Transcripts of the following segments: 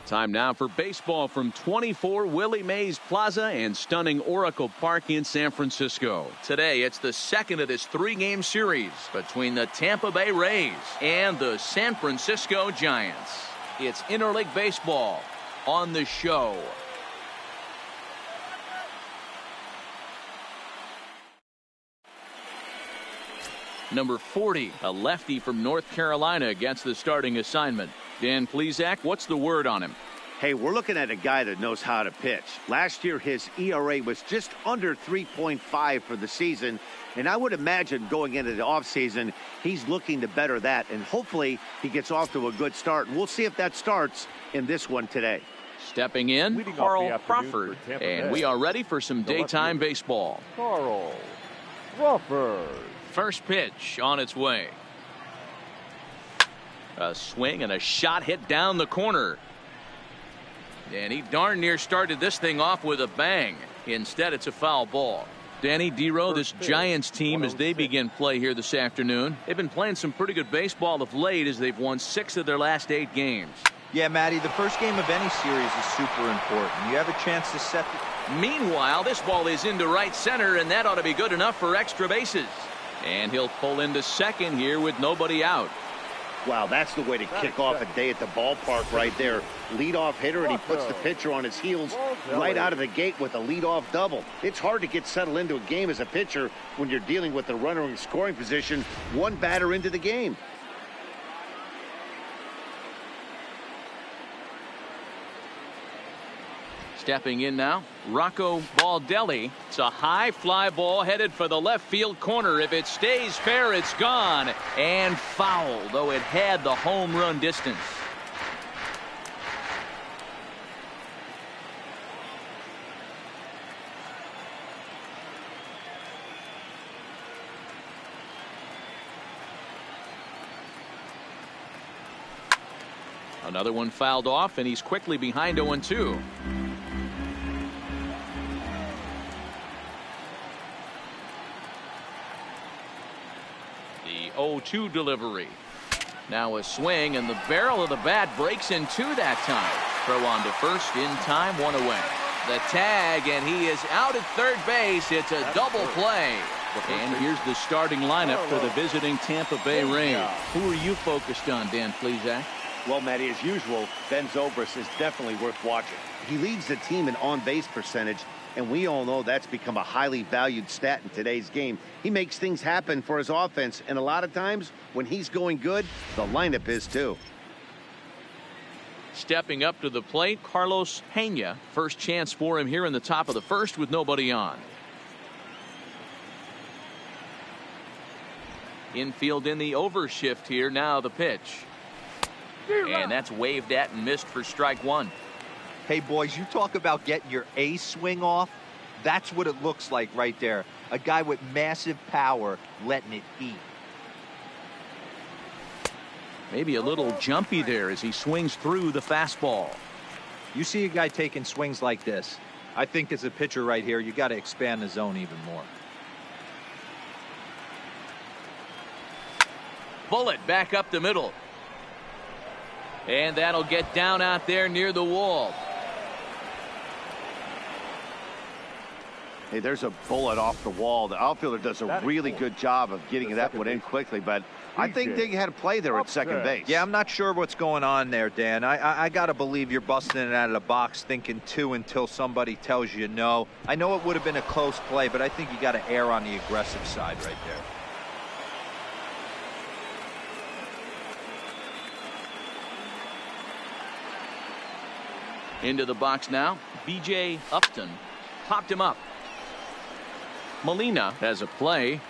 Time now for baseball from 24 Willie Mays Plaza and stunning Oracle Park in San Francisco. Today, it's the second of this three-game series between the Tampa Bay Rays and the San Francisco Giants. It's interleague baseball on the show. Number 40, a lefty from North Carolina, gets the starting assignment. Dan Plesac, what's the word on him? Hey, we're looking at a guy that knows how to pitch. Last year, his ERA was just under 3.5 for the season, and I would imagine going into the offseason, he's looking to better that, and hopefully he gets off to a good start. And we'll see if that starts in this one today. Stepping in, Carl Crawford, and we are ready for some daytime baseball. Carl Crawford. First pitch on its way. A swing and a shot hit down the corner. And he darn near started this thing off with a bang. Instead, it's a foul ball. Danny Dero, this Giants team, as they begin play here this afternoon, they've been playing some pretty good baseball of late as they've won 6 of their last 8 games. Yeah, Matty, the first game of any series is super important. You have a chance to set the... Meanwhile, this ball is into right center, and that ought to be good enough for extra bases. And he'll pull into second here with nobody out. Wow, that's the way to kick off a day at the ballpark right there. Leadoff hitter, and he puts the pitcher on his heels right out of the gate with a leadoff double. It's hard to get settled into a game as a pitcher when you're dealing with the runner in scoring position one batter into the game. Stepping in now, Rocco Baldelli. It's a high fly ball headed for the left field corner. If it stays fair, it's gone and foul, though it had the home run distance. Another one fouled off, and he's quickly behind 0-2. The 0-2 delivery. Now a swing, and the barrel of the bat breaks in two that time. Throw on to first, in time, 1 away. The tag, and he is out at third base. It's a double play. And here's the starting lineup for the visiting Tampa Bay Rays. Who are you focused on, Dan Plesac? Well, Matty, as usual, Ben Zobrist is definitely worth watching. He leads the team in on-base percentage, and we all know that's become a highly valued stat in today's game. He makes things happen for his offense, and a lot of times, when he's going good, the lineup is too. Stepping up to the plate, Carlos Pena. First chance for him here in the top of the first with nobody on. Infield in the overshift here. Now the pitch. And that's waved at and missed for strike 1. Hey, boys, you talk about getting your A swing off. That's what it looks like right there. A guy with massive power letting it eat. Maybe a little jumpy there as he swings through the fastball. You see a guy taking swings like this. I think as a pitcher right here, you got to expand the zone even more. Bullet back up the middle. And that'll get down out there near the wall. Hey, there's a bullet off the wall. The outfielder does a really good job of getting that one in quickly, but I think they had a play there at second base. Yeah, I'm not sure what's going on there, Dan. I got to believe you're busting it out of the box thinking 2 until somebody tells you no. I know it would have been a close play, but I think you got to err on the aggressive side right there. Into the box now. B.J. Upton popped him up. Molina has a play.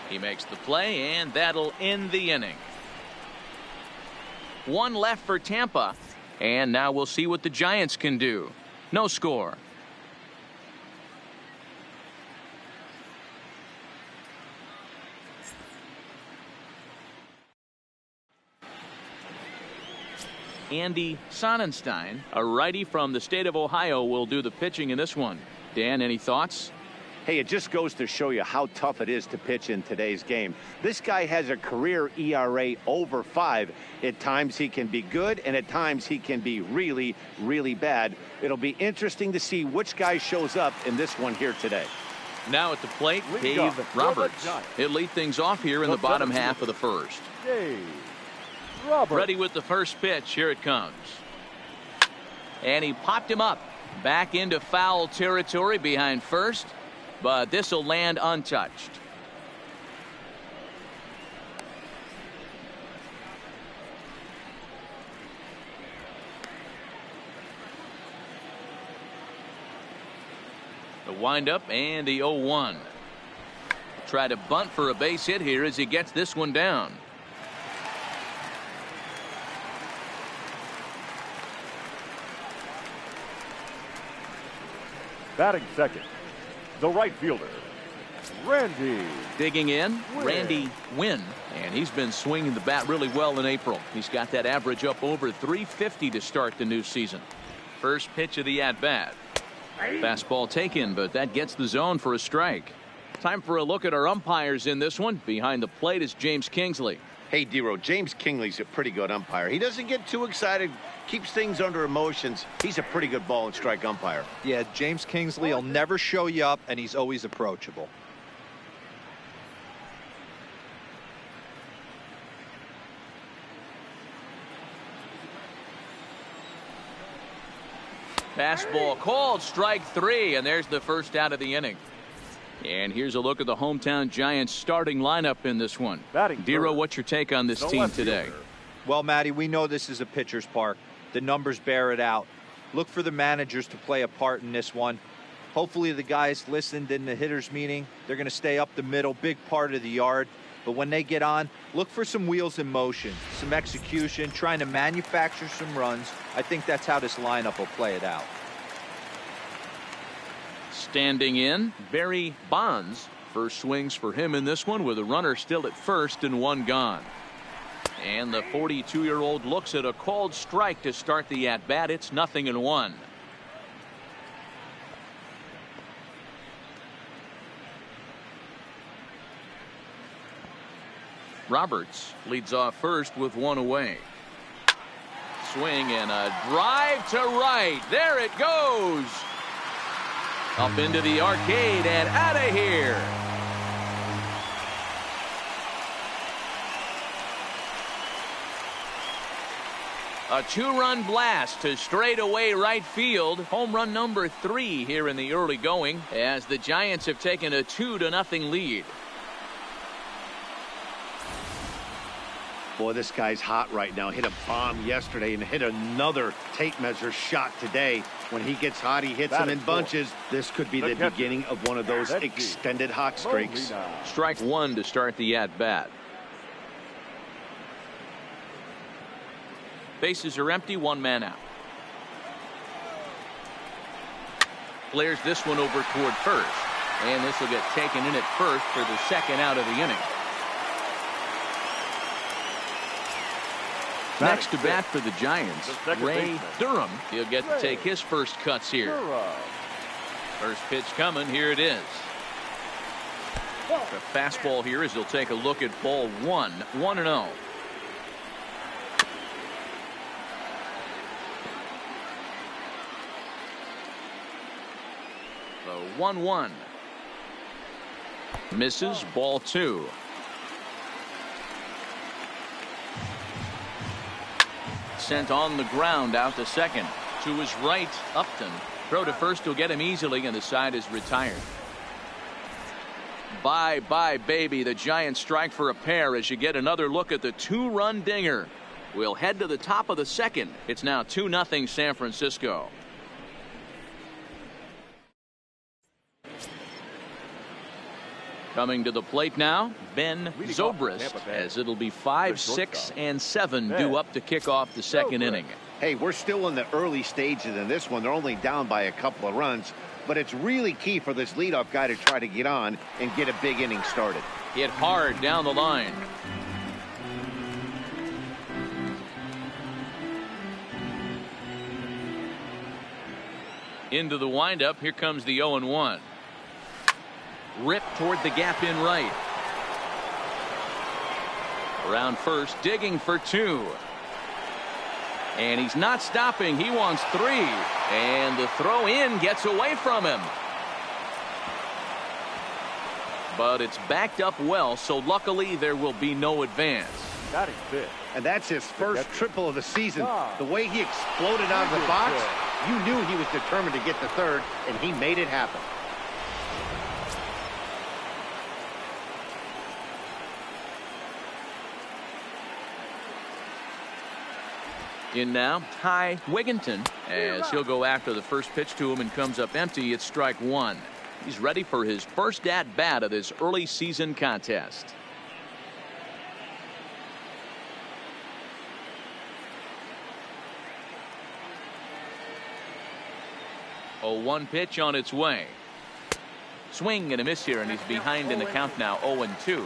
He makes the play, and that'll end the inning. 1 left for Tampa, and now we'll see what the Giants can do. No score. Andy Sonnenstein, a righty from the state of Ohio, will do the pitching in this one. Dan, any thoughts? Hey, it just goes to show you how tough it is to pitch in today's game. This guy has a career ERA over 5. At times he can be good, and at times he can be really, really bad. It'll be interesting to see which guy shows up in this one here today. Now at the plate, Dave Roberts. He'll lead things off here in the bottom half of the first. Dave Roberts. Ready with the first pitch. Here it comes. And he popped him up. Back into foul territory behind first. But this will land untouched. The windup and the 0-1. Try to bunt for a base hit here as he gets this one down. Batting second, the right fielder, Randy. Digging in, Wynn. Randy Wynn. And he's been swinging the bat really well in April. He's got that average up over 350 to start the new season. First pitch of the at-bat. Fastball taken, but that gets the zone for a strike. Time for a look at our umpires in this one. Behind the plate is James Kingsley. Hey, D-Row, James Kingley's a pretty good umpire. He doesn't get too excited, keeps things under emotions. He's a pretty good ball and strike umpire. Yeah, James Kingsley will never show you up, and he's always approachable. Fastball called, strike 3, and there's the first out of the inning. And here's a look at the hometown Giants starting lineup in this one. Dero, what's your take on this team today? Well, Matty, we know this is a pitcher's park. The numbers bear it out. Look for the managers to play a part in this one. Hopefully the guys listened in the hitters meeting. They're going to stay up the middle, big part of the yard. But when they get on, look for some wheels in motion, some execution, trying to manufacture some runs. I think that's how this lineup will play it out. Standing in, Barry Bonds. First swings for him in this one with a runner still at first and one gone. And the 42-year-old looks at a called strike to start the at-bat. It's 0-1. Roberts leads off first with one away. Swing and a drive to right. There it goes. Up into the arcade and out of here. A two-run blast to straightaway right field. Home run number 3 here in the early going as the Giants have taken a 2-0 lead. Boy, this guy's hot right now. Hit a bomb yesterday and hit another tape measure shot today. When he gets hot, he hits them in bunches. This could be the beginning of one of those extended hot streaks. Strike 1 to start the at-bat. Bases are empty, one man out. Flares this one over toward first. And this will get taken in at first for the second out of the inning. Next to bat for the Giants, Ray Durham. He'll get to take his first cuts here. First pitch coming. Here it is. The fastball here as he'll take a look at ball 1. 1-0. The 1-1. Misses, ball 2. Sent on the ground out to second. To his right, Upton. Throw to first will get him easily, and the side is retired. Bye-bye, baby. The Giants strike for a pair as you get another look at the 2-run dinger. We'll head to the top of the second. It's now 2-0 San Francisco. Coming to the plate now, Ben Zobrist, as it'll be 5, 6, and 7 due up to kick off the second inning. Hey, we're still in the early stages in this one. They're only down by a couple of runs, but it's really key for this leadoff guy to try to get on and get a big inning started. Hit hard down the line. Into the windup. Here comes the 0-1. Ripped toward the gap in right. Around first, digging for 2. And he's not stopping. He wants 3. And the throw in gets away from him. But it's backed up well, so luckily there will be no advance. Batting fifth. And that's his first triple of the season. The way he exploded out of the box, you knew he was determined to get the third, and he made it happen. In now, Ty Wigginton, as he'll go after the first pitch to him and comes up empty. It's strike 1. He's ready for his first at bat of this early season contest. Oh, 1 pitch on its way. Swing and a miss here, and he's behind in the count now, 0-2.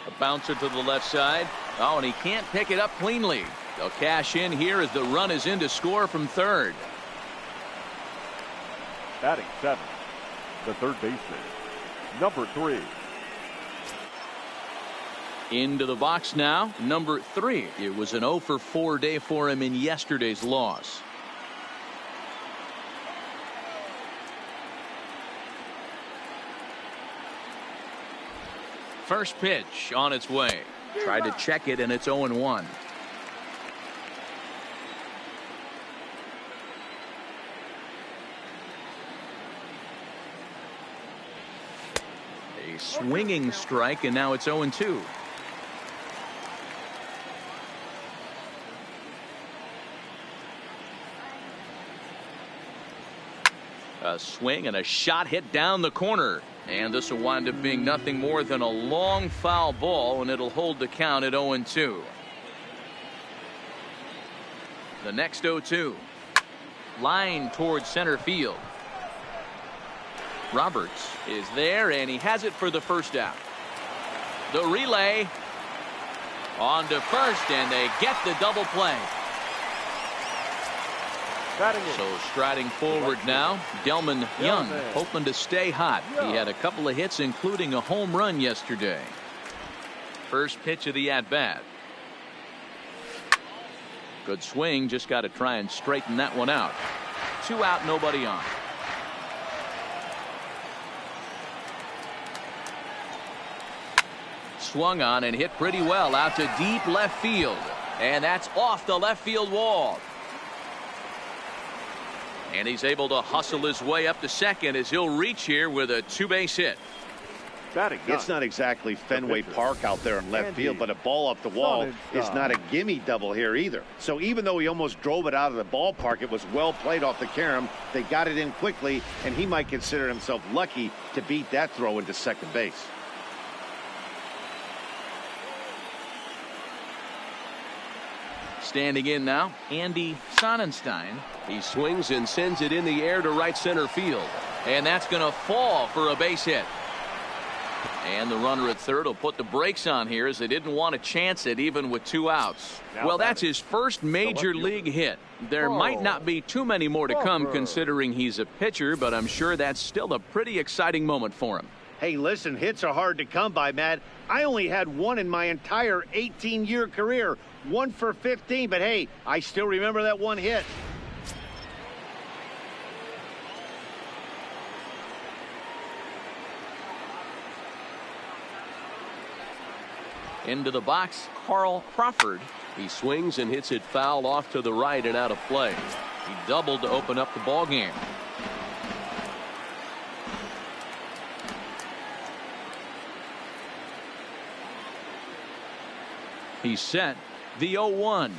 A bouncer to the left side. Oh, and he can't pick it up cleanly. They'll cash in here as the run is in to score from third. Batting 7th, the third baseman, number 3. Into the box now, number 3. It was an 0 for 4 day for him in yesterday's loss. First pitch on its way. Tried to check it, and it's 0-1. A swinging strike, and now it's 0-2. A swing and a shot hit down the corner. And this will wind up being nothing more than a long foul ball, and it'll hold the count at 0-2. The next 0-2. Line towards center field. Roberts is there, and he has it for the first out. The relay on to first, and they get the double play. So striding forward now, Delman Young, hoping to stay hot. He had a couple of hits, including a home run yesterday. First pitch of the at-bat. Good swing, just got to try and straighten that one out. 2 out, nobody on. Swung on and hit pretty well out to deep left field. And that's off the left field wall. And he's able to hustle his way up to second as he'll reach here with a 2-base hit. It's not exactly Fenway Park out there in left field, but a ball up the wall is not a gimme double here either. So even though he almost drove it out of the ballpark, it was well played off the carom. They got it in quickly, and he might consider himself lucky to beat that throw into second base. Standing in now, Andy Sonnenstein. He swings and sends it in the air to right center field. And that's going to fall for a base hit. And the runner at third will put the brakes on here as they didn't want to chance it even with 2 outs. Well, that's his first major league hit. There might not be too many more to come considering he's a pitcher, but I'm sure that's still a pretty exciting moment for him. Hey, listen, hits are hard to come by, Matt. I only had 1 in my entire 18-year career. 1 for 15, but hey, I still remember that 1 hit. Into the box, Carl Crawford. He swings and hits it foul off to the right and out of play. He doubled to open up the ball game. He's set. The 0-1.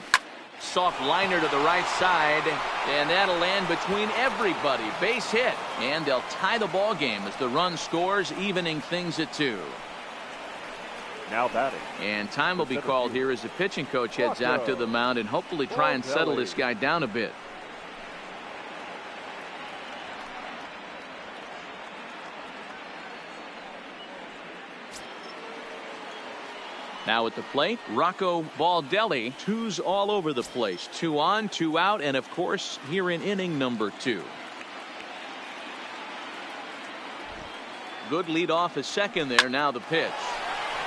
Soft liner to the right side, and that'll land between everybody. Base hit, and they'll tie the ball game as the run scores, evening things at 2. Now batting. And time will be called here as the pitching coach heads out to the mound and hopefully try and settle this guy down a bit. Now at the plate, Rocco Baldelli. Twos all over the place. 2 on, 2 out, and of course here in inning number 2. Good lead off a second there. Now the pitch.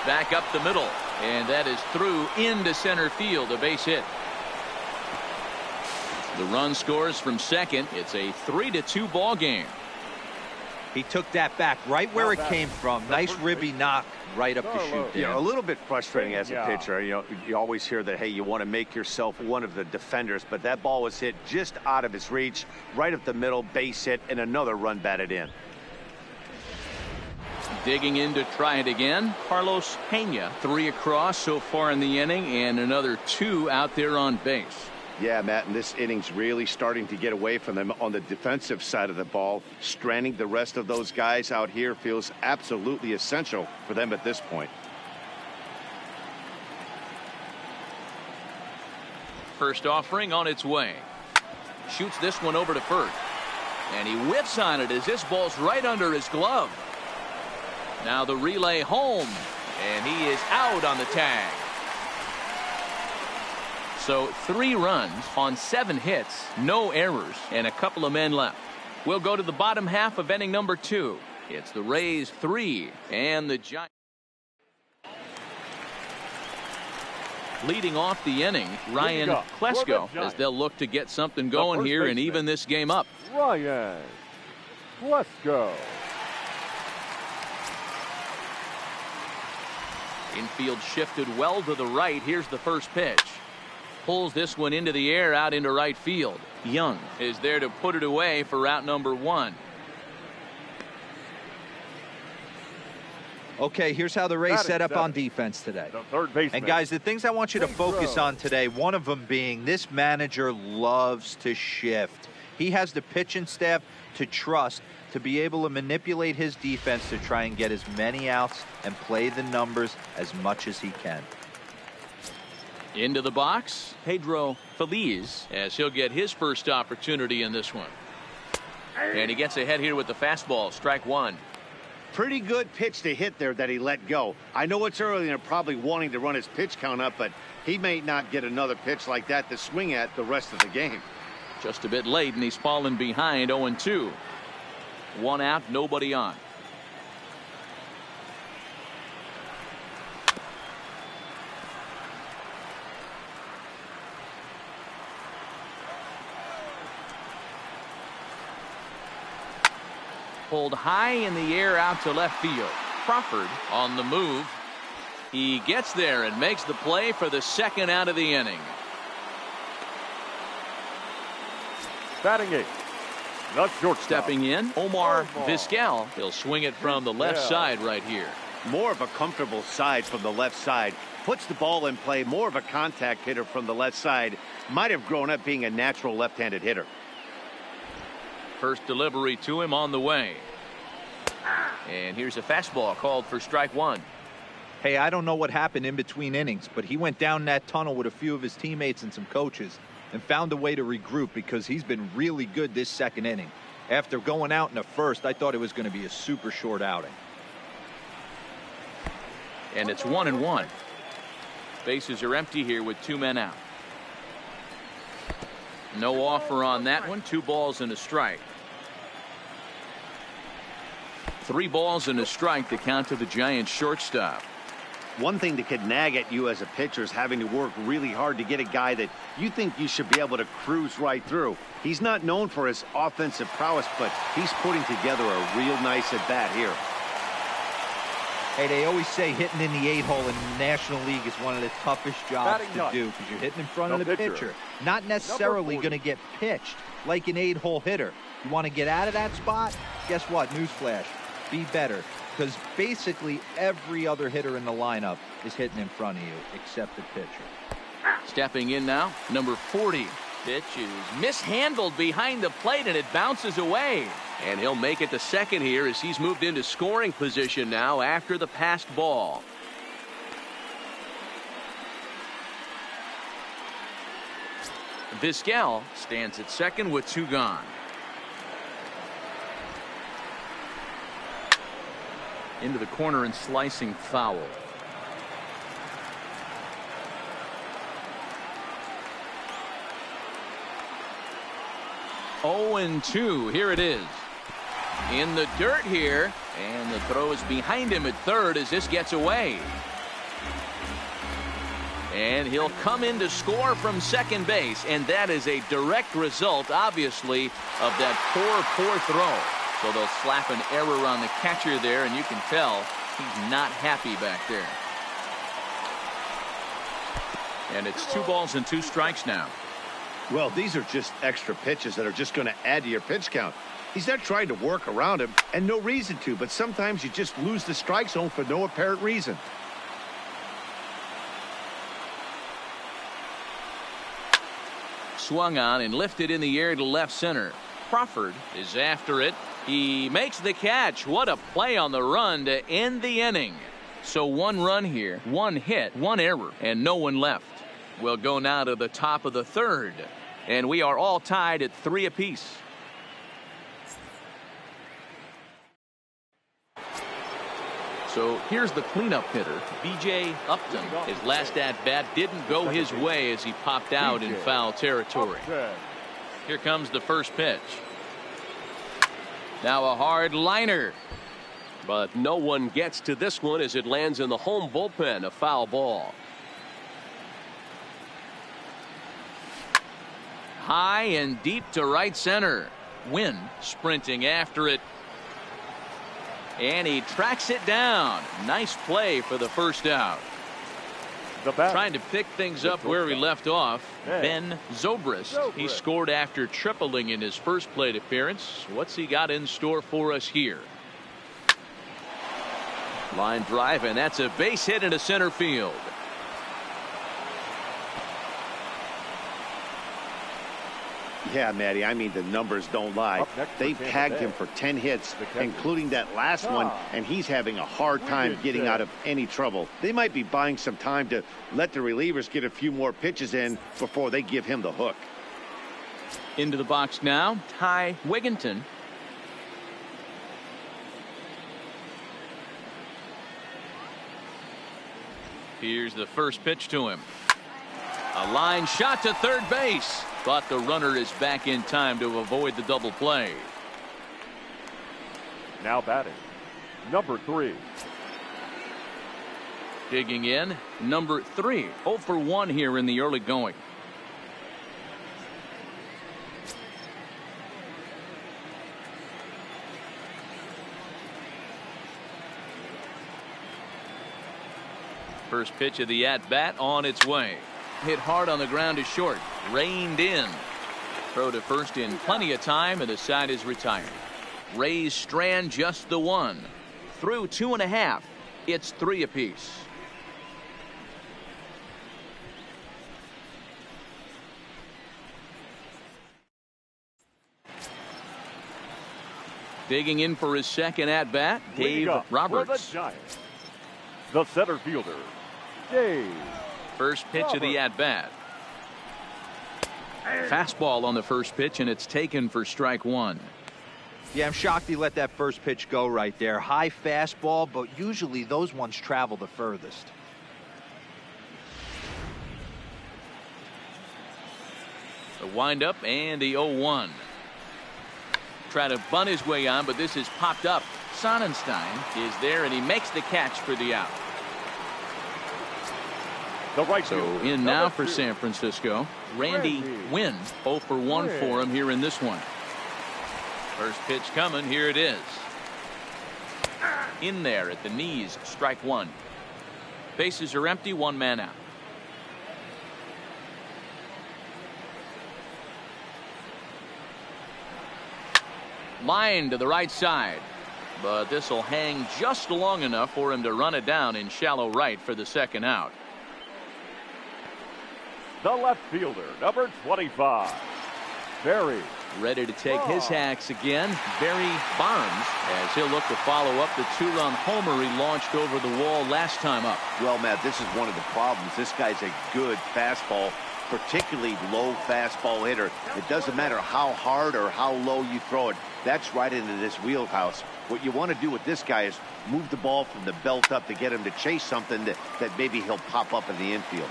Back up the middle. And that is through into center field. A base hit. The run scores from second. It's a 3-2 ball game. He took that back right where it came from. Nice ribby knock right up the chute there. Yeah, a little bit frustrating as a pitcher. You always hear that, hey, you want to make yourself one of the defenders, but that ball was hit just out of his reach, right up the middle, base hit, and another run batted in. Digging in to try it again, Carlos Pena. 3 across so far in the inning, and another 2 out there on base. Yeah, Matt, and this inning's really starting to get away from them on the defensive side of the ball. Stranding the rest of those guys out here feels absolutely essential for them at this point. First offering on its way. Shoots this one over to first. And he whiffs on it as this ball's right under his glove. Now the relay home. And he is out on the tag. So 3 runs on 7 hits, no errors, and a couple of men left. We'll go to the bottom half of inning number 2. It's the Rays 3 and the Giants. Leading off the inning, Ryan Klesko, as they'll look to get something going here and even this game up. Ryan Klesko. Infield shifted well to the right. Here's the first pitch. Pulls this one into the air out into right field. Young is there to put it away for route number 1. Okay, here's how the Rays set up on defense today. And guys, the things I want you to focus on today, one of them being this manager loves to shift. He has the pitching staff to trust to be able to manipulate his defense to try and get as many outs and play the numbers as much as he can. Into the box, Pedro Feliz, as he'll get his first opportunity in this one. And he gets ahead here with the fastball. Strike 1. Pretty good pitch to hit there that he let go. I know it's early and they're probably wanting to run his pitch count up, but he may not get another pitch like that to swing at the rest of the game. Just a bit late, and he's fallen behind 0-2. 1 out, nobody on. Pulled high in the air out to left field. Crawford on the move. He gets there and makes the play for the second out of the inning. Batting 8. Not shortstop. Stepping in, Omar Vizquel. He'll swing it from the left side right here. More of a comfortable side from the left side. Puts the ball in play. More of a contact hitter from the left side. Might have grown up being a natural left-handed hitter. First delivery to him on the way. And here's a fastball called for strike 1. Hey, I don't know what happened in between innings, but he went down that tunnel with a few of his teammates and some coaches and found a way to regroup because he's been really good this second inning. After going out in the first, I thought it was going to be a super short outing. And it's 1-1. Bases are empty here with 2 men out. No offer on that one. 2 balls and a strike. 3 balls and a strike to count to the Giants shortstop. One thing that could nag at you as a pitcher is having to work really hard to get a guy that you think you should be able to cruise right through. He's not known for his offensive prowess, but he's putting together a real nice at bat here. Hey, they always say hitting in the 8-hole in the National League is one of the toughest jobs to do because you're hitting in front of the pitcher. Not necessarily going to get pitched like an 8-hole hitter. You want to get out of that spot? Guess what? Newsflash. Be better. Because basically every other hitter in the lineup is hitting in front of you except the pitcher. Stepping in now, number 40. Pitch is mishandled behind the plate and it bounces away. And he'll make it to second here as he's moved into scoring position now after the passed ball. Vizquel stands at second with 2 gone. Into the corner and slicing foul. 0-2. Here it is. In the dirt here, and the throw is behind him at third as this gets away. And he'll come in to score from second base, and that is a direct result, obviously, of that poor throw. So they'll slap an error on the catcher there, and you can tell he's not happy back there. And it's 2 balls and 2 strikes now. Well, these are just extra pitches that are just going to add to your pitch count. He's not trying to work around him, and no reason to, but sometimes you just lose the strike zone for no apparent reason. Swung on and lifted in the air to left center. Crawford is after it. He makes the catch. What a play on the run to end the inning. So 1 run here, 1 hit, 1 error, and no one left. We'll go now to the top of the third, and we are all tied at 3 apiece. So here's the cleanup hitter, B.J. Upton. His last at-bat didn't go his way as he popped out in foul territory. Here comes the first pitch. Now a hard liner. But no one gets to this one as it lands in the home bullpen. A foul ball. High and deep to right center. Wynn sprinting after it. And he tracks it down. Nice play for the first out. Trying to pick things up where we left off. Ben Zobrist. He scored after tripling in his first plate appearance. What's he got in store for us here? Line drive, and that's a base hit into center field. Yeah, Matty, I mean, the numbers don't lie. They tagged him for 10 hits, including that last one, and he's having a hard time getting out of any trouble. They might be buying some time to let the relievers get a few more pitches in before they give him the hook. Into the box now, Ty Wigginton. Here's the first pitch to him. A line shot to third base. But the runner is back in time to avoid the double play. Now batting, number 3. Digging in, number 3. 0 for 1 here in the early going. First pitch of the at-bat on its way. Hit hard on the ground to short. Reined in. Throw to first in plenty of time, and the side is retired. Rays strand just the 1. Through 2.5. It's 3 apiece. Digging in for his second at bat, Dave Roberts. The center fielder, Dave. First pitch of the at bat. Fastball on the first pitch, and it's taken for strike 1. Yeah, I'm shocked he let that first pitch go right there. High fastball, but usually those ones travel the furthest. The windup and the 0-1. Try to bunt his way on, but this is popped up. Sonnenstein is there, and he makes the catch for the out. So in now for San Francisco, Randy Wynn. 0 for 1 for him here in this one. First pitch coming. Here it is. In there at the knees. Strike 1. Bases are empty. 1 man out. Line to the right side. But this will hang just long enough for him to run it down in shallow right for the second out. The left fielder, number 25, Barry. Ready to take his hacks again, Barry Bonds, as he'll look to follow up the 2-run homer he launched over the wall last time up. Well, Matt, this is one of the problems. This guy's a good fastball, particularly low fastball hitter. It doesn't matter how hard or how low you throw it. That's right into this wheelhouse. What you want to do with this guy is move the ball from the belt up to get him to chase something that maybe he'll pop up in the infield.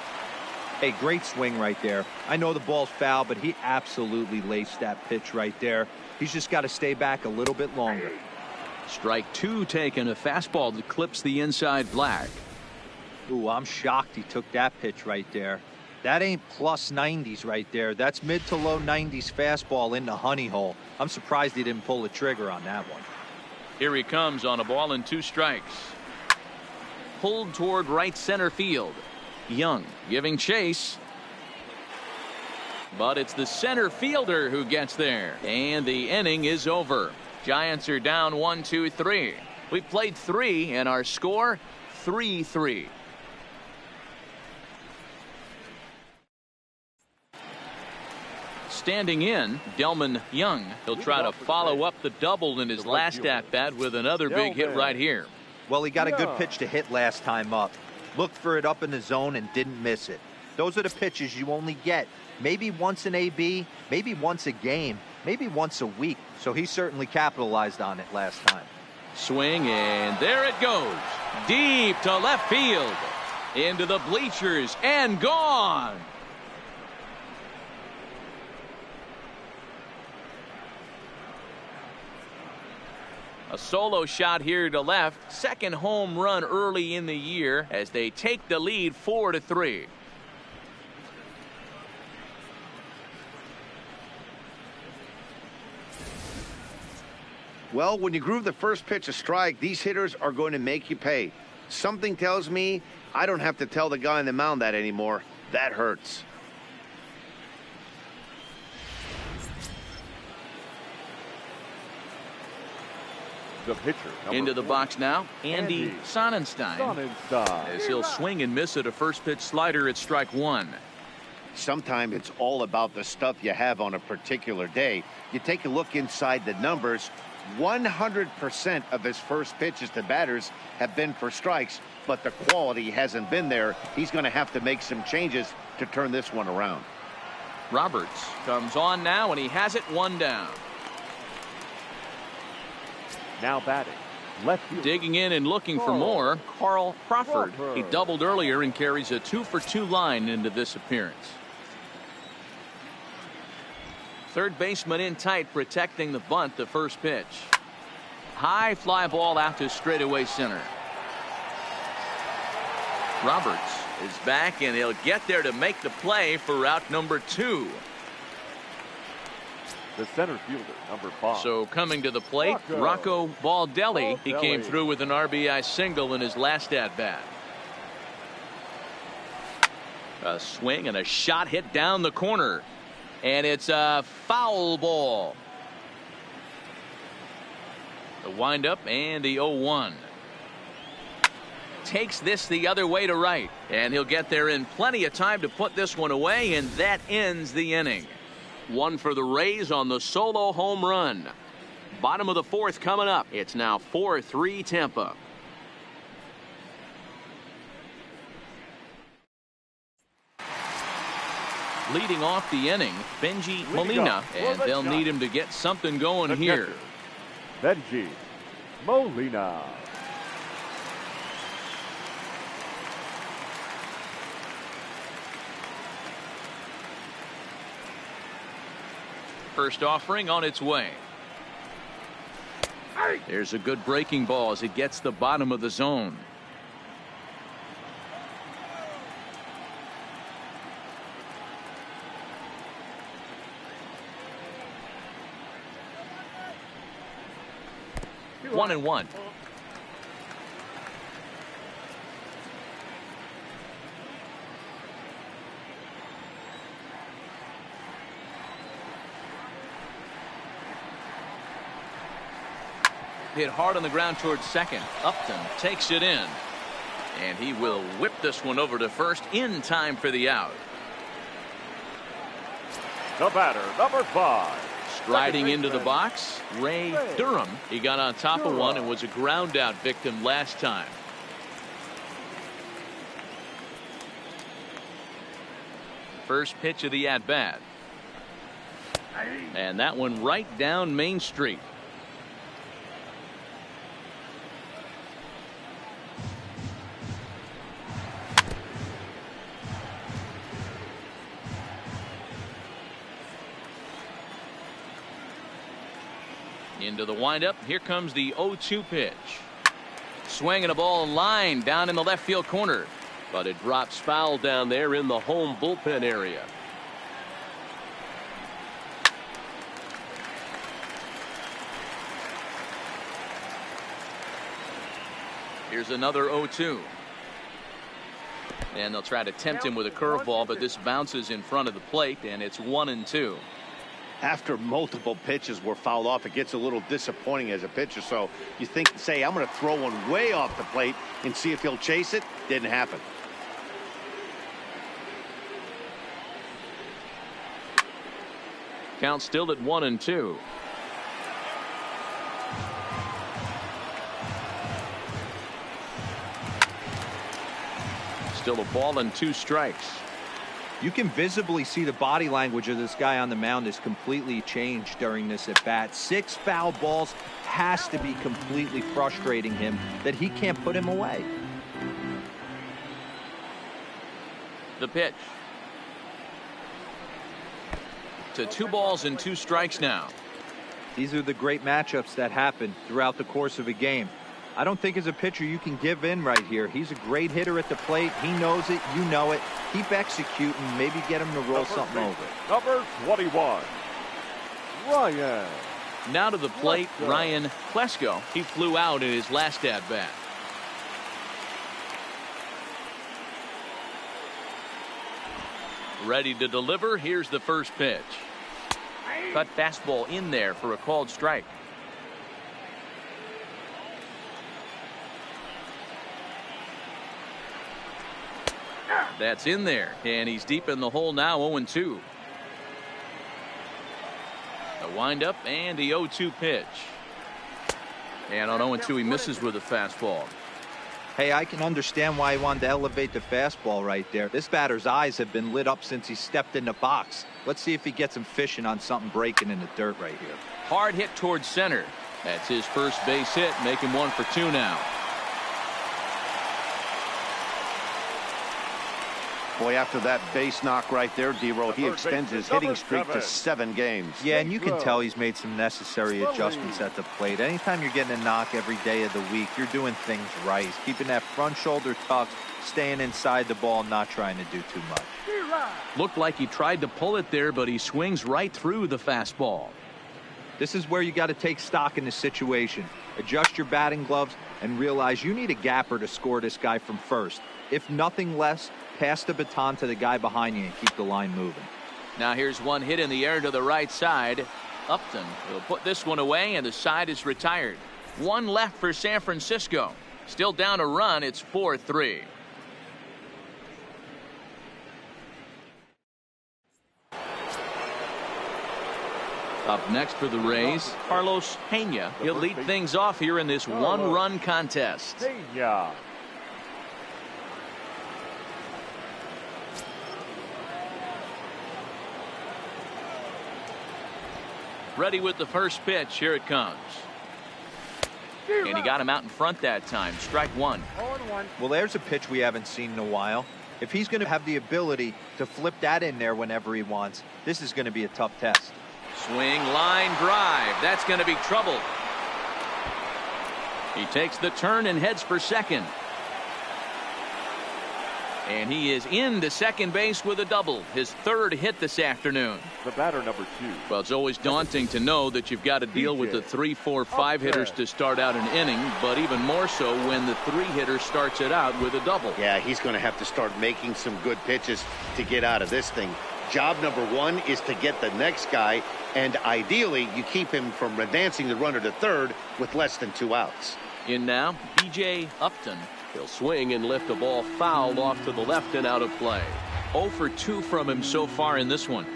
Hey, great swing right there. I know the ball's foul, but he absolutely laced that pitch right there. He's just got to stay back a little bit longer. Strike two taken, a fastball that clips the inside black. Ooh, I'm shocked he took that pitch right there. That ain't plus 90s right there. That's mid to low 90s fastball in the honey hole. I'm surprised he didn't pull the trigger on that one. Here he comes on a ball and 2 strikes. Pulled toward right center field. Young giving chase. But it's the center fielder who gets there. And the inning is over. Giants are down 1-2-3. We played 3 and our score 3-3. Standing in, Delman Young. He'll try to follow up the double in his last at-bat with another big hit right here. Well, he got a good pitch to hit last time up. Looked for it up in the zone and didn't miss it. Those are the pitches you only get maybe once an AB, maybe once a game, maybe once a week. So he certainly capitalized on it last time. Swing, and there it goes. Deep to left field. Into the bleachers and gone. A solo shot here to left. Second home run early in the year as they take the lead 4-3. Well, when you groove the first pitch a strike, these hitters are going to make you pay. Something tells me I don't have to tell the guy on the mound that anymore. That hurts. The pitcher, into the box now, Andy Sonnenstein, as he'll swing and miss at a first pitch slider at strike one. Sometimes it's all about the stuff you have on a particular day. You take a look inside the numbers. 100% of his first pitches to batters have been for strikes, but the quality hasn't been there. He's going to have to make some changes to turn this one around. Roberts comes on now, and he has it one down. now batting. Left field. Digging in and looking for more, Carl Crawford. He doubled earlier and carries a 2-for-2 line into this appearance. Third baseman in tight, protecting the bunt. The first pitch. High fly ball out to straightaway center. Roberts is back, and he'll get there to make the play for out number 2. The center fielder, number 5. So coming to the plate, Rocco Baldelli. He came through with an RBI single in his last at-bat. A swing and a shot hit down the corner. And it's a foul ball. The windup and the 0-1. Takes this the other way to right. And he'll get there in plenty of time to put this one away, and that ends the inning. One for the Rays on the solo home run. Bottom of the 4th coming up. It's now 4-3 Tampa. Leading off the inning, Benji Molina, and they'll need him to get something going here. Benji Molina. First offering on its way. There's a good breaking ball as it gets the bottom of the zone. One and one. Hit hard on the ground towards second. Upton takes it in, and he will whip this one over to first in time for the out. The batter, number 5. Striding into the box, Ray Durham. He got on top of one and was a ground out victim last time. First pitch of the at bat, and that one right down Main Street. Into the windup. Here comes the 0-2 pitch. Swinging a ball line down in the left field corner. But it drops foul down there in the home bullpen area. Here's another 0-2. And they'll try to tempt him with a curveball, but this bounces in front of the plate, and it's 1-2. After multiple pitches were fouled off, it gets a little disappointing as a pitcher. So you think, say, I'm going to throw one way off the plate and see if he'll chase it. Didn't happen. Count still at 1-2. Still a ball and 2 strikes. You can visibly see the body language of this guy on the mound is completely changed during this at bat. 6 foul balls has to be completely frustrating him that he can't put him away. The pitch. To 2 balls and 2 strikes now. These are the great matchups that happen throughout the course of a game. I don't think as a pitcher you can give in right here. He's a great hitter at the plate. He knows it. You know it. Keep executing. Maybe get him to roll something over. Number 21, Ryan. Now to the plate, Ryan Klesko. He flew out in his last at bat. Ready to deliver. Here's the first pitch. Cut fastball in there for a called strike. That's in there, and he's deep in the hole now. 0-2. A windup and the 0-2 pitch. And on 0-2 he misses with a fastball. Hey, I can understand why he wanted to elevate the fastball right there. This batter's eyes have been lit up since he stepped in the box. Let's see if he gets him fishing on something breaking in the dirt right here. Hard hit towards center. That's his first base hit, making 1 for 2 now. Boy, after that base knock right there, D-Row, he extends his hitting streak to 7 games. Yeah, and you can tell he's made some necessary adjustments at the plate. Anytime you're getting a knock every day of the week, you're doing things right. He's keeping that front shoulder tucked, staying inside the ball, not trying to do too much. Looked like he tried to pull it there, but he swings right through the fastball. This is where you got to take stock in the situation. Adjust your batting gloves and realize you need a gapper to score this guy from first. If nothing less, pass the baton to the guy behind you and keep the line moving. Now here's one hit in the air to the right side. Upton will put this one away, and the side is retired. 1 left for San Francisco. Still down a run. It's 4-3. Up next for the Rays, Carlos Pena. He'll lead things off here in this 1-run contest. Pena. Ready with the first pitch. Here it comes. And he got him out in front that time. Strike 1. Well, there's a pitch we haven't seen in a while. If he's going to have the ability to flip that in there whenever he wants, this is going to be a tough test. Swing, line, drive. That's going to be trouble. He takes the turn and heads for second. And he is into second base with a double. His 3rd hit this afternoon. The batter, number 2. Well, it's always daunting to know that you've got to deal with the 3, 4, 5 hitters to start out an inning, but even more so when the 3 hitter starts it out with a double. Yeah, he's going to have to start making some good pitches to get out of this thing. Job number 1 is to get the next guy, and ideally you keep him from advancing the runner to third with less than 2 outs. In now, B.J. Upton. He'll swing and lift a ball foul off to the left and out of play. 0 for 2 from him so far in this one.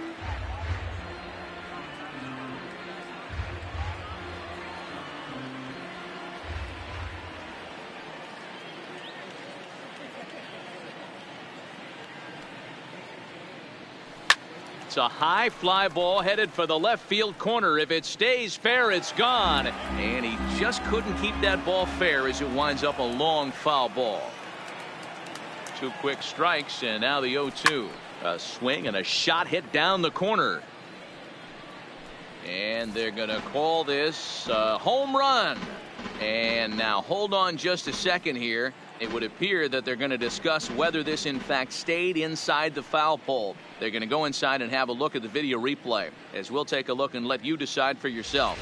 It's a high fly ball headed for the left field corner. If it stays fair, it's gone. And he just couldn't keep that ball fair as it winds up a long foul ball. 2 quick strikes, and now the 0-2. A swing and a shot hit down the corner. And they're going to call this home run. And now hold on just a second here. It would appear that they're going to discuss whether this in fact stayed inside the foul pole. They're going to go inside and have a look at the video replay, as we'll take a look and let you decide for yourself.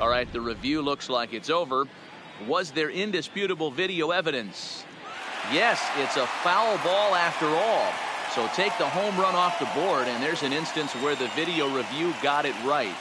All right, the review looks like it's over. Was there indisputable video evidence? Yes, it's a foul ball after all. So take the home run off the board, and there's an instance where the video review got it right.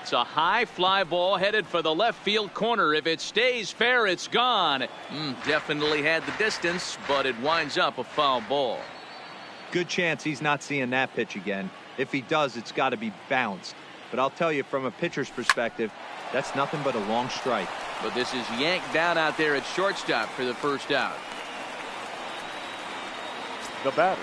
It's a high fly ball headed for the left field corner. If it stays fair, it's gone. Definitely had the distance, but it winds up a foul ball. Good chance he's not seeing that pitch again. If he does, it's got to be bounced. But I'll tell you, from a pitcher's perspective, that's nothing but a long strike. But this is yanked down out there at shortstop for the first out. The batter.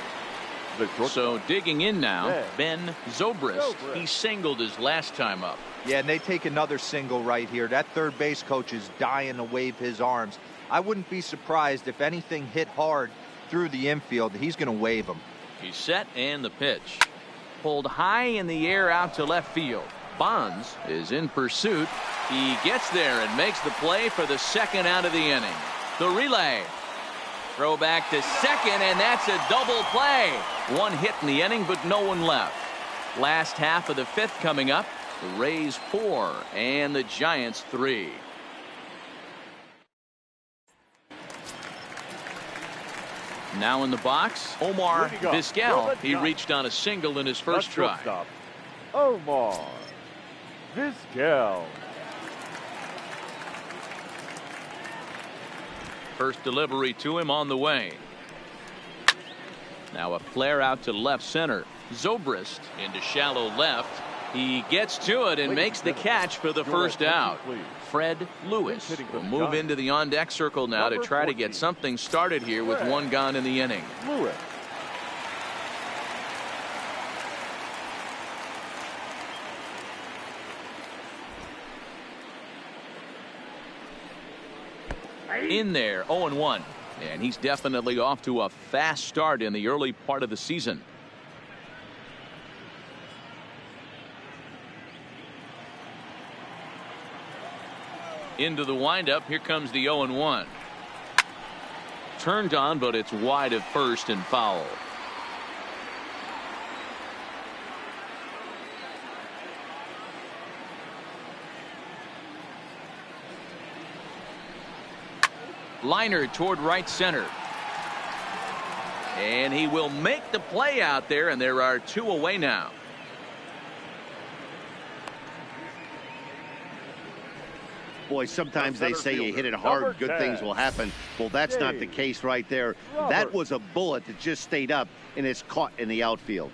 So digging in now, Ben Zobrist. He singled his last time up. Yeah, and they take another single right here. That third base coach is dying to wave his arms. I wouldn't be surprised if anything hit hard through the infield. He's going to wave them. He's set, and the pitch. Pulled high in the air out to left field. Bonds is in pursuit. He gets there and makes the play for the second out of the inning. The relay. Throw back to second, and that's a double play. One hit in the inning, but no one left. Last half of the fifth coming up. The Rays 4 and the Giants 3. Now in the box, Omar Vizquel. He reached on a single in his first try. Omar Vizquel. First delivery to him on the way. Now a flare out to left center. Zobrist into shallow left. He gets to it and makes the catch for the first out. Fred Lewis will move into the on-deck circle now to try to get something started here with one gone in the inning. Lewis. In there, 0-1. And he's definitely off to a fast start in the early part of the season. Into the windup. Here comes the 0-1. Turned on, but it's wide of first and foul. Liner toward right center. And he will make the play out there, and there are two away now. Boy, sometimes they say you hit it hard, good things will happen. Well, that's not the case right there. That was a bullet that just stayed up and is caught in the outfield.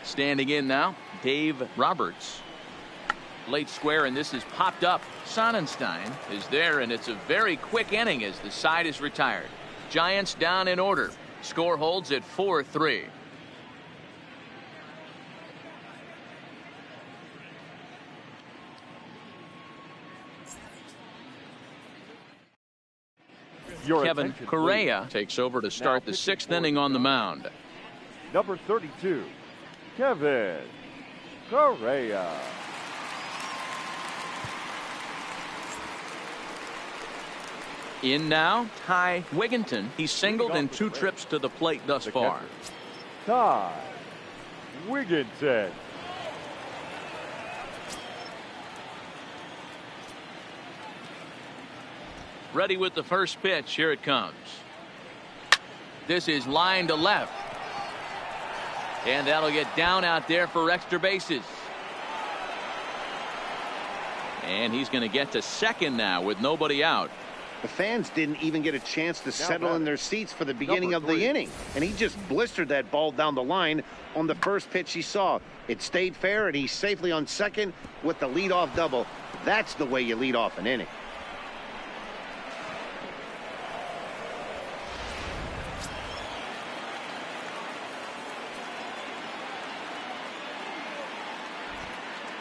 Standing in now, Dave Roberts. Late square, and this is popped up. Sonnenstein is there, and it's a very quick inning as the side is retired. Giants down in order. Score holds at 4-3. Kevin Correa takes over to start the sixth inning on the mound. Number 32, Kevin Correa. In now, Ty Wigginton. He's singled in 2 trips to the plate thus far. Ty Wigginton. Ready with the first pitch. Here it comes. This is line to left. And that'll get down out there for extra bases. And he's going to get to second now with nobody out. The fans didn't even get a chance to settle in their seats for the beginning of the inning. And he just blistered that ball down the line on the first pitch he saw. It stayed fair, and he's safely on second with the leadoff double. That's the way you lead off an inning.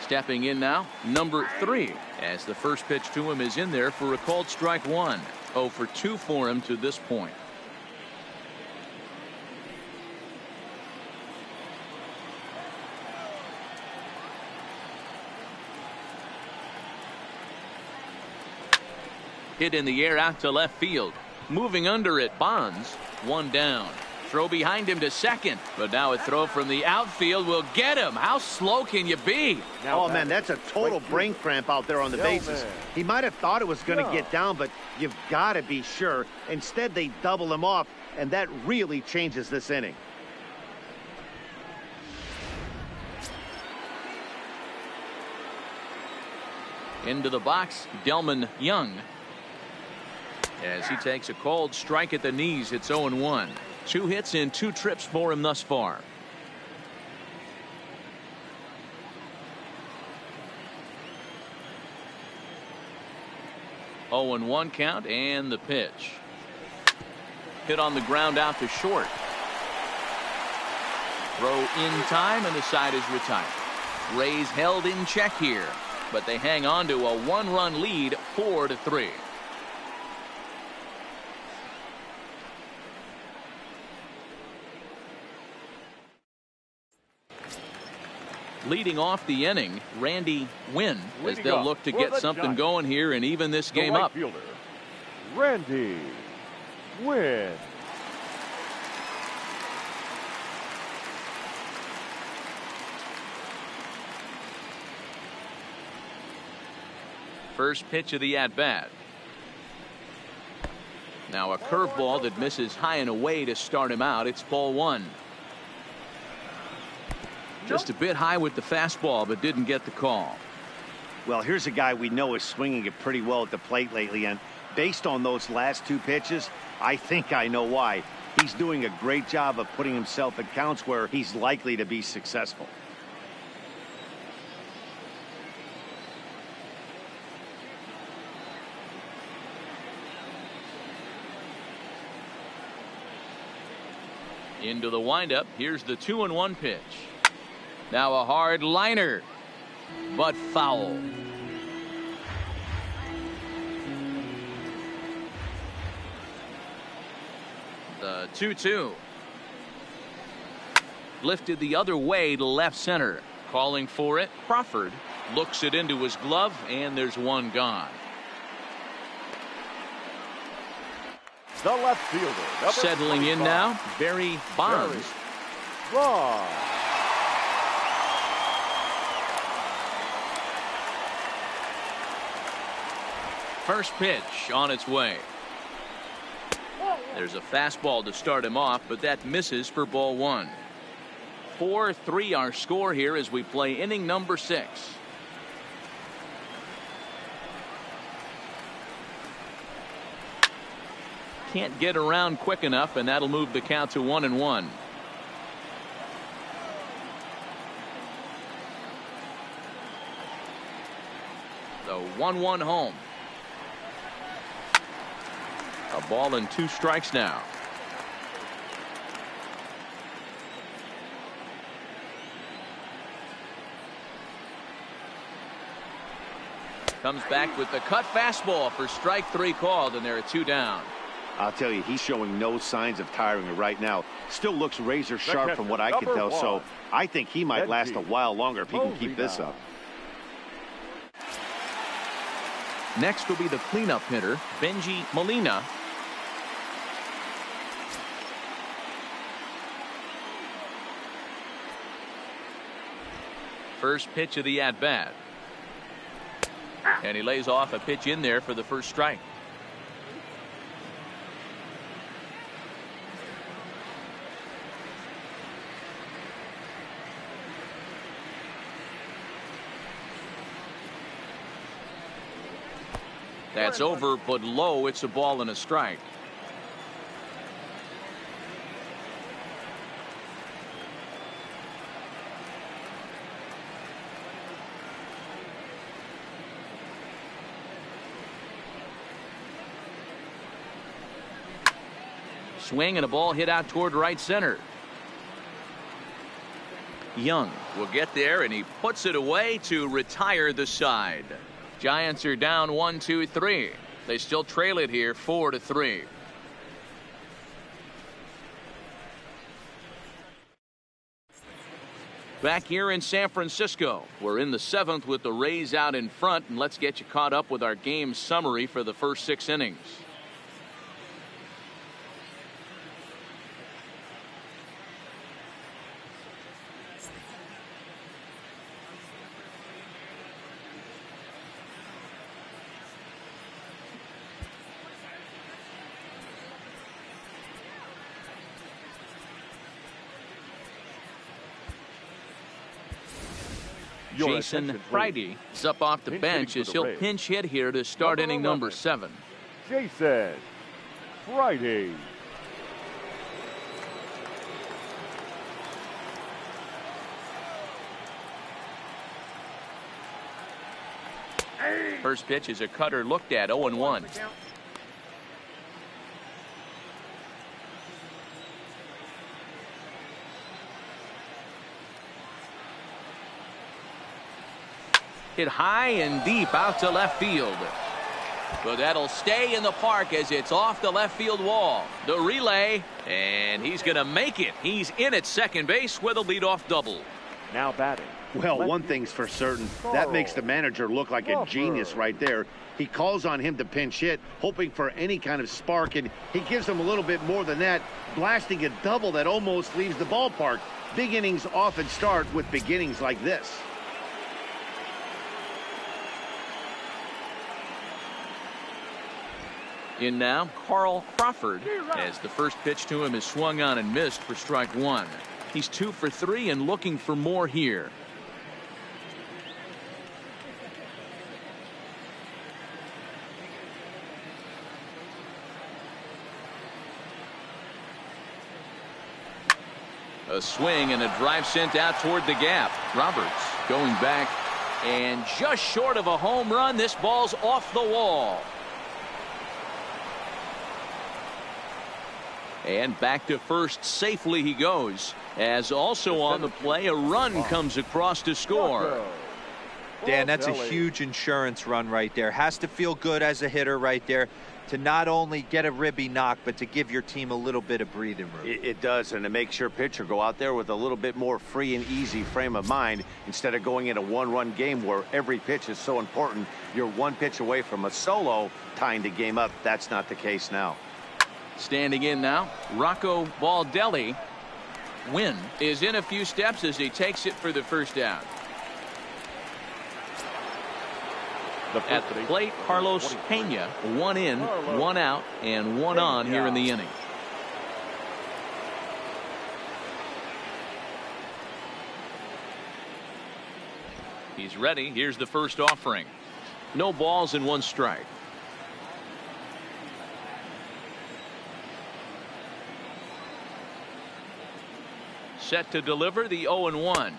Stepping in now, number 3, as the first pitch to him is in there for a called strike 1. 0 for 2 for him to this point. Hit in the air out to left field. Moving under it, Bonds. 1 down. Throw behind him to second, but now a throw from the outfield will get him. How slow can you be? Oh, man, that's a total brain cramp out there on the bases. He might have thought it was going to get down, but you've got to be sure. Instead, they double him off, and that really changes this inning. Into the box, Delman Young. As he takes a called strike at the knees, it's 0-1. 2 hits in 2 trips for him thus far. Oh, 0-1 count, and the pitch. Hit on the ground out to short. Throw in time, and the side is retired. Rays held in check here, but they hang on to a 1-run lead, 4-3. Leading off the inning, Randy Wynn, as they'll look to get something going here and even this game up. Fielder, Randy Wynn. First pitch of the at-bat. Now a curveball that misses high and away to start him out. It's ball 1. Just a bit high with the fastball, but didn't get the call. Well, here's a guy we know is swinging it pretty well at the plate lately, and based on those last 2 pitches, I think I know why. He's doing a great job of putting himself at counts where he's likely to be successful. Into the windup. Here's the 2-1 pitch. Now a hard liner, but foul. The 2-2. Lifted the other way to left center. Calling for it, Crawford looks it into his glove, and there's 1 gone. The left fielder. Settling in now, Barry Bonds. First pitch on its way. There's a fastball to start him off, but that misses for ball 1. 4-3 our score here as we play inning number 6. Can't get around quick enough, and that'll move the count to 1-1. The 1-1 home. A ball and 2 strikes now. Comes back with the cut fastball for strike 3 called, and there are 2 down. I'll tell you, he's showing no signs of tiring right now. Still looks razor sharp from what I can tell, so I think he might last a while longer if he can keep this up. Next will be the cleanup hitter, Benji Molina. First pitch of the at-bat. And he lays off a pitch in there for the first strike. That's over, but low. It's a ball and a strike. Swing and a ball hit out toward right center. Young will get there, and he puts it away to retire the side. Giants are down 1-2-3. They still trail it here 4-3. Back here in San Francisco, we're in the 7th with the Rays out in front, and let's get you caught up with our game summary for the first 6 innings. Jason Friday is up off the bench as he'll pinch hit here to start inning number 7. Jason Friday. First pitch is a cutter looked at, 0-1. Hit high and deep out to left field. But that'll stay in the park as it's off the left field wall. The relay, and he's going to make it. He's in at second base with a leadoff double. Now batting. Well, one thing's for certain. That makes the manager look like a genius right there. He calls on him to pinch hit, hoping for any kind of spark, and he gives him a little bit more than that, blasting a double that almost leaves the ballpark. Big innings often start with beginnings like this. In now, Carl Crawford, as the first pitch to him is swung on and missed for strike 1. He's 2 for 3 and looking for more here. A swing and a drive sent out toward the gap. Roberts going back, and just short of a home run. This ball's off the wall. And back to first safely he goes, as also on the play a run comes across to score. Dan, that's a huge insurance run right there. Has to feel good as a hitter right there to not only get a ribby knock, but to give your team a little bit of breathing room. It does, and it makes your pitcher go out there with a little bit more free and easy frame of mind instead of going in a one-run game where every pitch is so important. You're one pitch away from a solo tying the game up. That's not the case now. Standing in now, Rocco Baldelli. Wynn is in a few steps as he takes it for the first down. At the plate, Carlos Pena, 1 in, 1 out, and 1 on here in the inning. He's ready. Here's the first offering. No balls and 1 strike. Set to deliver the 0-1.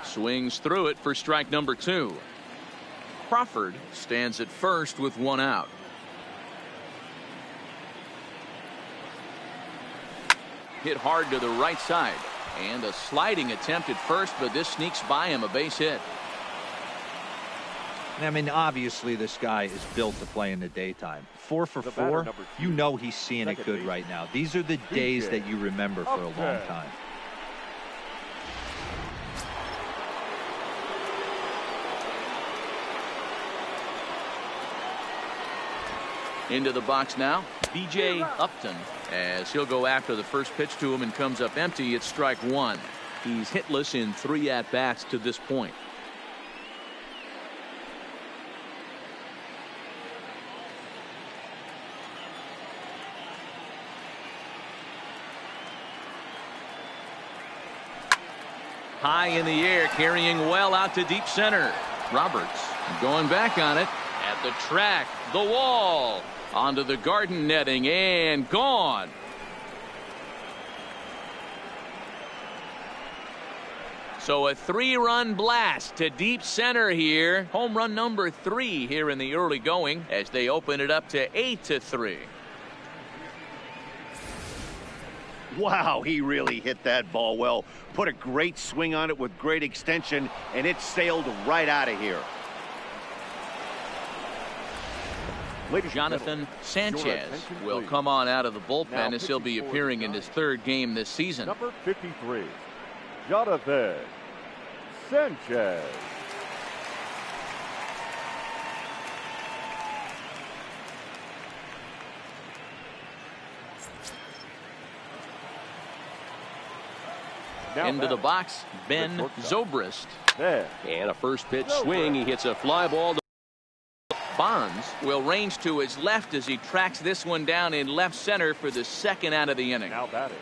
Swings through it for strike number 2. Crawford stands at first with 1 out. Hit hard to the right side, and a sliding attempt at first, but this sneaks by him, a base hit. I mean, obviously this guy is built to play in the daytime. 4 for 4, you know he's seeing it good right now. These are the days that you remember for a long time. Into the box now, B.J. Upton, as he'll go after the first pitch to him and comes up empty. It's strike 1. He's hitless in 3 at-bats to this point. High in the air, carrying well out to deep center. Roberts going back on it. At the track, the wall, onto the garden netting, and gone. So a 3-run blast to deep center here. Home run number 3 here in the early going as they open it up to 8-3. Wow, he really hit that ball well. Put a great swing on it with great extension, and it sailed right out of here. Jonathan Sanchez will come on out of the bullpen as he'll be appearing in his 3rd game this season. Number 53, Jonathan Sanchez. Into the box, Ben Zobrist. And a first pitch swing. He hits a fly ball. Bonds will range to his left as he tracks this one down in left center for the 2nd out of the inning. Now batting,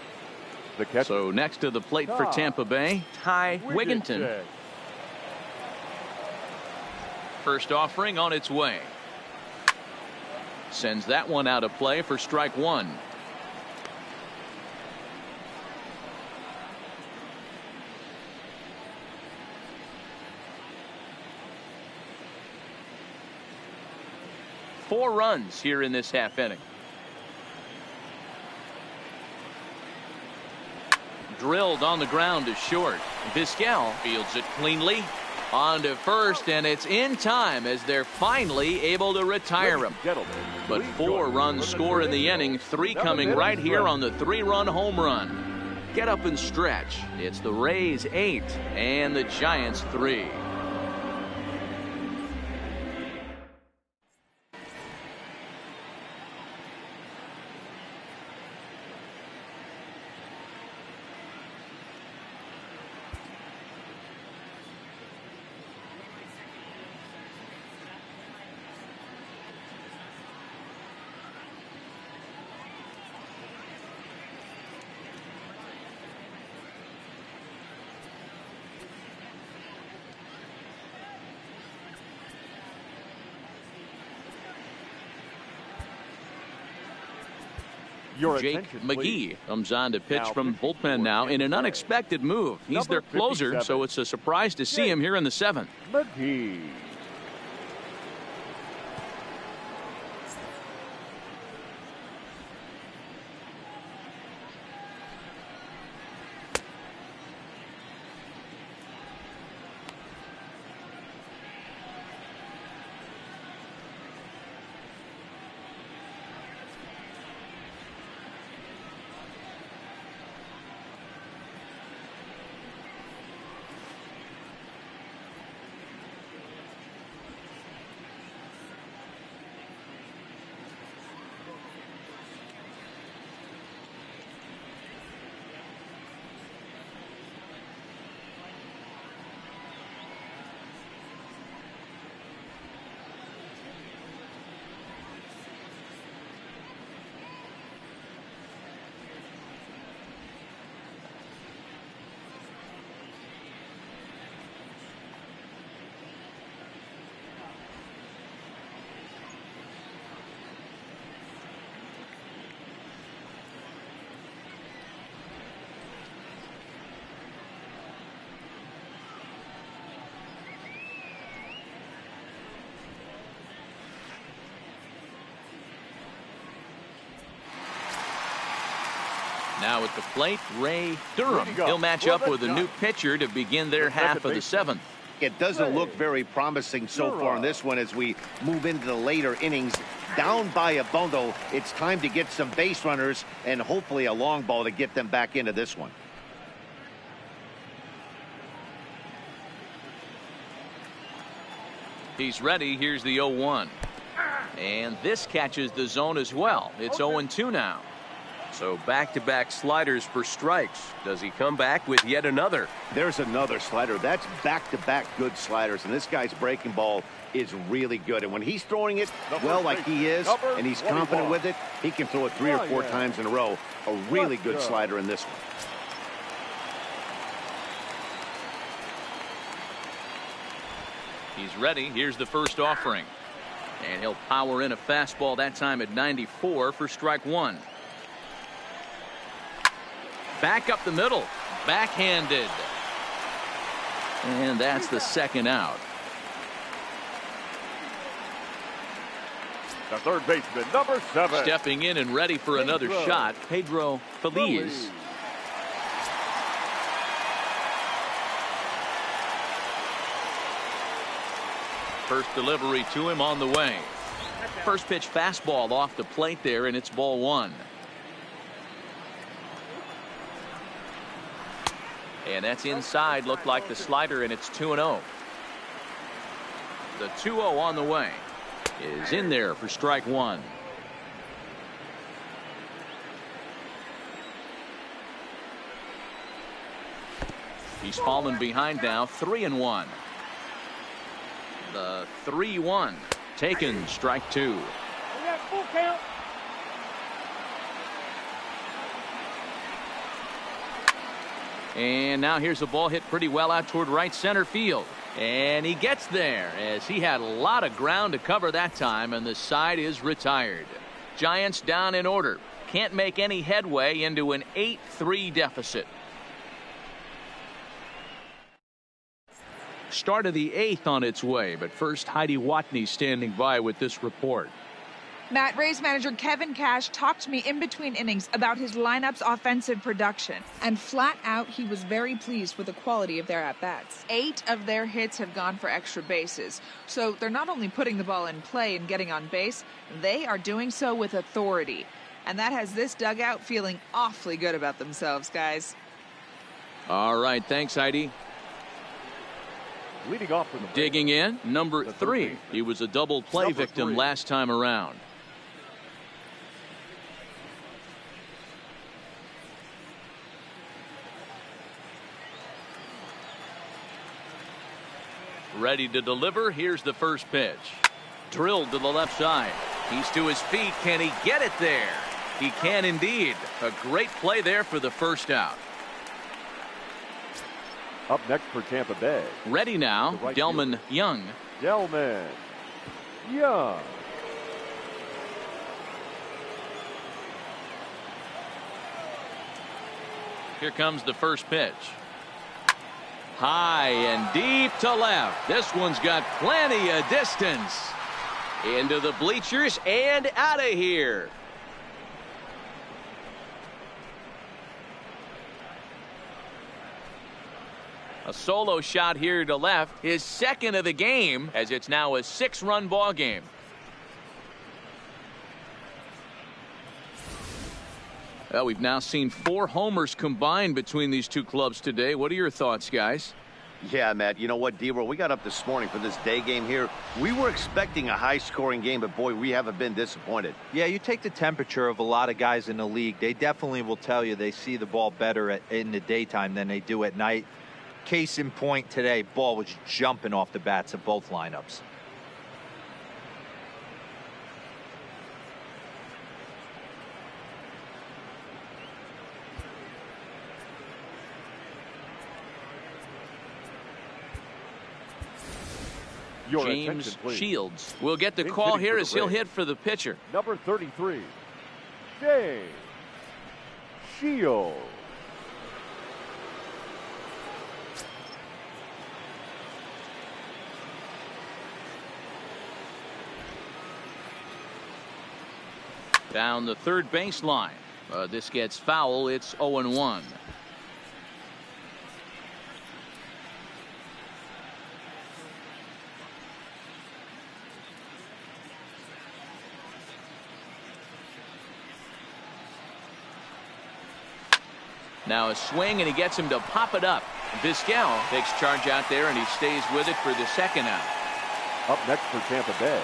the catcher. So next to the plate for Tampa Bay, Ty Wigginton. First offering on its way. Sends that one out of play for strike 1. Four runs here in this half inning. Drilled on the ground to short. Vizquel fields it cleanly. On to first, and it's in time as they're finally able to retire him. But 4 runs score in the inning, 3 coming right here on the 3-run home run. Get up and stretch. It's the Rays 8 and the Giants 3. Jake McGee comes on to pitch from bullpen now in an unexpected move. He's their closer, so it's a surprise to see him here in the 7th. McGee. Now at the plate, Ray Durham. He'll match up with a new pitcher to begin their half of the 7th. It doesn't look very promising so far in this one as we move into the later innings. Down by a bundle, it's time to get some base runners and hopefully a long ball to get them back into this one. He's ready. Here's the 0-1. And this catches the zone as well. It's 0-2 now. So back-to-back sliders for strikes. Does he come back with yet another? There's another slider. That's back-to-back good sliders, and this guy's breaking ball is really good. And when he's throwing it well like he is, and he's confident with it, he can throw it 3 or 4 times in a row. A really good slider in this one. He's ready. Here's the first offering. And he'll power in a fastball that time at 94 for strike one. Back up the middle. Backhanded. And that's the second out. The third baseman, number 7. Stepping in and ready for another shot, Pedro Feliz. First delivery to him on the way. First pitch fastball off the plate there, and it's ball one. And that's inside. Looked like the slider, and it's 2-0. The 2-0 on the way is in there for strike one. He's fallen behind now, 3-1. The 3-1 taken, strike two. Full count. And now here's a ball hit pretty well out toward right center field. And he gets there as he had a lot of ground to cover that time, and the side is retired. Giants down in order. Can't make any headway into an 8-3 deficit. Start of the 8th on its way, but first Heidi Watney standing by with this report. Matt, Rays manager Kevin Cash talked to me in between innings about his lineup's offensive production. And flat out, he was very pleased with the quality of their at-bats. 8 of their hits have gone for extra bases. So they're not only putting the ball in play and getting on base, they are doing so with authority. And that has this dugout feeling awfully good about themselves, guys. All right, thanks, Heidi. Leading off from the Digging in, number 3. He was a double play victim last time around. Ready to deliver. Here's the first pitch. Drilled to the left side. He's to his feet. Can he get it there? He can indeed. A great play there for the first out. Up next for Tampa Bay. Ready now, right Delman fielder. Young. Delman Young. Here comes the first pitch. High and deep to left. This one's got plenty of distance. Into the bleachers and out of here. A solo shot here to left, his second of the game, as it's now a 6-run ball game. Well, we've now seen 4 homers combined between these two clubs today. What are your thoughts, guys? Yeah, Matt, you know what, D-Roll, we got up this morning for this day game here. We were expecting a high-scoring game, but, boy, we haven't been disappointed. Yeah, you take the temperature of a lot of guys in the league. They definitely will tell you they see the ball better in the daytime than they do at night. Case in point today, ball was jumping off the bats of both lineups. Your James attention, please. Shields will get the James call hitting here for as the he'll Rays. hit for the pitcher. Number 33, James Shields. Down the third baseline. This gets foul. It's 0-1. Now a swing, and he gets him to pop it up. Vizquel takes charge out there, and he stays with it for the second out. Up next for Tampa Bay.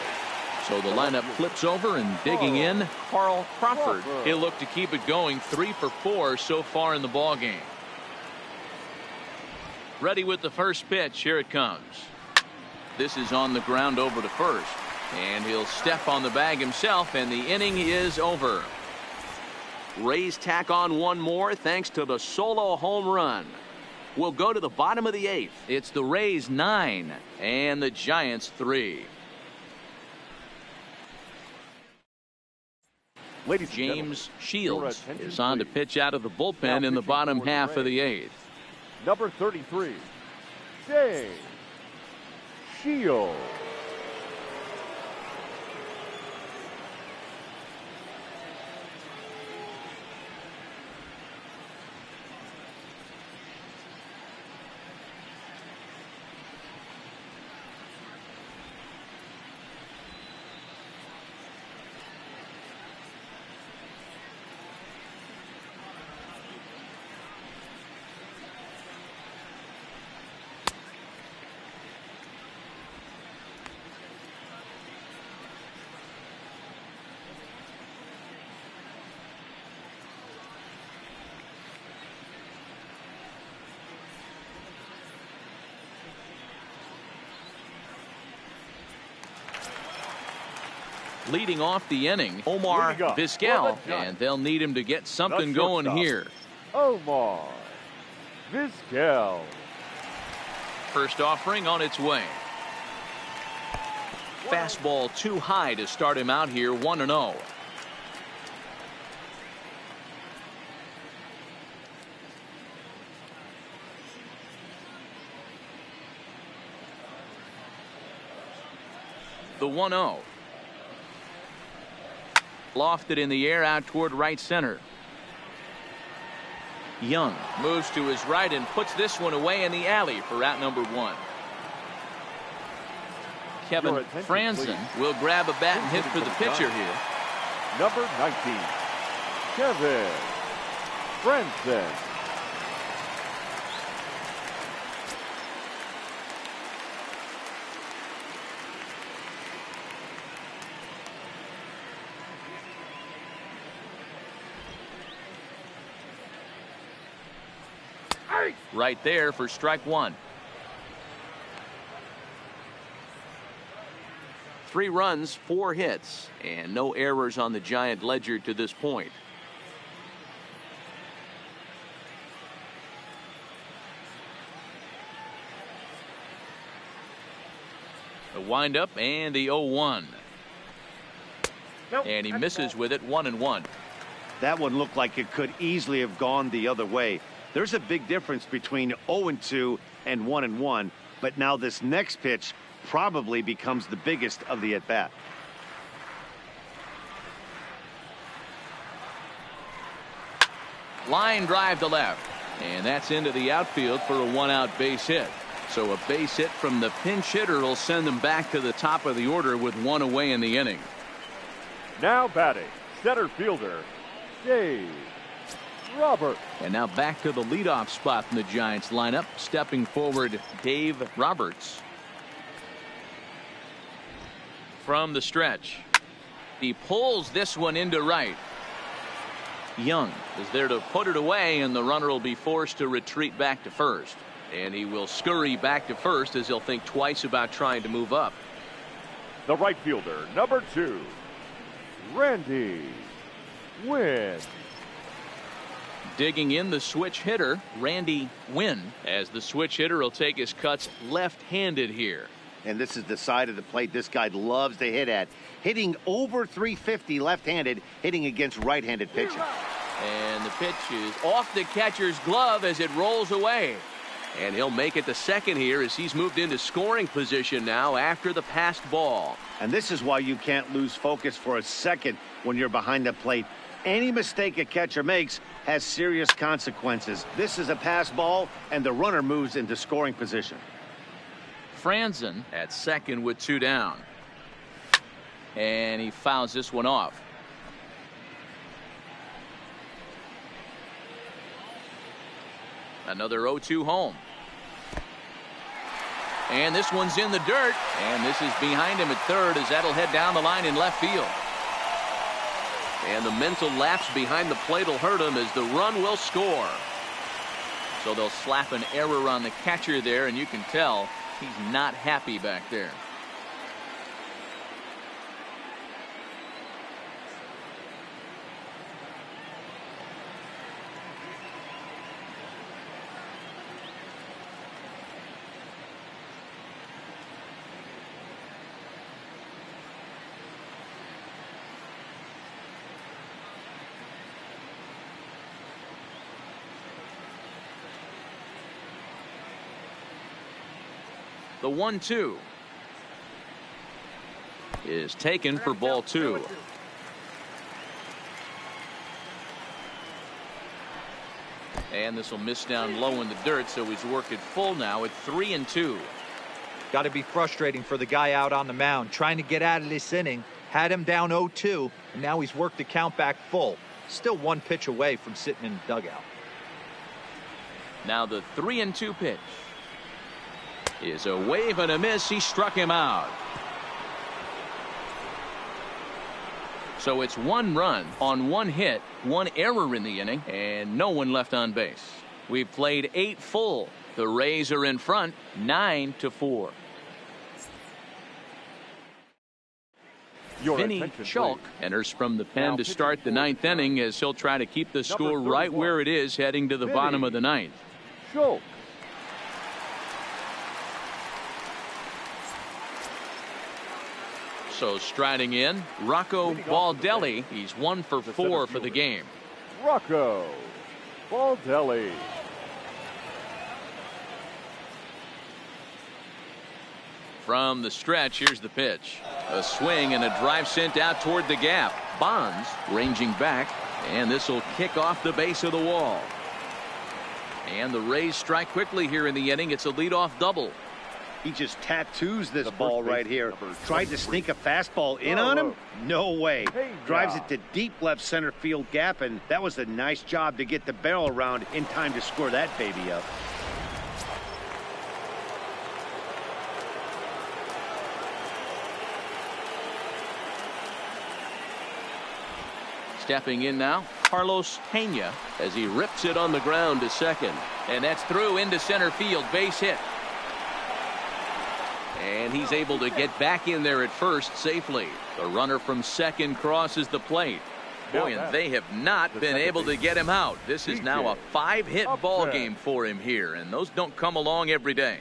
So the lineup flips over, and digging in, Carl Crawford. He'll look to keep it going. 3 for 4 so far in the ball game. Ready with the first pitch. Here it comes. This is on the ground over to first, and he'll step on the bag himself, and the inning is over. Rays tack on one more thanks to the solo home run. We'll go to the bottom of the 8th. It's the Rays 9 and the Giants 3. Ladies and James Shields attention, is on to please. pitch out of the Now bullpen in the pitching bottom for the half of the Rays. eighth. Number 33, James Shields. Leading off the inning, Omar Leading up Vizquel, for the Giants, and they'll need him to get something the going shortstop, here. Omar Vizquel. First offering on its way. Fastball too high to start him out here, 1-0. The 1-0. Lofted in the air out toward right center. Young moves to his right and puts this one away in the alley for out number one. Kevin Franzen will grab a bat and hit for the pitcher here. Number 19, Kevin Franzen. Right there for strike one. 3 runs, 4 hits, and no errors on the Giant ledger to this point. The windup and the 0-1. And he misses with it, 1-1. That one looked like it could easily have gone the other way. There's a big difference between 0-2 and 1-1, but now this next pitch probably becomes the biggest of the at-bat. Line drive to left, and that's into the outfield for a 1-out base hit. So a base hit from the pinch hitter will send them back to the top of the order with 1 away in the inning. Now batting, center fielder, Dave Roberts. And now back to the leadoff spot in the Giants lineup. Stepping forward, Dave Roberts. From the stretch, he pulls this one into right. Young is there to put it away, and the runner will be forced to retreat back to first. And he will scurry back to first as he'll think twice about trying to move up. The right fielder, number 2, Randy Wynn. Digging in the switch hitter, Randy Wynn, as the switch hitter will take his cuts left-handed here. And this is the side of the plate this guy loves to hit at. Hitting over 350 left-handed, hitting against right-handed pitching. And the pitch is off the catcher's glove as it rolls away. And he'll make it to second here as he's moved into scoring position now after the passed ball. And this is why you can't lose focus for a second when you're behind the plate. Any mistake a catcher makes has serious consequences. This is a pass ball, and the runner moves into scoring position. Franzen at second with 2 down. And he fouls this one off. Another 0-2 home. And this one's in the dirt. And this is behind him at third as that'll head down the line in left field. And the mental lapse behind the plate will hurt him as the run will score. So they'll slap an error on the catcher there, and you can tell he's not happy back there. The 1-2 is taken for ball 2. And this will miss down low in the dirt, so he's worked it full now at 3-2. Got to be frustrating for the guy out on the mound trying to get out of this inning. Had him down 0-2, and now he's worked the count back full. Still one pitch away from sitting in the dugout. Now the 3-2 pitch is a wave and a miss. He struck him out. So it's 1 run on 1 hit, 1 error in the inning, and no one left on base. We've played 8 full. The Rays are in front, 9-4. Vinny Chalk enters from the pen to start the 9th inning as he'll try to keep the score right where it is heading to the bottom of the 9th. Chalk. So striding in, Rocco Baldelli. He's 1 for 4 for the game. Rocco Baldelli. From the stretch, here's the pitch. A swing and a drive sent out toward the gap. Bonds ranging back, and this will kick off the base of the wall. And the Rays strike quickly here in the inning. It's a leadoff double. He just tattoos this ball right here. Tried to sneak a fastball in on him? No way. Drives it to deep left center field gap, and that was a nice job to get the barrel around in time to score that baby up. Stepping in now, Carlos Pena as he rips it on the ground to second. And that's through into center field. Base hit. And he's able to get back in there at first safely. The runner from second crosses the plate. Boy, and they have not been able to get him out. This is now a 5-hit ball game for him here, and those don't come along every day.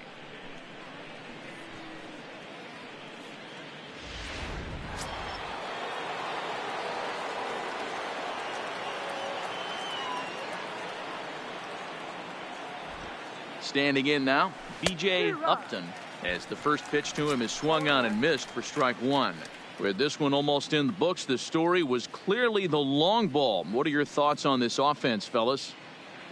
Standing in now, B.J. Upton, as the first pitch to him is swung on and missed for strike 1. With this one almost in the books, the story was clearly the long ball. What are your thoughts on this offense, fellas?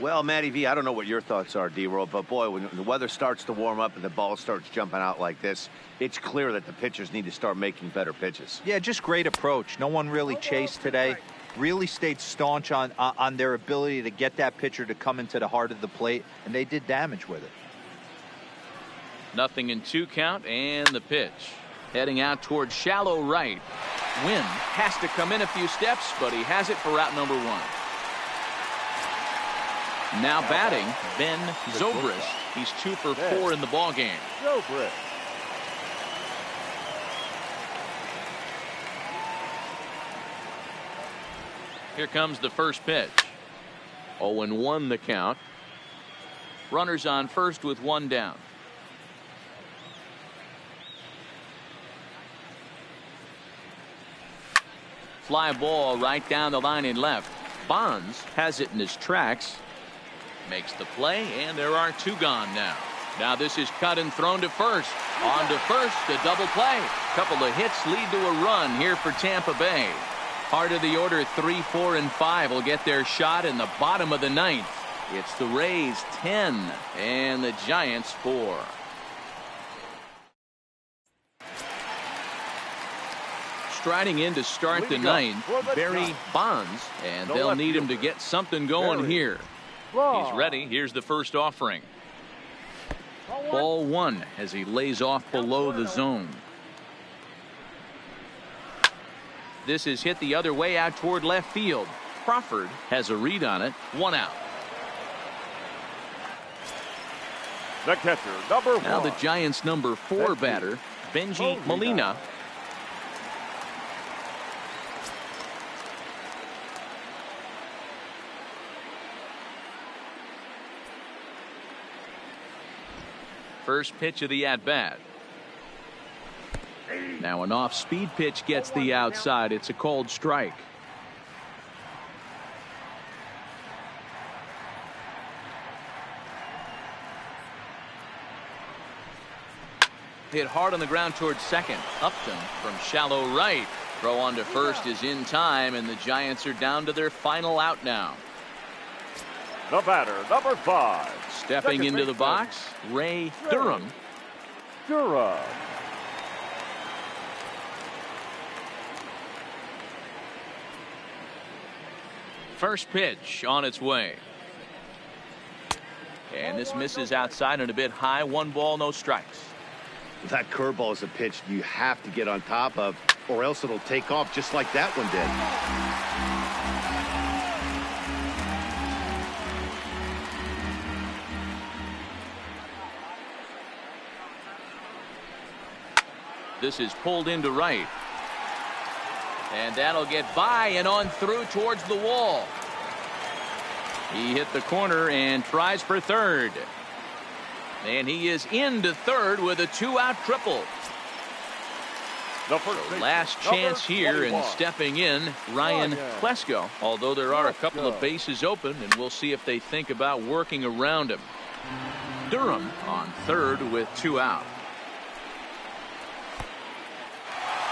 Well, Matty V, I don't know what your thoughts are, D-Roll, but boy, when the weather starts to warm up and the ball starts jumping out like this, it's clear that the pitchers need to start making better pitches. Yeah, just great approach. No one really chased today. Really stayed staunch on their ability to get that pitcher to come into the heart of the plate, and they did damage with it. 0-2 count, and the pitch. Heading out towards shallow right. Wynn has to come in a few steps, but he has it for out number 1. Now batting, Ben Zobrist. He's 2 for 4 in the ballgame. Zobrist. Here comes the first pitch. 0-1 the count. Runners on first with 1 down. Fly ball right down the line in left. Bonds has it in his tracks. Makes the play, and there are 2 gone now. Now this is cut and thrown to first. On to first, a double play. Couple of hits lead to a run here for Tampa Bay. Part of the order, 3, 4, and 5 will get their shot in the bottom of the 9th. It's the Rays 10 and the Giants 4. Striding in to start the 9th, Barry Bonds, and they'll need him to get something going here. He's ready. Here's the first offering. Ball 1 as he lays off below the zone. This is hit the other way out toward left field. Crawford has a read on it. 1 out. The catcher, number 1. Now the Giants' number 4 batter, Benji Molina. First pitch of the at-bat. Now an off-speed pitch gets the outside. It's a called strike. hit hard on the ground towards second. Upton from shallow right. Throw on to first is in time, and the Giants are down to their final out now. The batter, number 5. Stepping Second into the baseman, box, Ray Durham. Durham. First pitch on its way. And this misses outside and a bit high. 1 ball, no strikes. That curveball is a pitch you have to get on top of, or else it'll take off just like that one did. This is pulled into right. And that'll get by and on through towards the wall. He hit the corner and tries for third. And he is into third with a 2-out triple. The Last chance here, and stepping in, Ryan Klesko. Although there are a couple of bases open, and we'll see if they think about working around him. Durham on third with 2 out.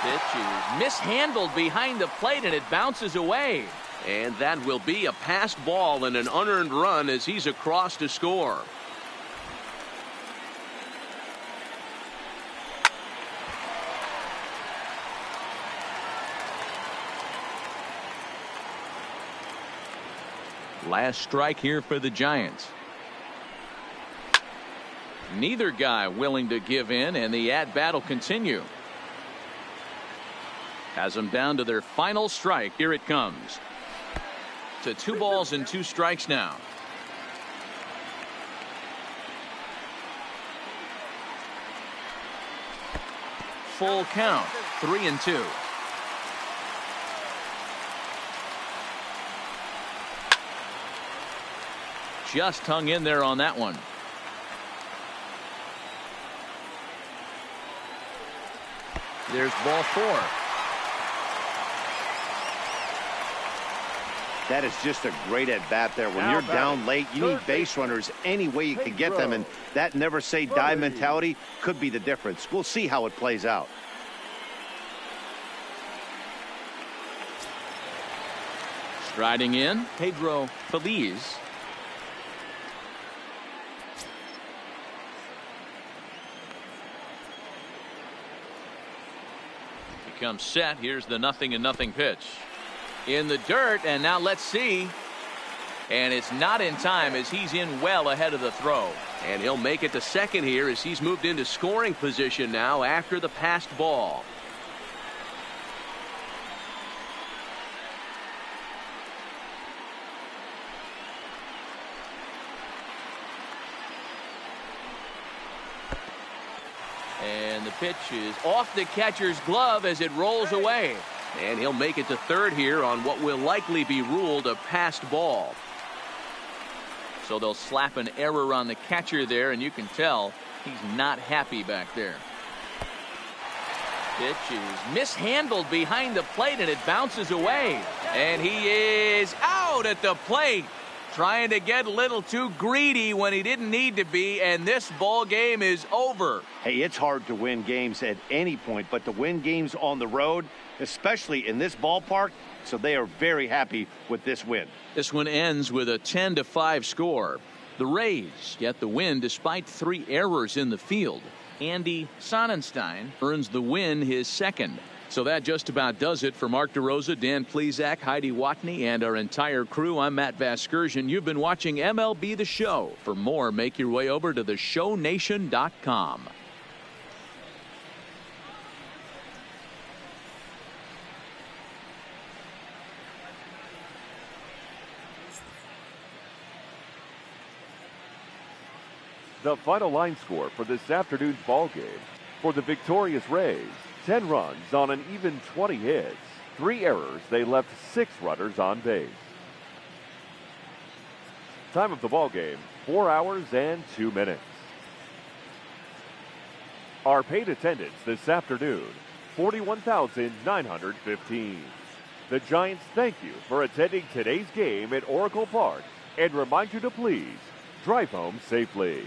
Pitch is mishandled behind the plate, and it bounces away. And that will be a passed ball and an unearned run as he's across to score. Last strike here for the Giants. Neither guy willing to give in, and the at-bat will continue. Has them down to their final strike. Here it comes. To 2 balls and 2 strikes now. Full count. 3-2. Just hung in there on that one. There's ball 4. That is just a great at-bat there. When you're down late, you need base runners any way you can get them, and that never say die mentality could be the difference. We'll see how it plays out. Striding in, Pedro Feliz. He comes set. Here's the 0-0 pitch. In the dirt, and now let's see. And it's not in time as he's in well ahead of the throw. And he'll make it to second here as he's moved into scoring position now after the passed ball. And the pitch is off the catcher's glove as it rolls away. And he'll make it to third here on what will likely be ruled a passed ball. So they'll slap an error on the catcher there, and you can tell he's not happy back there. Pitch is mishandled behind the plate, and it bounces away. And he is out at the plate. Trying to get a little too greedy when he didn't need to be, and this ball game is over. Hey, it's hard to win games at any point, but to win games on the road, especially in this ballpark, so they are very happy with this win. This one ends with a 10-5 score. The Rays get the win despite 3 errors in the field. Andy Sonnenstein earns the win, his second. So that just about does it for Mark DeRosa, Dan Plesac, Heidi Watney, and our entire crew. I'm Matt Vasgersian. You've been watching MLB The Show. For more, make your way over to theshownation.com. The final line score for this afternoon's ball game. For the victorious Rays, 10 runs on an even 20 hits. 3 errors, they left 6 runners on base. Time of the ball game, 4 hours and 2 minutes. Our paid attendance this afternoon, 41,915. The Giants thank you for attending today's game at Oracle Park and remind you to please drive home safely.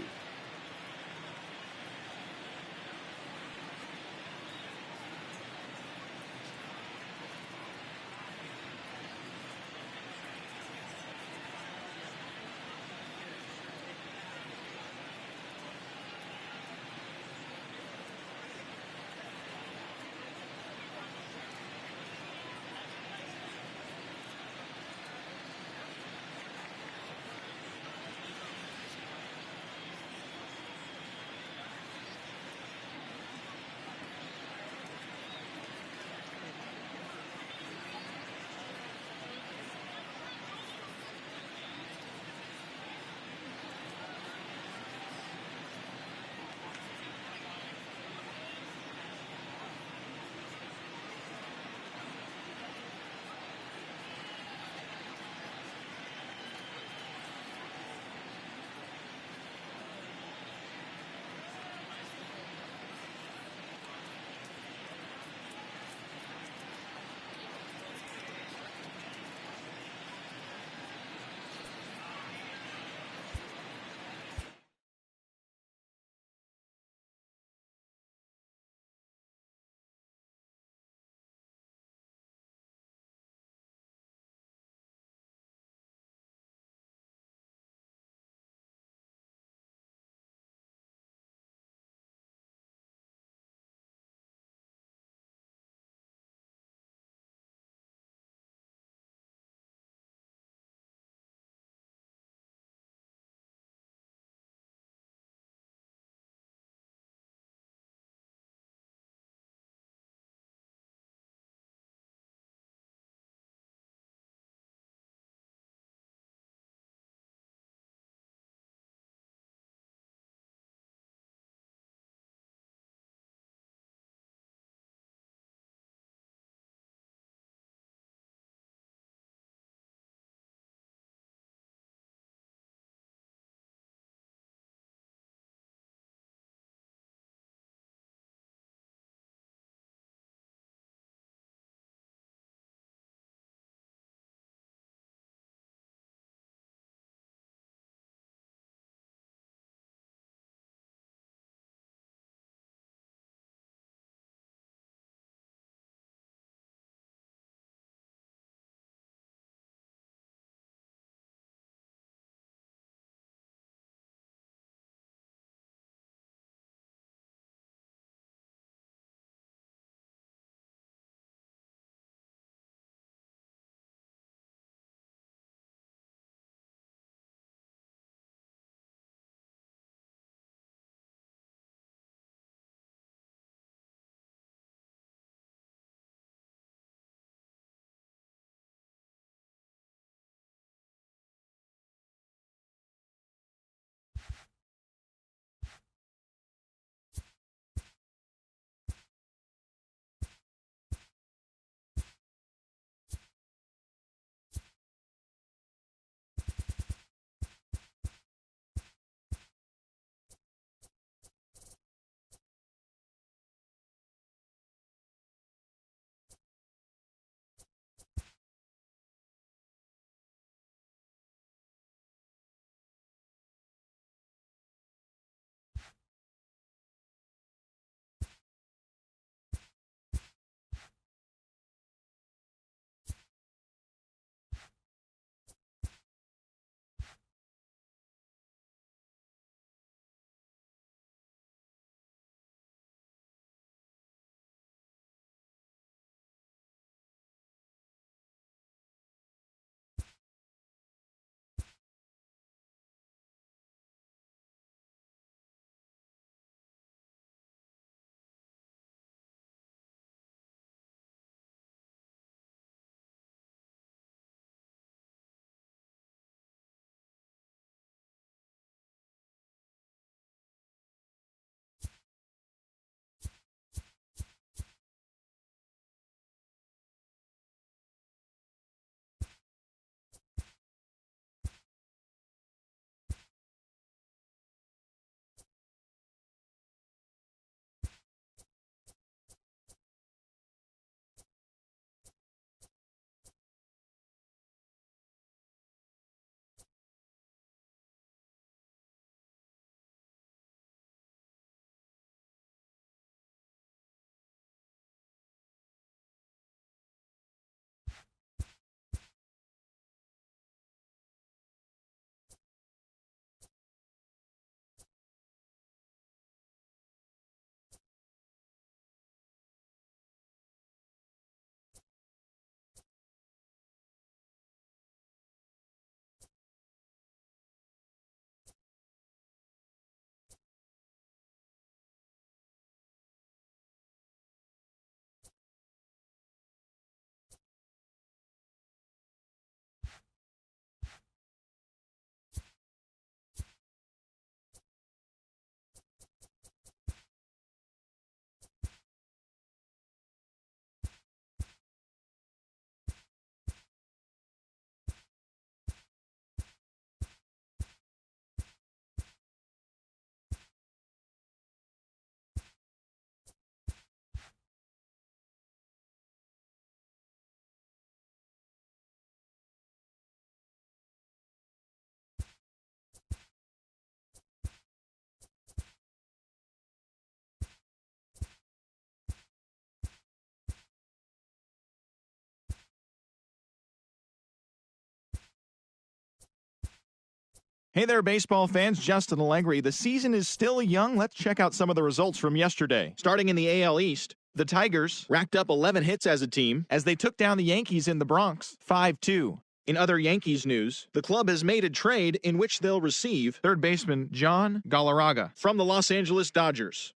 Hey there, baseball fans. Justin Allegri. The season is still young. Let's check out some of the results from yesterday. Starting in the AL East, the Tigers racked up 11 hits as a team as they took down the Yankees in the Bronx 5-2. In other Yankees news, the club has made a trade in which they'll receive third baseman John Galarraga from the Los Angeles Dodgers.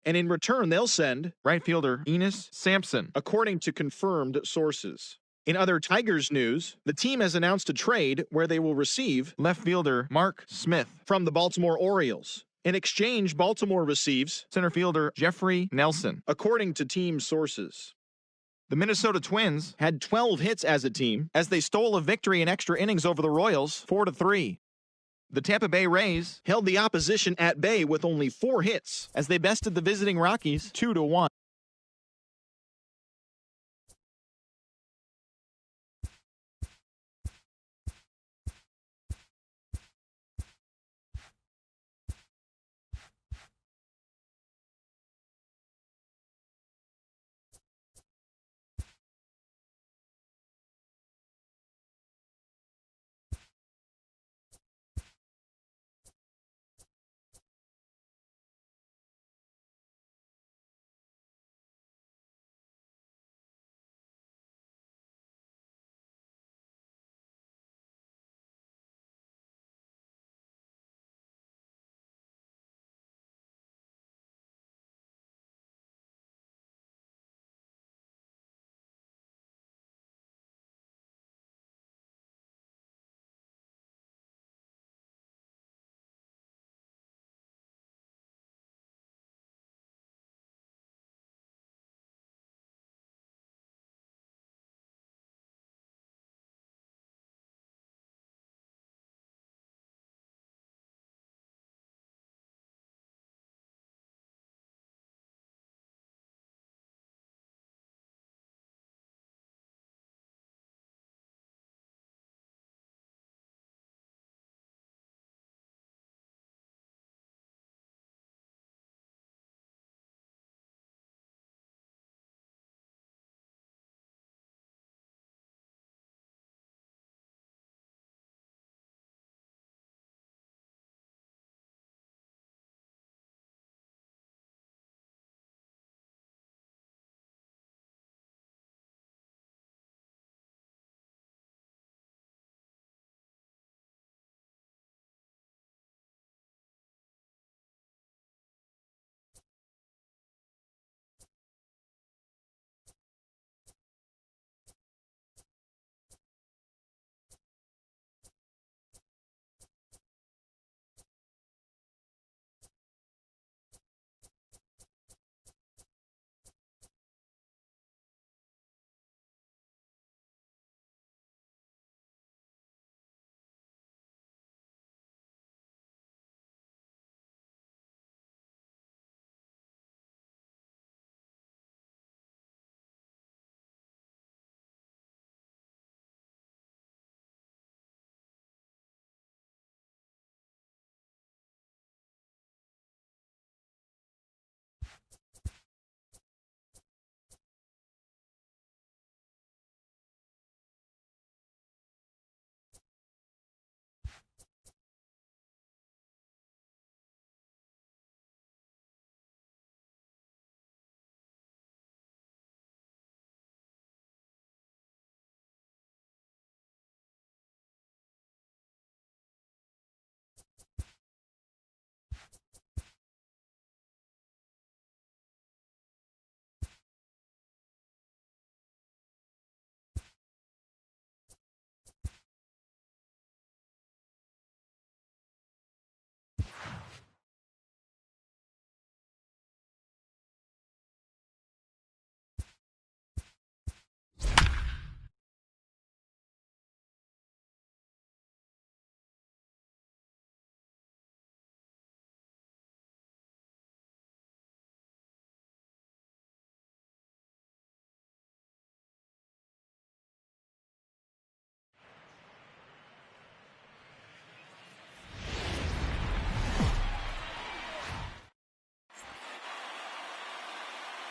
And in return, they'll send right fielder Enos Sampson, according to confirmed sources. In other Tigers news, the team has announced a trade where they will receive left fielder Mark Smith from the Baltimore Orioles. In exchange, Baltimore receives center fielder Jeffrey Nelson, according to team sources. The Minnesota Twins had 12 hits as a team as they stole a victory in extra innings over the Royals 4-3. The Tampa Bay Rays held the opposition at bay with only 4 hits as they bested the visiting Rockies 2-1.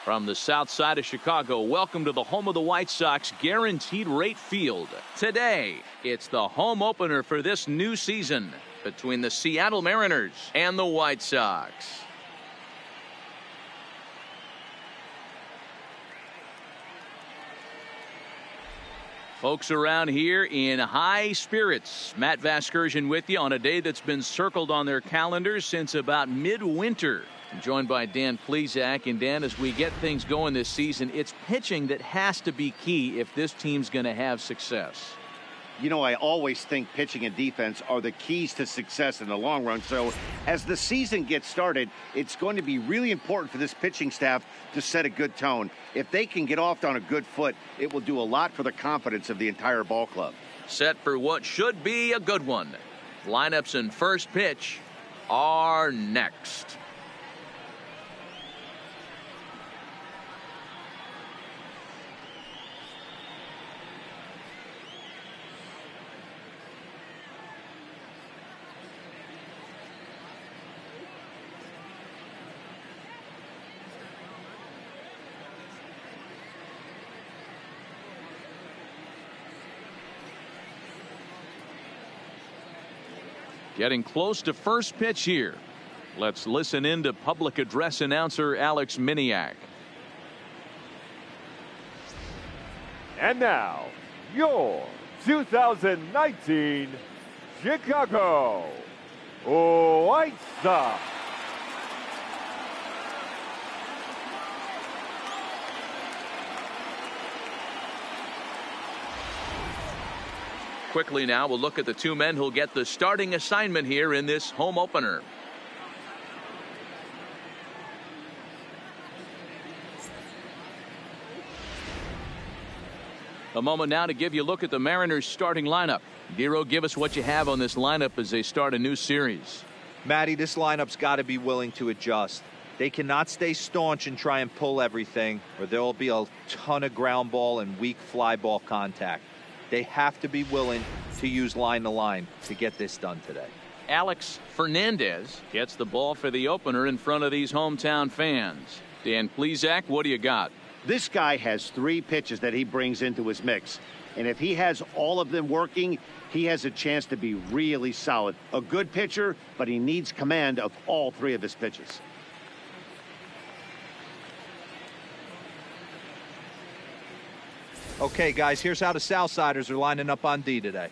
From the south side of Chicago, welcome to the home of the White Sox, Guaranteed Rate Field. Today, it's the home opener for this new season. between the Seattle Mariners and the White Sox. Folks around here in high spirits. Matt Vasgersian with you on a day that's been circled on their calendars since about midwinter. I'm joined by Dan Plesac. And Dan, as we get things going this season, it's pitching that has to be key if this team's going to have success. You know, I always think pitching and defense are the keys to success in the long run. So as the season gets started, it's going to be really important for this pitching staff to set a good tone. If they can get off on a good foot, it will do a lot for the confidence of the entire ball club. Set for what should be a good one. Lineups and first pitch are next. Getting close to first pitch here. Let's listen in to public address announcer Alex Miniak. And now, your 2019 Chicago White Sox. Quickly now, we'll look at the two men who'll get the starting assignment here in this home opener. A moment now to give you a look at the Mariners starting lineup. Dero, give us what you have on this lineup as they start a new series. Matty, this lineup's got to be willing to adjust. They cannot stay staunch and try and pull everything, or there will be a ton of ground ball and weak fly ball contact. They have to be willing to use line to line to get this done today. Alex Fernandez gets the ball for the opener in front of these hometown fans. Dan Plesac, what do you got? This guy has 3 pitches that he brings into his mix. And if he has all of them working, he has a chance to be really solid. A good pitcher, but he needs command of all 3 of his pitches. Okay, guys, here's how the Southsiders are lining up on D today.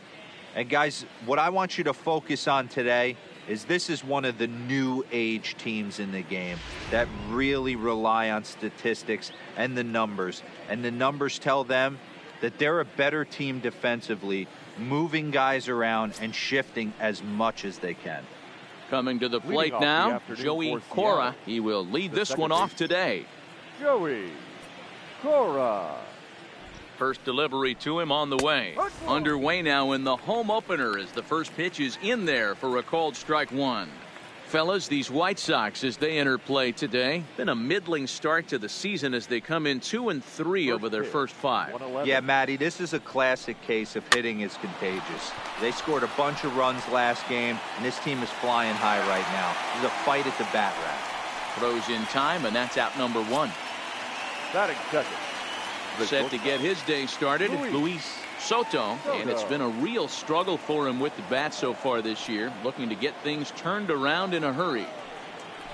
And, guys, what I want you to focus on today is this is one of the new age teams in the game that really rely on statistics and the numbers. And the numbers tell them that they're a better team defensively, moving guys around and shifting as much as they can. Coming to the plate now, Joey Cora. He will lead this one off today. Joey Cora. First delivery to him on the way. Underway now in the home opener as the first pitch is in there for a called strike 1. Fellas, these White Sox as they enter play today, been a middling start to the season as they come in 2-3 over their first 5. Yeah, Matty, this is a classic case of hitting is contagious. They scored a bunch of runs last game, and this team is flying high right now. There's a fight at the bat rack. Throws in time, and that's out number 1. Batting second. Set to get his day started, Luis Soto, and it's been a real struggle for him with the bat so far this year, looking to get things turned around in a hurry.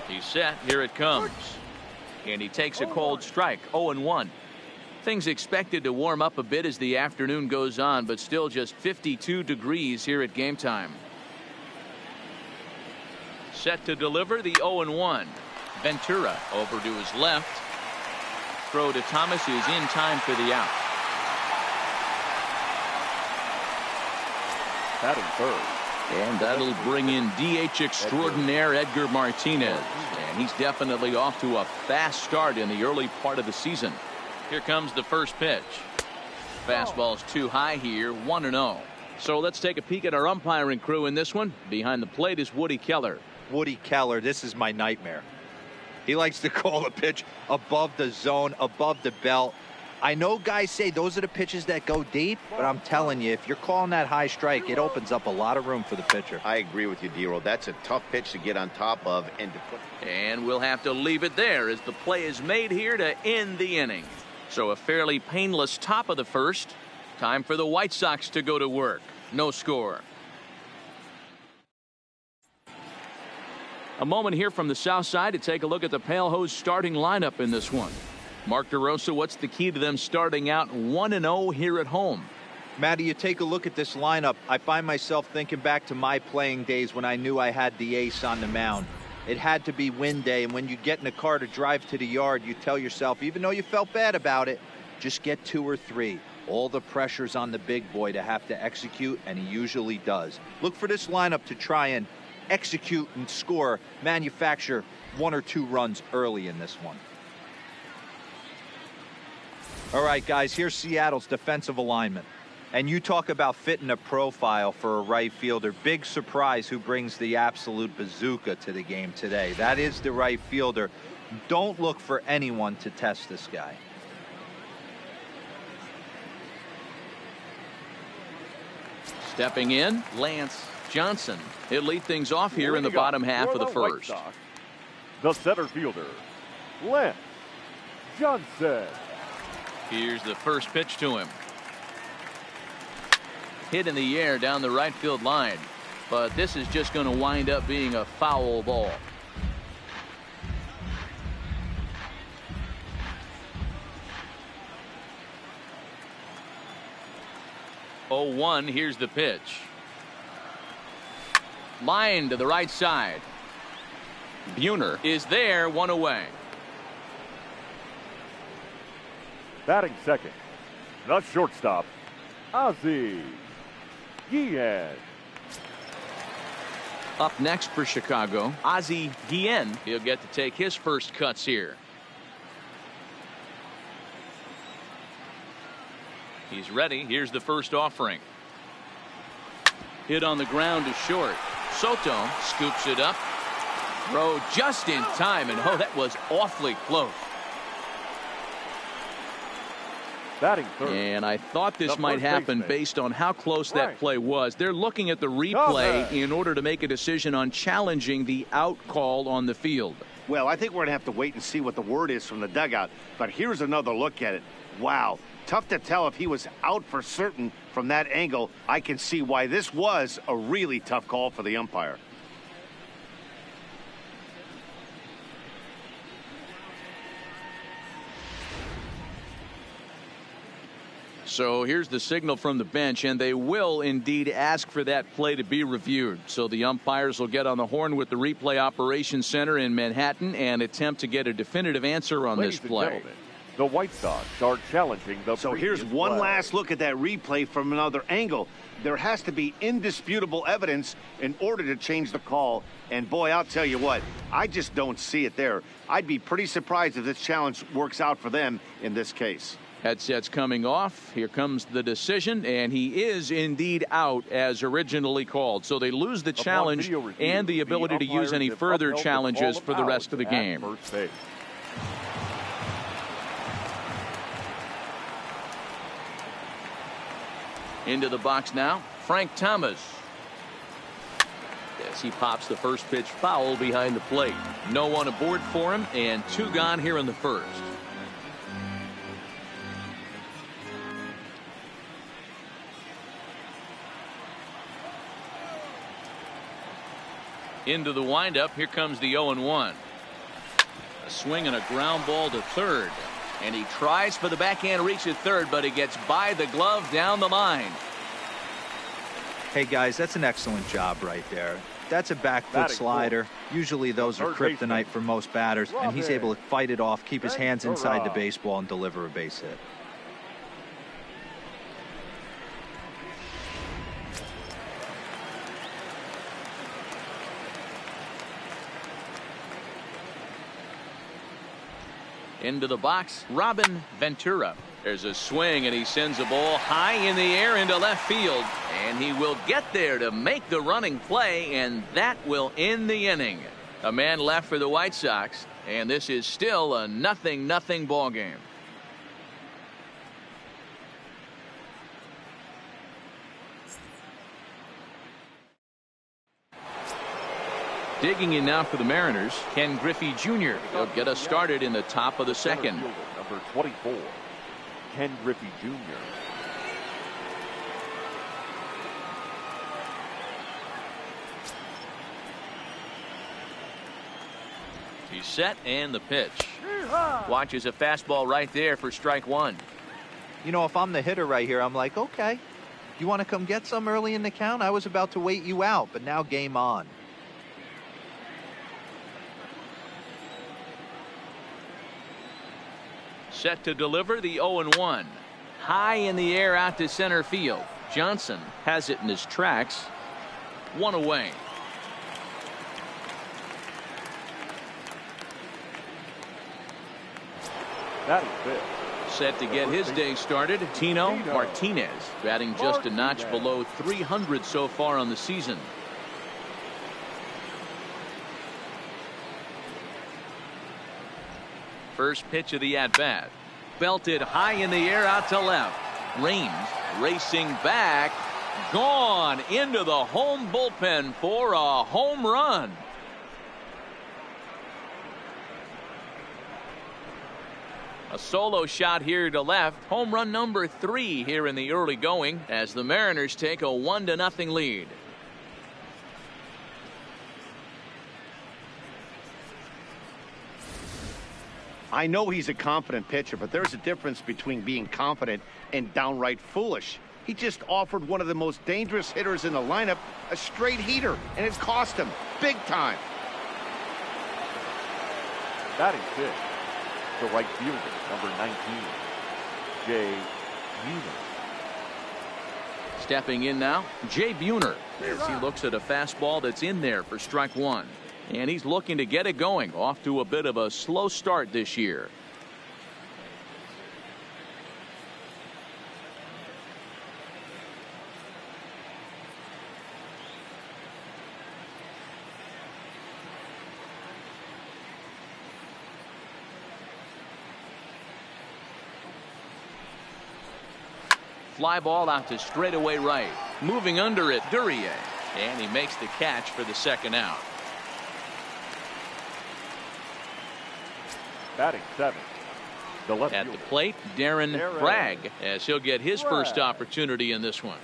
He's set, here it comes, and he takes a cold strike, 0-1. Things expected to warm up a bit as the afternoon goes on, but still just 52 degrees here at game time. Set to deliver the 0-1. Ventura over to his left. Throw to Thomas is in time for the out. Batting third. And that'll bring in DH extraordinaire Edgar Martinez. And he's definitely off to a fast start in the early part of the season. Here comes the first pitch. Fastball's too high here, 1-0. So let's take a peek at our umpiring crew in this one. Behind the plate is Woody Keller. Woody Keller, this is my nightmare. He likes to call a pitch above the zone, above the belt. I know guys say those are the pitches that go deep, but I'm telling you, if you're calling that high strike, it opens up a lot of room for the pitcher. I agree with you, Dero. That's a tough pitch to get on top of and to put. And we'll have to leave it there as the play is made here to end the inning. So a fairly painless top of the first. Time for the White Sox to go to work. No score. A moment here from the south side to take a look at the Pale Hose starting lineup in this one. Mark DeRosa, what's the key to them starting out 1-0 here at home? Matty, you take a look at this lineup. I find myself thinking back to my playing days when I knew I had the ace on the mound. It had to be win day, and when you get in a car to drive to the yard, you tell yourself, even though you felt bad about it, just get 2 or 3. All the pressure's on the big boy to have to execute, and he usually does. Look for this lineup to try and execute and score, manufacture 1 or 2 runs early in this one. All right, guys, here's Seattle's defensive alignment. And you talk about fitting a profile for a right fielder. Big surprise who brings the absolute bazooka to the game today. That is the right fielder. Don't look for anyone to test this guy. Stepping in, Lance Johnson. He'll lead things off here in the bottom half of the first. The center fielder, Lance Johnson. Here's the first pitch to him. Hit in the air down the right field line, but this is just going to wind up being a foul ball. Oh, 1, here's the pitch. Line to the right side. Buhner is there, 1 away. Batting second, the shortstop, Ozzie Guillen. Up next for Chicago, Ozzie Guillen. He'll get to take his first cuts here. He's ready. Here's the first offering. Hit on the ground to short. Soto scoops it up. Throw just in time, and oh, that was awfully close. Batting third. And I thought this might happen based on how close that play was. They're looking at the replay in order to make a decision on challenging the out call on the field. Well, I think we're going to have to wait and see what the word is from the dugout. But here's another look at it. Wow. Tough to tell if he was out for certain from that angle. I can see why this was a really tough call for the umpire. So here's the signal from the bench, and they will indeed ask for that play to be reviewed. So the umpires will get on the horn with the replay operations center in Manhattan and attempt to get a definitive answer on this play. The White Sox are challenging the So here's one last look at that replay from another angle. There has to be indisputable evidence in order to change the call. And boy, I'll tell you what, I just don't see it there. I'd be pretty surprised if this challenge works out for them in this case. Headsets coming off. Here comes the decision, and he is indeed out as originally called. So they lose the challenge and the ability to use any further challenges for the rest of the game. Into the box now, Frank Thomas. As he pops the first pitch foul behind the plate. No one aboard for him, and 2 gone here in the first. Into the windup. Here comes the 0-1. A swing and a ground ball to third. And he tries for the backhand reach at third, but he gets by the glove down the line. Hey, guys, that's an excellent job right there. That's a back foot slider. Usually those are kryptonite for most batters, and he's able to fight it off, keep his hands inside the baseball, and deliver a base hit. Into the box, Robin Ventura. There's a swing, and he sends a ball high in the air into left field. And he will get there to make the running play, and that will end the inning. A man left for the White Sox, and this is still a 0-0 ball game. Digging in now for the Mariners, Ken Griffey Jr. He'll get us started in the top of the second. Number 24, Ken Griffey Jr. He's set and the pitch. Watches a fastball right there for strike one. You know, if I'm the hitter right here, I'm like, okay, you want to come get some early in the count? I was about to wait you out, but now game on. Set to deliver the 0-1. High in the air out to center field. Johnson has it in his tracks. One away. That is it. Set to get his day started, Tino Martinez, batting just a notch below 300 so far on the season. First pitch of the at-bat. Belted high in the air out to left. Raines racing back. Gone into the home bullpen for a home run. A solo shot here to left. Home run number 3 here in the early going as the Mariners take a 1-0 lead. I know he's a confident pitcher, but there's a difference between being confident and downright foolish. He just offered one of the most dangerous hitters in the lineup a straight heater, and it's cost him big time. Batting fifth, the right fielder, number 19, Jay Buhner. Stepping in now, Jay Buhner, as he looks at a fastball that's in there for strike one. And he's looking to get it going, off to a bit of a slow start this year. Fly ball out to straightaway right. Moving under it, Duryea. And he makes the catch for the second out. Batting seventh, the left At the fielder, plate, Darren Bragg, as he'll get his first opportunity in this one.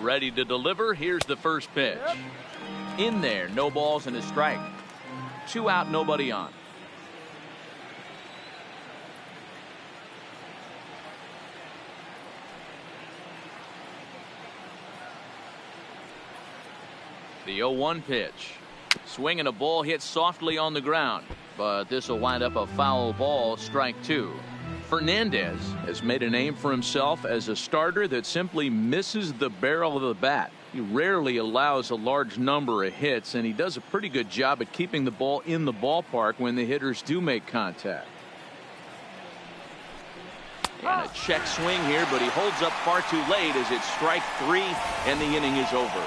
Ready to deliver. Here's the first pitch. In there, no balls and a strike. 2 out, nobody on. The 0-1 pitch. Swing and a ball hit softly on the ground, but this will wind up a foul ball, strike 2. Fernandez has made a name for himself as a starter that simply misses the barrel of the bat. He rarely allows a large number of hits, and he does a pretty good job at keeping the ball in the ballpark when the hitters do make contact. And a check swing here, but he holds up far too late as it's strike 3 and the inning is over.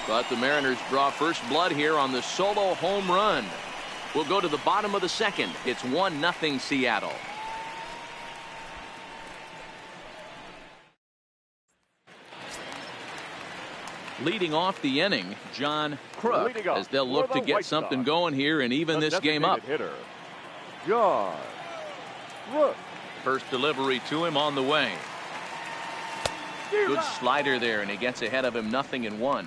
But the Mariners draw first blood here on the solo home run. We'll go to the bottom of the second. It's 1-0 Seattle. Leading off the inning, John Kruk, as they'll look to get something going here and even this game up. Hitter, John Kruk. First delivery to him on the way. Good slider there, and he gets ahead of him 0-1.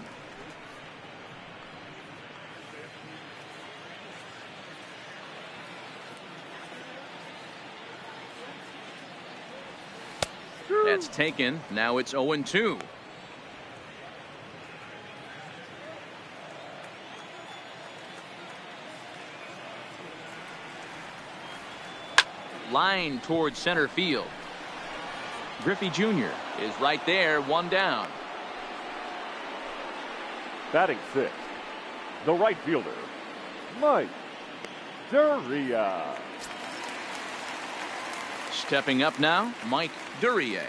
That's taken. Now it's 0-2. Line towards center field. Griffey Jr. is right there, 1 down. Batting sixth, the right fielder, Mike Duryea. Stepping up now, Mike Duryea.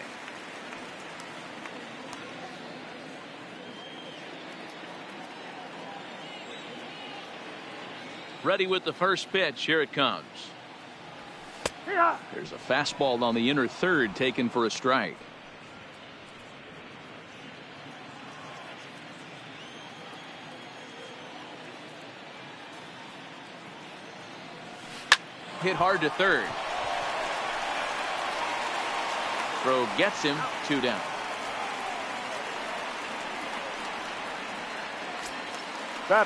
Ready with the first pitch. Here it comes. There's a fastball on the inner third taken for a strike. hit hard to third. Throw gets him, 2 down.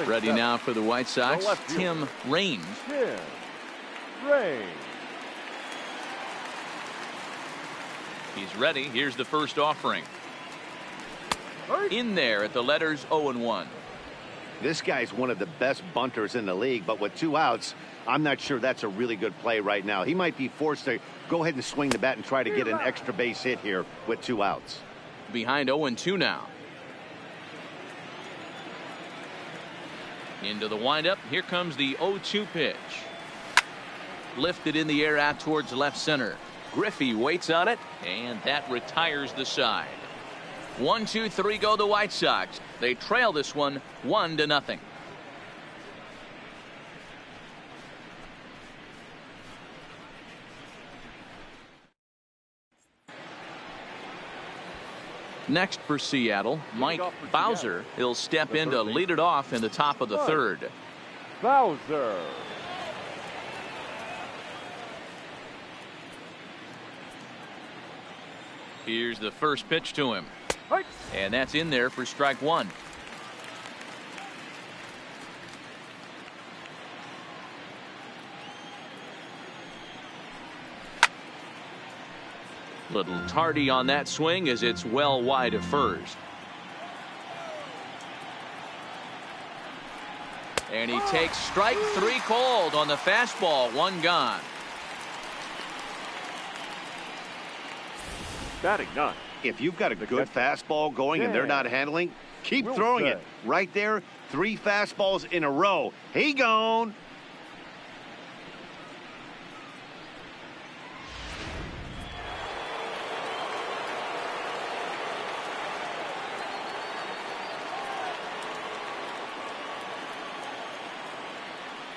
Ready now for the White Sox, Tim Raines. He's ready. Here's the first offering. In there at the letters 0-1. This guy's one of the best bunters in the league, but with 2 outs, I'm not sure that's a really good play right now. He might be forced to go ahead and swing the bat and try to get an extra base hit here with 2 outs. Behind 0-2 now. Into the windup. Here comes the 0-2 pitch. Lifted in the air out towards left center. Griffey waits on it, and that retires the side. 1, 2, 3 go the White Sox. They trail this one 1-0. Next for Seattle, Mike Bowser. He'll step in to lead it off in the top of the third. Bowser. Here's the first pitch to him. And that's in there for strike 1. Little tardy on that swing as it's well wide of first. And he takes strike 3 cold on the fastball. 1 gone. Batting 9. If you've got a good fastball going and they're not handling, keep throwing it. Right there, 3 fastballs in a row. He gone.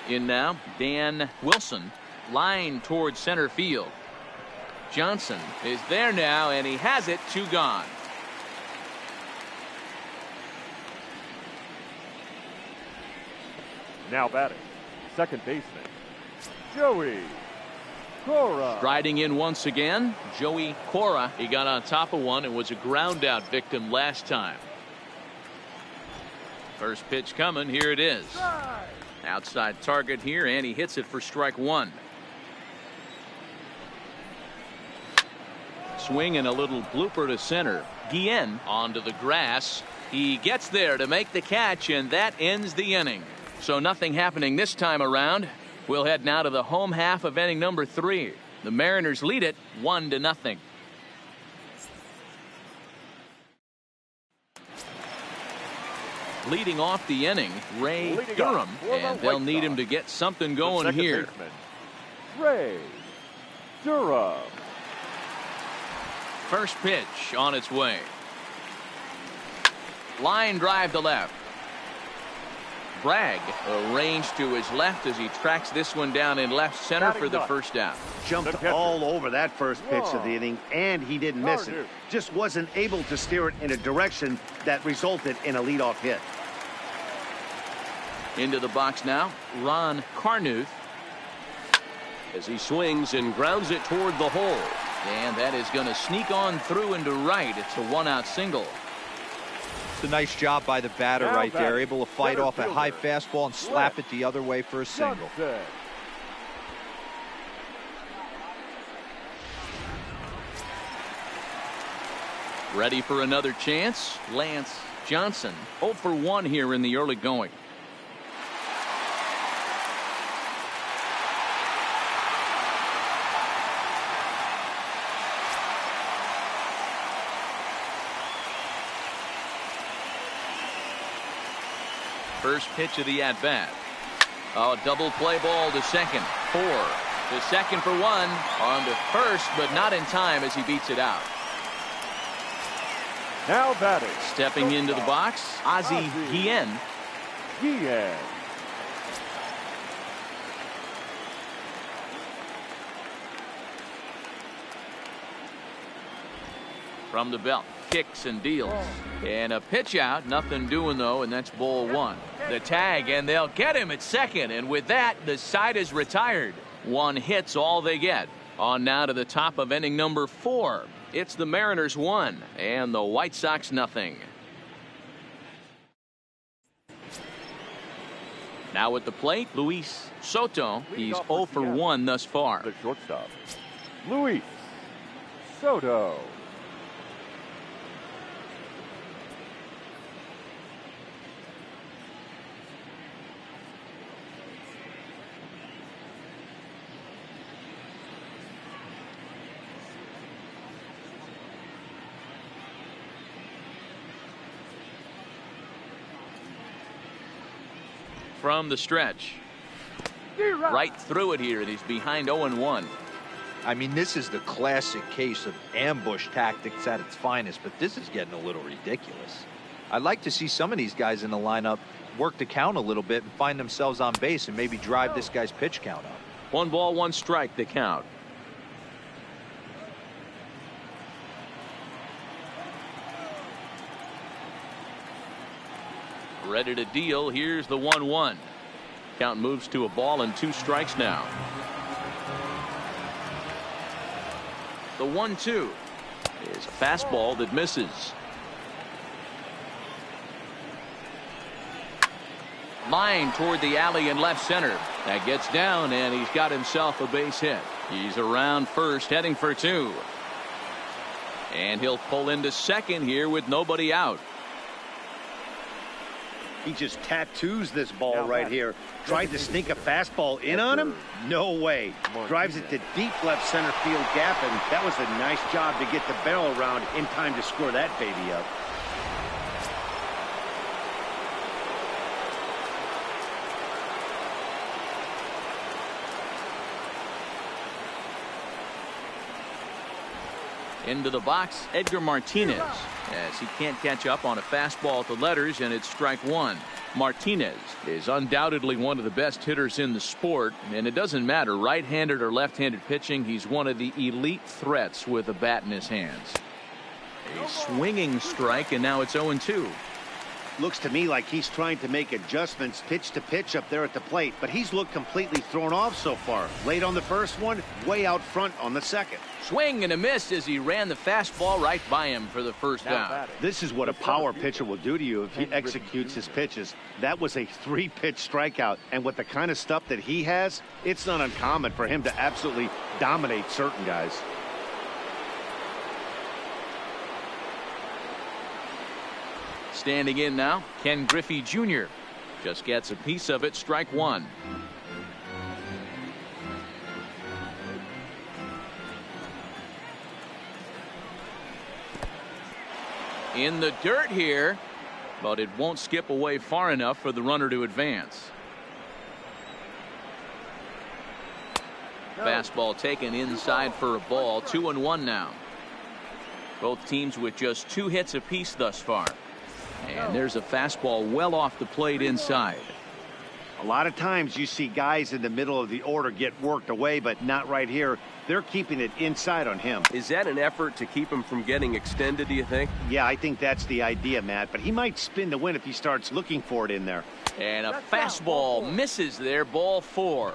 In now, Dan Wilson, line towards center field. Johnson is there now, and he has it. 2 gone. Now batting, second baseman, Joey Cora. Striding in once again, Joey Cora. He got on top of one and was a ground out victim last time. First pitch coming. Here it is. Outside target here, and he hits it for strike 1. Swing and a little blooper to center. Guillen onto the grass. He gets there to make the catch, and that ends the inning. So nothing happening this time around. We'll head now to the home half of inning number 3. The Mariners lead it 1-0. Leading off the inning, Ray Durham, and they'll need him to get something going here. Ray Durham. First pitch on its way. Line drive to left. Bragg arranged to his left as he tracks this one down in left center for the first out. Jumped all over that first pitch of the inning, and he didn't miss it. Just wasn't able to steer it in a direction that resulted in a leadoff hit. Into the box now, Ron Carnuth. As he swings and grounds it toward the hole. And that is going to sneak on through into right. It's a 1-out single. It's a nice job by the batter right there. Able to fight off a high fastball and slap it the other way for a single. Ready for another chance? Lance Johnson 0 for 1 here in the early going. First pitch of the at-bat. Oh, double play ball to second. 4 to second for 1. On to first, but not in time as he beats it out. Now batting. Stepping into the box, Ozzie Guillen. From the belt, kicks and deals. And a pitch out, nothing doing though, and that's ball 1. The tag, and they'll get him at second, and with that, the side is retired. 1 hit's all they get. On now to the top of inning number 4. It's the Mariners 1 and the White Sox nothing. Now at the plate, Luis Soto. He's 0 for 1 thus far. The shortstop, Luis Soto. From the stretch. Right through it here, and he's behind 0-1. I mean, this is the classic case of ambush tactics at its finest, but this is getting a little ridiculous. I'd like to see some of these guys in the lineup work the count a little bit and find themselves on base and maybe drive this guy's pitch count up. 1 ball, 1 strike, the count. Ready to deal. Here's the 1-1. Count moves to a ball and 2 strikes now. The 1-2 is a fastball that misses. Line toward the alley in left center. That gets down, and he's got himself a base hit. He's around first, heading for 2. And he'll pull into second here with nobody out. He just tattoos this ball right here. Tried to sneak a fastball in on him? No way. Drives it to deep left center field gap, and that was a nice job to get the barrel around in time to score that baby up. Into the box, Edgar Martinez, as he can't catch up on a fastball at the letters, and it's strike 1. Martinez is undoubtedly one of the best hitters in the sport, and it doesn't matter right-handed or left-handed pitching. He's one of the elite threats with a bat in his hands. A swinging strike, and now it's 0-2. Looks to me like he's trying to make adjustments pitch to pitch up there at the plate, but he's looked completely thrown off so far. Late on the first one, way out front on the second. Swing and a miss as he ran the fastball right by him for the first out. This is what a power pitcher will do to you if he executes his pitches. That was a 3-pitch strikeout, and with the kind of stuff that he has, it's not uncommon for him to absolutely dominate certain guys. Standing in now, Ken Griffey Jr. just gets a piece of it, strike 1. In the dirt here, but it won't skip away far enough for the runner to advance. Fastball taken inside for a ball. 2-1 now. Both teams with just 2 hits apiece thus far. And there's a fastball well off the plate inside. A lot of times you see guys in the middle of the order get worked away, but not right here. They're keeping it inside on him. Is that an effort to keep him from getting extended, do you think? Yeah, I think that's the idea, Matt, but he might spin to win if he starts looking for it in there. And a fastball misses there, ball 4.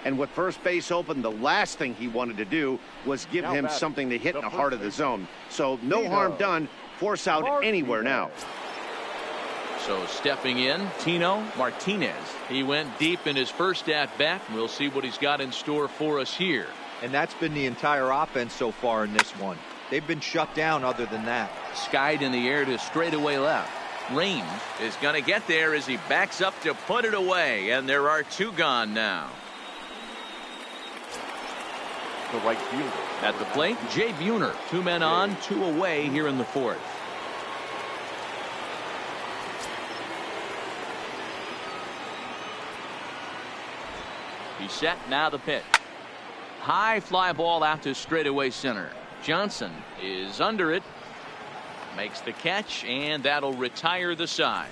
And with first base open, the last thing he wanted to do was give him something to hit in the heart of the zone. So no harm done. Force out anywhere now. So stepping in, Tino Martinez. He went deep in his first at-bat. We'll see what he's got in store for us here. And that's been the entire offense so far in this one. They've been shut down other than that. Skied in the air to straightaway left. Range is going to get there as he backs up to put it away. And there are 2 gone now. The right fielder. At the plate, Jay Buhner. 2 men on, 2 away here in the 4th. He's set, now the pitch. High fly ball out to straightaway center. Johnson is under it. Makes the catch, and that'll retire the side.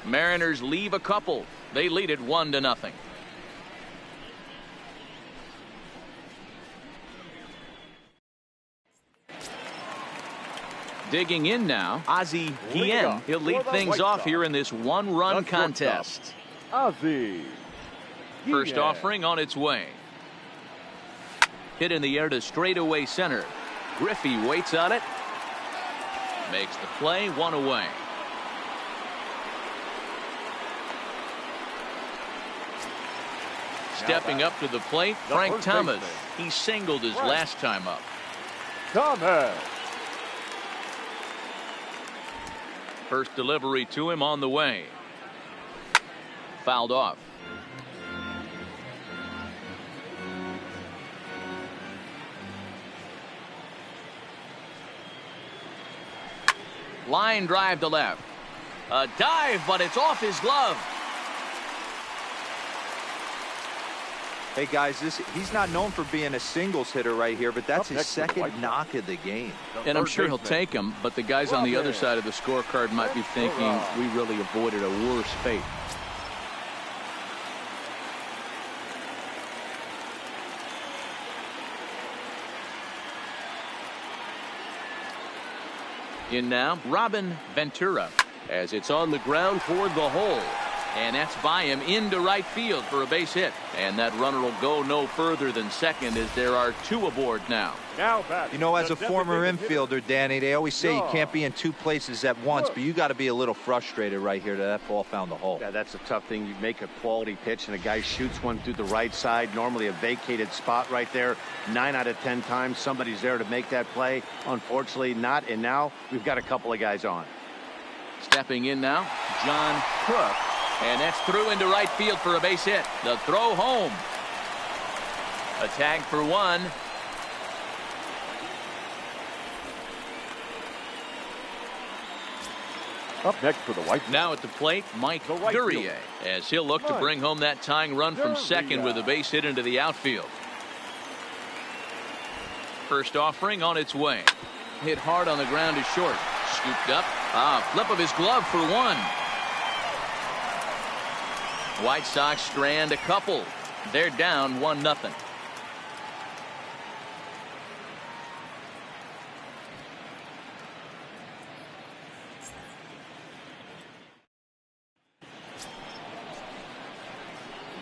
Mariners leave a couple. They lead it 1-0. Digging in now, Ozzie Guillen. He'll lead things off here in this 1-run contest. Ozzie First offering on its way. Hit in the air to straightaway center. Griffey waits on it. Makes the play, 1 away. Stepping up to the plate, Frank Thomas. He singled his last time up. Thomas. First delivery to him on the way. Fouled off. Line drive to left. A dive, but it's off his glove. Hey guys, he's not known for being a singles hitter right here, but that's his second knock of the game. And I'm sure he'll take him, but the guys on the other side of the scorecard might be thinking we really avoided a worse fate. In now, Robin Ventura, as it's on the ground toward the hole. And that's by him into right field for a base hit. And that runner will go no further than second as there are 2 aboard now. You know, as a former infielder, Danny, they always say you can't be in 2 places at once, but you got to be a little frustrated right here that ball found the hole. Yeah, that's a tough thing. You make a quality pitch and a guy shoots one through the right side, normally a vacated spot right there. 9 out of 10 times somebody's there to make that play. Unfortunately not, and now we've got a couple of guys on. Stepping in now, John Crook. And that's through into right field for a base hit. The throw home. A tag for 1. Up next for the White Sox. Now at the plate, Mike Duryea, as he'll look to bring home that tying run from second with a base hit into the outfield. First offering on its way. Hit hard on the ground is short. Scooped up. Flip of his glove for 1. White Sox strand a couple. They're down 1-0.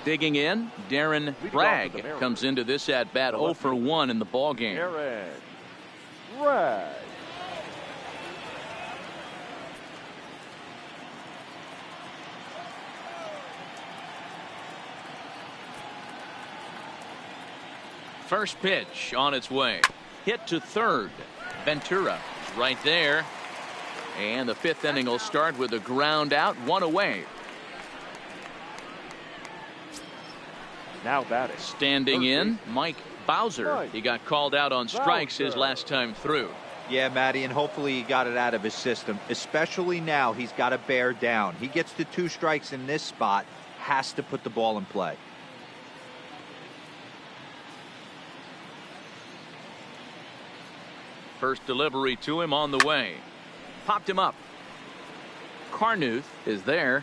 Digging in, Darren Bragg comes into this at bat 0 for 1 in the ball game. Darren Bragg. First pitch on its way. Hit to third. Ventura is right there. And the 5th inning will start with a ground out, 1 away. Now batting. Standing in, Mike Bowser. He got called out on strikes his last time through. Yeah, Matty, and hopefully he got it out of his system. Especially now, he's got to bear down. He gets the 2 strikes in this spot, has to put the ball in play. First delivery to him on the way. Popped him up. Carnuth is there.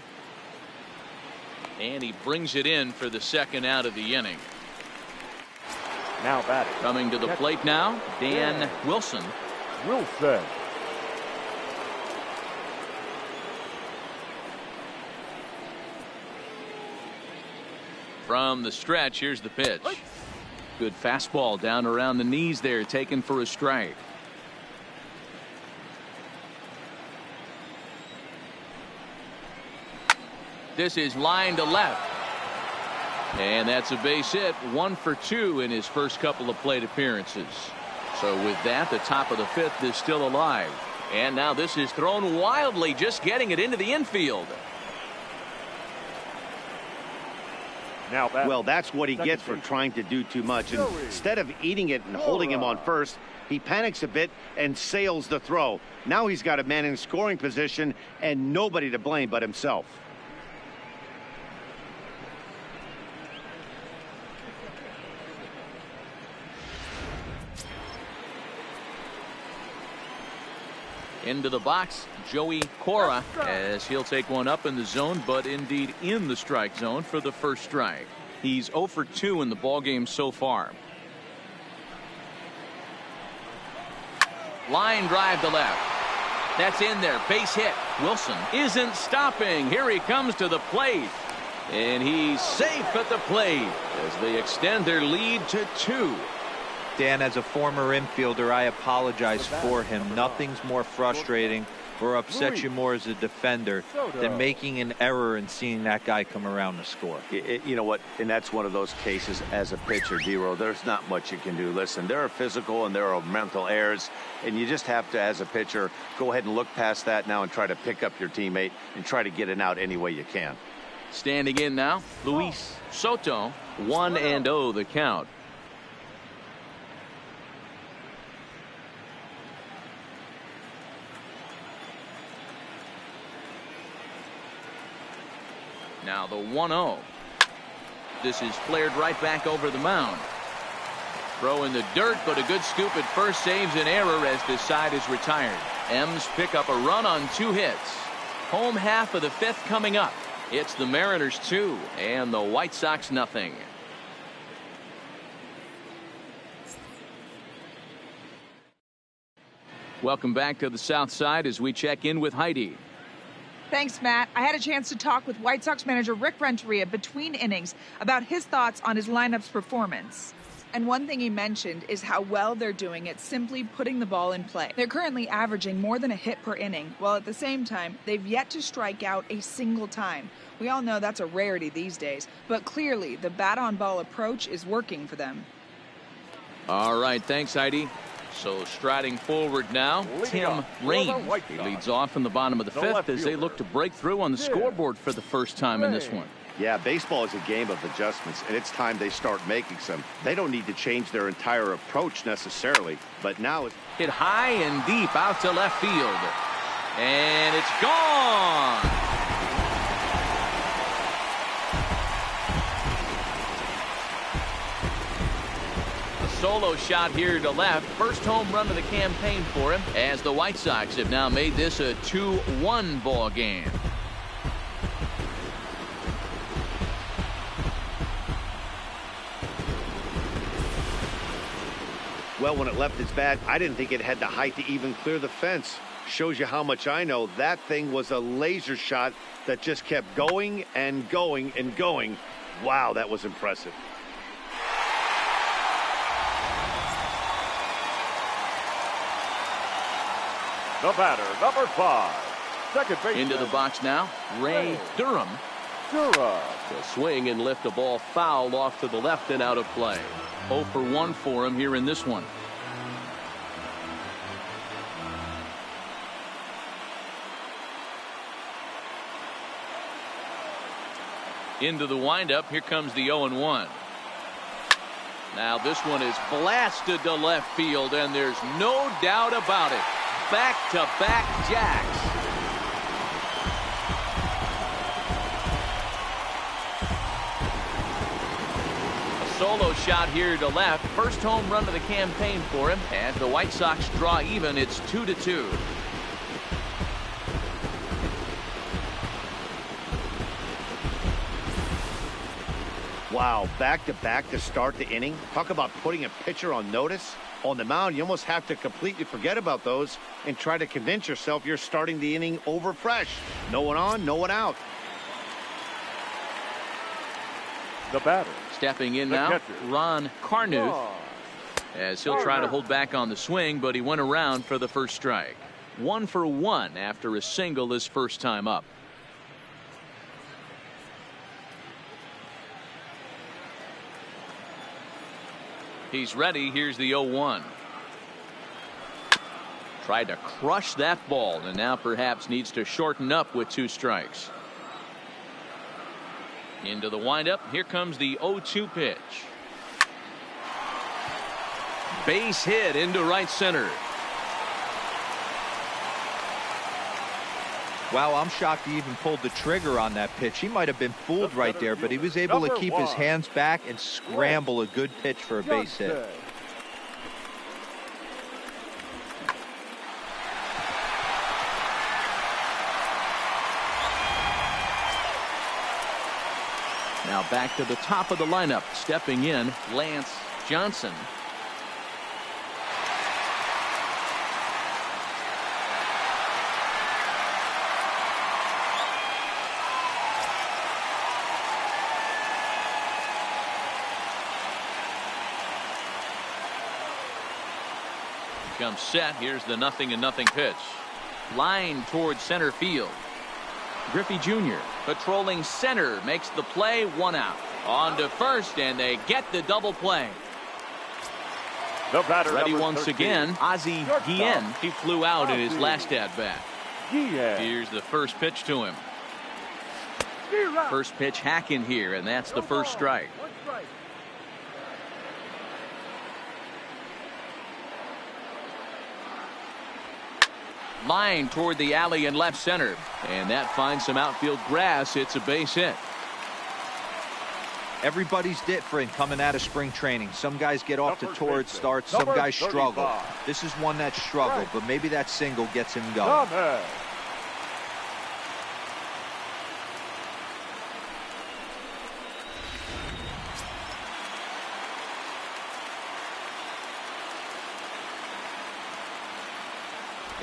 And he brings it in for the second out of the inning. Now batting. Coming to the plate now, Dan Wilson. Wilson. From the stretch, here's the pitch. Good fastball down around the knees there, taken for a strike. This is line to left. And that's a base hit. 1 for 2 in his first couple of plate appearances. So with that, the top of the 5th is still alive. And now this is thrown wildly, just getting it into the infield. Well, that's what he gets for trying to do too much. And instead of eating it and holding him on first, he panics a bit and sails the throw. Now he's got a man in scoring position and nobody to blame but himself. Into the box, Joey Cora, as he'll take one up in the zone, but indeed in the strike zone for the first strike. He's 0 for 2 in the ballgame so far. Line drive to left. That's in there. Base hit. Wilson isn't stopping. Here he comes to the plate. And he's safe at the plate as they extend their lead to 2. Dan, as a former infielder, I apologize for him. Nothing's more frustrating or upsets you more as a defender than making an error and seeing that guy come around to score. You know what? And that's one of those cases as a pitcher, D-Row. There's not much you can do. Listen, there are physical and there are mental errors, and you just have to, as a pitcher, go ahead and look past that now and try to pick up your teammate and try to get it out any way you can. Standing in now, Luis Soto, 1-0 the count. Now the 1-0. This is flared right back over the mound. Throw in the dirt, but a good scoop at first saves an error as this side is retired. M's pick up a run on 2 hits. Home half of the 5th coming up. It's the Mariners 2 and the White Sox nothing. Welcome back to the South Side as we check in with Heidi. Thanks, Matt. I had a chance to talk with White Sox manager Rick Renteria between innings about his thoughts on his lineup's performance. And one thing he mentioned is how well they're doing at simply putting the ball in play. They're currently averaging more than a hit per inning, while at the same time, they've yet to strike out a single time. We all know that's a rarity these days, but clearly the bat-on-ball approach is working for them. All right, thanks, Heidi. So striding forward now, Tim Raines. He leads off in the bottom of the 5th as they look to break through on the scoreboard for the first time in this one. Yeah, baseball is a game of adjustments, and it's time they start making some. They don't need to change their entire approach necessarily, but now it's hit high and deep out to left field. And it's gone. Solo shot here to left. First home run of the campaign for him as the White Sox have now made this a 2-1 ball game. Well, when it left his bat, I didn't think it had the height to even clear the fence. Shows you how much I know. That thing was a laser shot that just kept going and going and going. Wow, that was impressive. The batter, number 5. Second base. Into the box now, Ray Durham. Durham. The swing and lift a ball foul off to the left and out of play. 0 for 1 for him here in this one. Into the windup. Here comes the 0-1. Now this one is blasted to left field, and there's no doubt about it. Back-to-back jacks. A solo shot here to left. First home run of the campaign for him. As the White Sox draw even, it's 2-2. Wow, back-to-back to start the inning. Talk about putting a pitcher on notice. On the mound, you almost have to completely forget about those and try to convince yourself you're starting the inning over fresh. No one on, no one out. The batter. Stepping in now, Ron Carnuth. As he'll try to hold back on the swing, but he went around for the first strike. 1 for 1 after a single his first time up. He's ready. Here's the 0-1. Tried to crush that ball and now perhaps needs to shorten up with 2 strikes. Into the windup. Here comes the 0-2 pitch. Base hit into right center. Wow, I'm shocked he even pulled the trigger on that pitch. He might have been fooled right there, but he was able to keep his hands back and scramble a good pitch for a base hit. Now back to the top of the lineup. Stepping in, Lance Johnson. comes set. Here's the 0-0 pitch. Line towards center field. Griffey Jr. patrolling center makes the play. 1 out. On to first, and they get the double play. The batter, Ready number once 13, again, Ozzie Guillen. He flew out in his last at bat. Guillen. Here's the first pitch to him. First pitch hacking here, and that's the first strike. Line toward the alley in left center, and that finds some outfield grass. It's a base hit. Everybody's different coming out of spring training. Some guys get off to torrid starts. Some guys struggle. This is one that struggled, but maybe that single gets him going.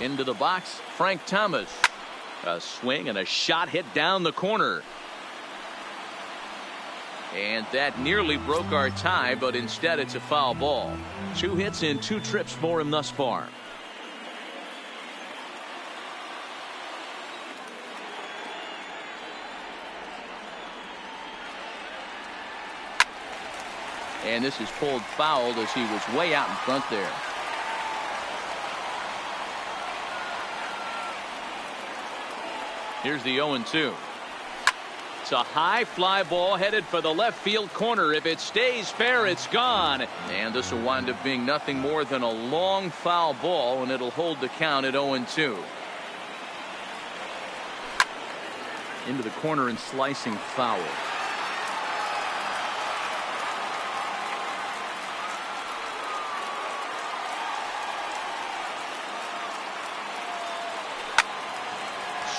Into the box, Frank Thomas. A swing and a shot hit down the corner. And that nearly broke our tie, but instead it's a foul ball. 2 hits and 2 trips for him thus far. And this is pulled fouled as he was way out in front there. Here's the 0-2. It's a high fly ball headed for the left field corner. If it stays fair, it's gone. And this will wind up being nothing more than a long foul ball, and it'll hold the count at 0-2. Into the corner and slicing foul.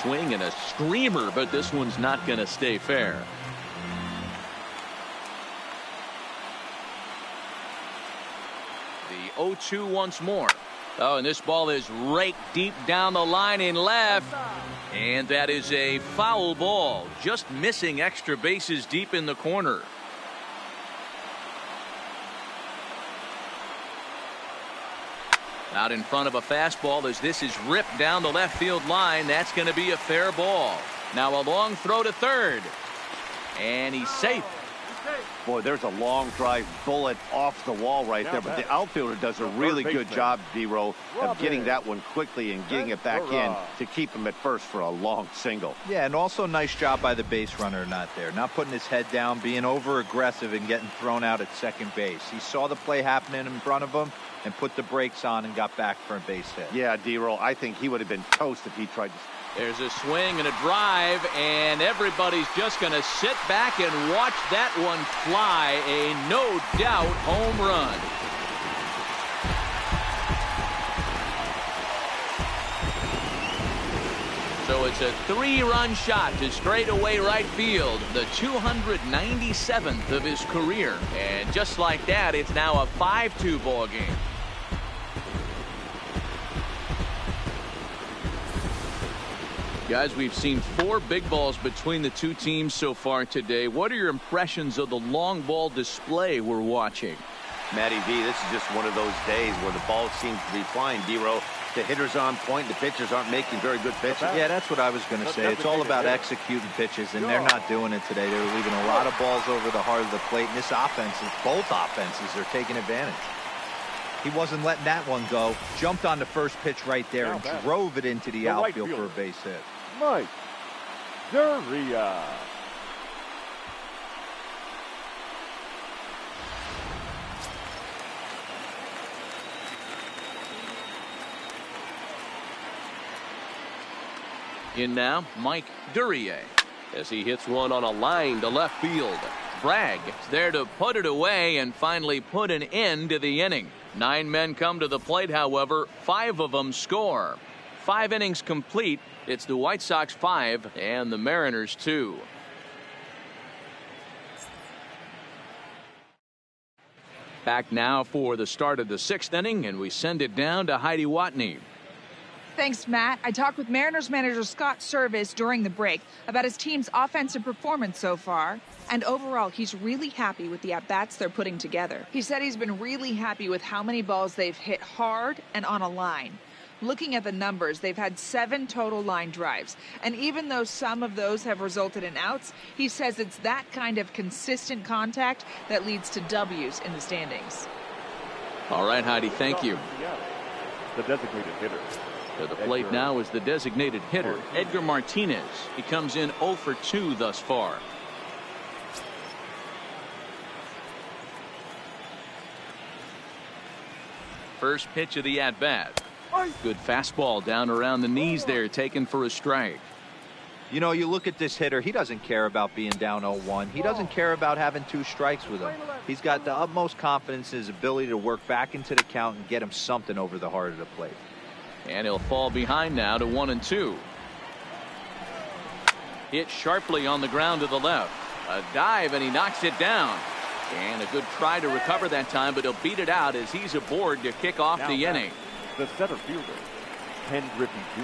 Swing and a screamer, but this one's not going to stay fair. The 0-2 once more. Oh, and this ball is raked deep down the line in left. And that is a foul ball. Just missing extra bases deep in the corner. Out in front of a fastball as this is ripped down the left field line. That's going to be a fair ball. Now a long throw to third. And he's safe. Boy, there's a long drive bullet off the wall right there. But the outfielder does a really good job, D-Row, of getting that one quickly and getting it back in to keep him at first for a long single. Yeah, and also nice job by the base runner not there. Not putting his head down, being over aggressive and getting thrown out at second base. He saw the play happening in front of him and put the brakes on and got back for a base hit. Yeah, D-Row, I think he would have been toast if he tried to. There's a swing and a drive, and everybody's just going to sit back and watch that one fly. A no doubt home run. So it's a 3-run shot to straightaway right field, the 297th of his career. And just like that, it's now a 5-2 ball game. Guys, we've seen 4 big balls between the two teams so far today. What are your impressions of the long ball display we're watching? Matty V, this is just one of those days where the ball seems to be flying, D-Row. The hitter's on point. The pitchers aren't making very good pitches. Yeah, that's what I was going to say. It's all about executing pitches, and they're not doing it today. They're leaving a lot of balls over the heart of the plate, and this offense, both offenses, are taking advantage. He wasn't letting that one go. Jumped on the first pitch right there and drove it into the outfield for a base hit. Mike Duria. In now, Mike Duria, as he hits one on a line to left field. Bragg is there to put it away and finally put an end to the inning. 9 men come to the plate, however, 5 of them score. 5 innings complete. It's the White Sox 5 and the Mariners 2. Back now for the start of the 6th inning, and we send it down to Heidi Watney. Thanks, Matt. I talked with Mariners manager Scott Service during the break about his team's offensive performance so far. And overall, he's really happy with the at-bats they're putting together. He said he's been really happy with how many balls they've hit hard and on a line. Looking at the numbers, they've had 7 total line drives. And even though some of those have resulted in outs, he says it's that kind of consistent contact that leads to W's in the standings. All right, Heidi, thank you. The designated hitter. To the plate now is the designated hitter, Edgar Martinez. He comes in 0 for 2 thus far. First pitch of the at-bat. Good fastball down around the knees there, taken for a strike. You know, you look at this hitter, he doesn't care about being down 0-1. He doesn't care about having 2 strikes with him. He's got the utmost confidence in his ability to work back into the count and get him something over the heart of the plate. And he'll fall behind now to 1-2. Hit sharply on the ground to the left. A dive, and he knocks it down. And a good try to recover that time, but he'll beat it out as he's aboard to kick off Now the inning. The center fielder, Ken Griffey Jr.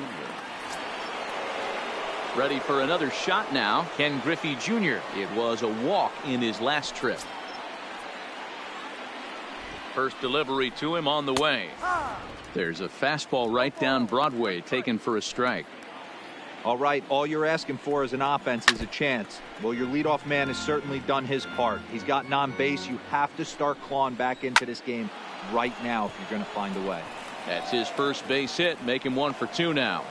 Ready for another shot now, Ken Griffey Jr. It was a walk in his last trip. First delivery to him on the way. There's a fastball right down Broadway, taken for a strike. All right, all you're asking for as an offense is a chance. Well, your leadoff man has certainly done his part. He's gotten on base. You have to start clawing back into this game right now if you're going to find a way. That's his first base hit, make him 1 for 2 now.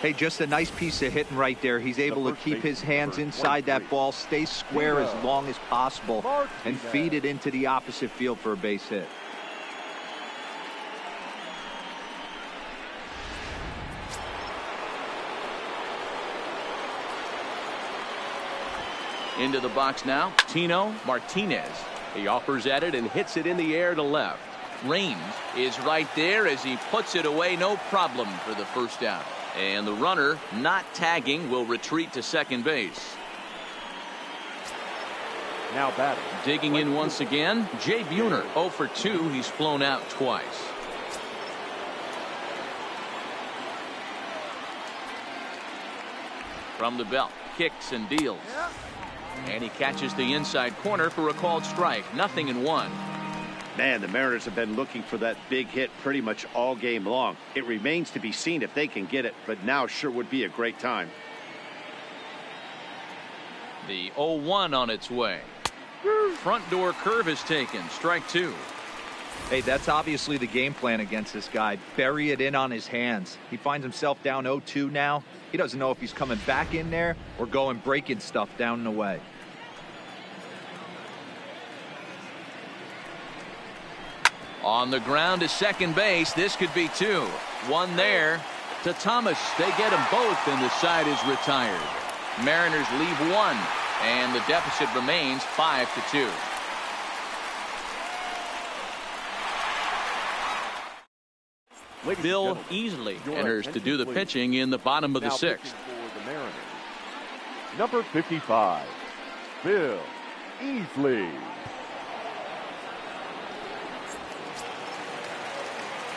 Hey, just a nice piece of hitting right there. He's able to keep his hands inside that ball, stay square as long as possible, and feed it into the opposite field for a base hit. Into the box now, Tino Martinez. He offers at it and hits it in the air to left. Raines is right there as he puts it away, no problem for the first out. And the runner, not tagging, will retreat to second base. Now batting. Digging in once again, Jay Buhner, 0 for 2. He's flown out twice. From the belt, kicks and deals. And he catches the inside corner for a called strike. 0-1. Man, the Mariners have been looking for that big hit pretty much all game long. It remains to be seen if they can get it, but now sure would be a great time. The 0-1 on its way. Front door curve is taken. Strike 2. Hey, that's obviously the game plan against this guy. Bury it in on his hands. He finds himself down 0-2 now. He doesn't know if he's coming back in there or going breaking stuff down and away. On the ground to second base. This could be 2. 1 there to Thomas. They get them both, and the side is retired. Mariners leave 1, and the deficit remains 5-2. Bill Easley enters to do the pitching in the bottom of the 6th. Number 55, Bill Easley.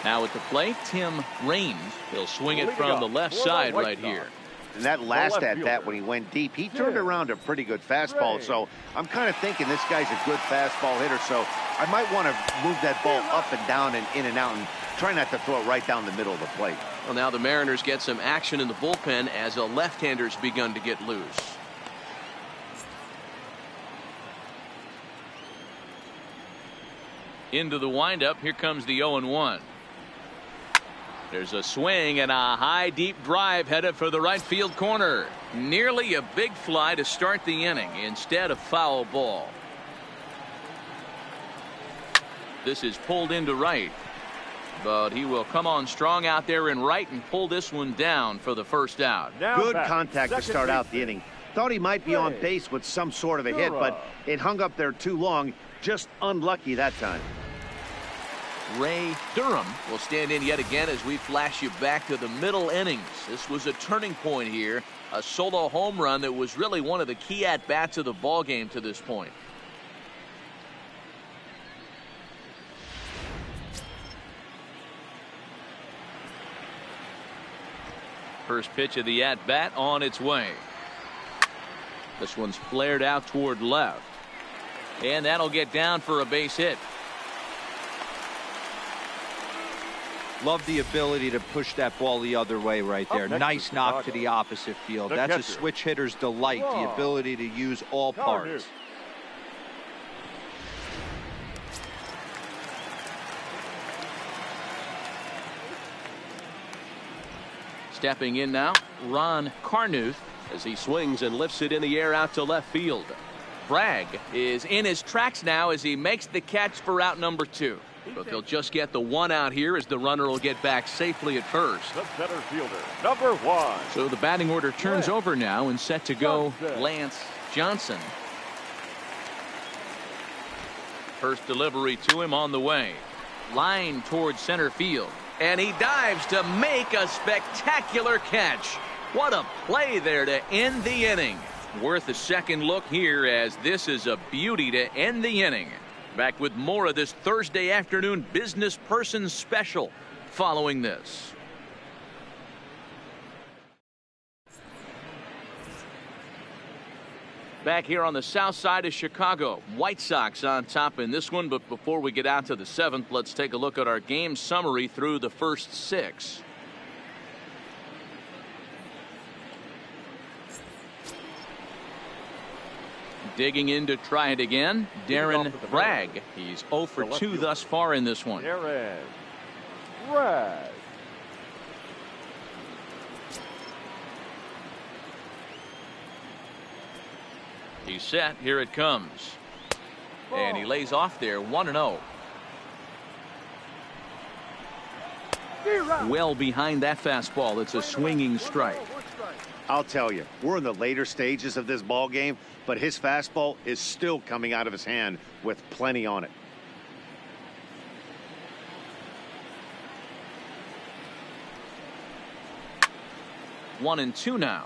Now at the plate, Tim Raines. He'll swing it from the left side right here. And that last at-bat when he went deep, he turned around a pretty good fastball. So I'm kind of thinking this guy's a good fastball hitter. So I might want to move that ball up and down and in and out and try not to throw it right down the middle of the plate. Well, now the Mariners get some action in the bullpen as a left-hander's begun to get loose. Into the windup. Here comes the 0-1. There's a swing and a high deep drive headed for the right field corner. Nearly a big fly to start the inning. Instead, a foul ball. This is pulled into right, but he will come on strong out there in right and pull this one down for the first out. Good contact to start out the inning. Thought he might be on base with some sort of a hit, but it hung up there too long. Just unlucky that time. Ray Durham will stand in yet again as we flash you back to the middle innings. This was a turning point here, a solo home run that was really one of the key at-bats of the ball game to this point. First pitch of the at-bat on its way. This one's flared out toward left. And that'll get down for a base hit. Love the ability to push that ball the other way right there. Nice knock to the opposite field. That's a switch hitter's delight, the ability to use all parts. Stepping in now, Ron Carnuth, as he swings and lifts it in the air out to left field. Bragg is in his tracks now as he makes the catch for out number 2. But they'll just get the one out here as the runner will get back safely at first. The center fielder, number 1. So the batting order turns over now and set to go Lance Johnson. First delivery to him on the way. Line towards center field. And he dives to make a spectacular catch. What a play there to end the inning. Worth a second look here, as this is a beauty to end the inning. Back with more of this Thursday afternoon Business Person Special following this. Back here on the south side of Chicago, White Sox on top in this one. But before we get out to the 7th, let's take a look at our game summary through the first 6. Digging in to try it again, Darren Bragg. He's 0 for 2 thus far in this one. Darren Bragg. He's set. Here it comes. And he lays off there, 1-0. Well behind that fastball. It's a swinging strike. I'll tell you, we're in the later stages of this ball game, but his fastball is still coming out of his hand with plenty on it. One and two now.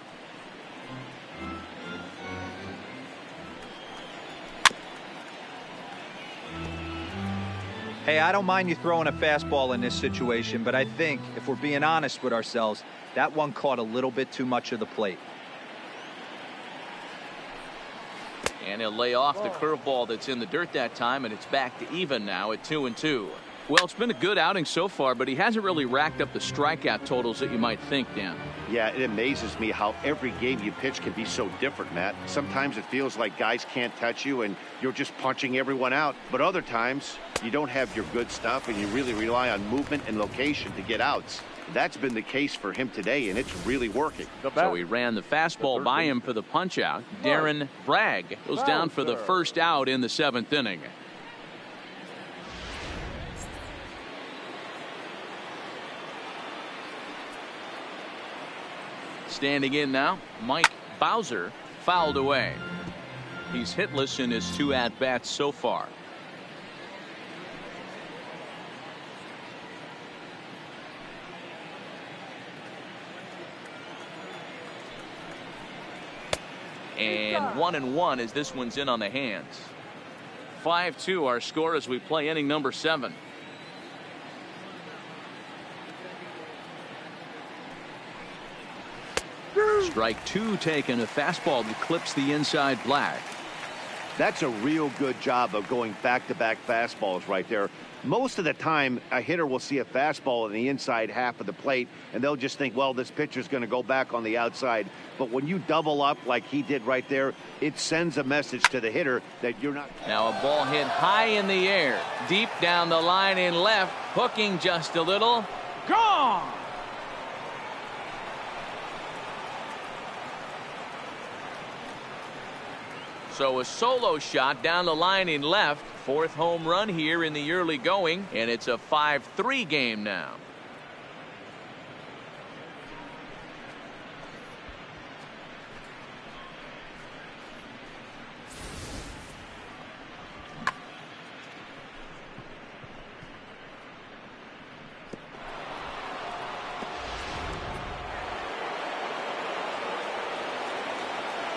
Hey, I don't mind you throwing a fastball in this situation, but I think if we're being honest with ourselves, that one caught a little bit too much of the plate. And he'll lay off the curveball that's in the dirt that time, and it's back to even now at 2-2. Well, it's been a good outing so far, but he hasn't really racked up the strikeout totals that you might think, Dan. Yeah, it amazes me how every game you pitch can be so different, Matt. Sometimes it feels like guys can't touch you and you're just punching everyone out. But other times you don't have your good stuff and you really rely on movement and location to get outs. That's been the case for him today, and it's really working. So he ran the fastball by him for the punch out. Darren Bragg goes down for the first out in the 7th inning. Standing in now, Mike Bowser, fouled away. He's hitless in his 2 at-bats so far. And 1-1 as this one's in on the hands. 5-2 our score as we play inning number 7. Strike 2 taken, a fastball that clips the inside black. That's a real good job of going back-to-back fastballs right there. Most of the time, a hitter will see a fastball in the inside half of the plate, and they'll just think, well, this pitcher's going to go back on the outside. But when you double up like he did right there, it sends a message to the hitter that you're not. Now a ball hit high in the air, deep down the line in left, hooking just a little. Gone! So a solo shot down the line in left. 4th home run here in the early going, and it's a 5-3 game now.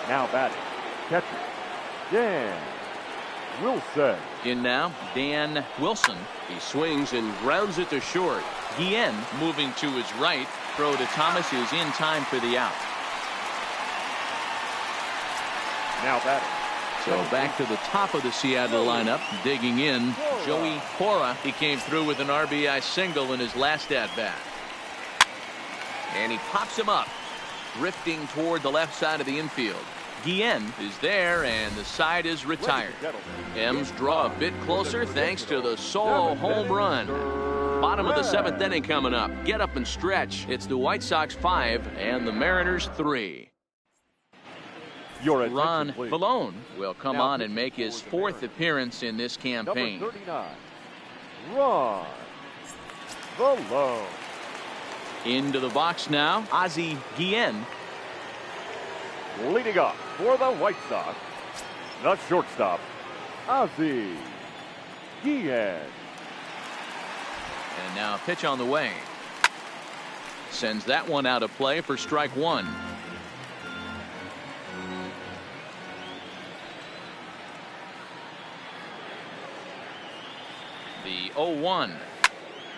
Now batting, catcher Dan Wilson. In now, Dan Wilson. He swings and grounds it to short. Guillen moving to his right. throw to Thomas is in time for the out. Now batting. So back to the top of the Seattle lineup, digging in, Joey Cora. He came through with an RBI single in his last at-bat. And he pops him up, drifting toward the left side of the infield. Guillen is there, and the side is retired. M's draw a bit closer thanks to the solo home run. Bottom of the 7th inning coming up. Get up and stretch. It's the White Sox 5 and the Mariners 3. Ron Vallone will come on and make his 4th appearance in this campaign. Number 39, Ron Vallone. Into the box now, Ozzie Guillen. Leading off for the White Sox, the shortstop, Ozzie Guillen. And now a pitch on the way. Sends that one out of play for strike 1. The 0-1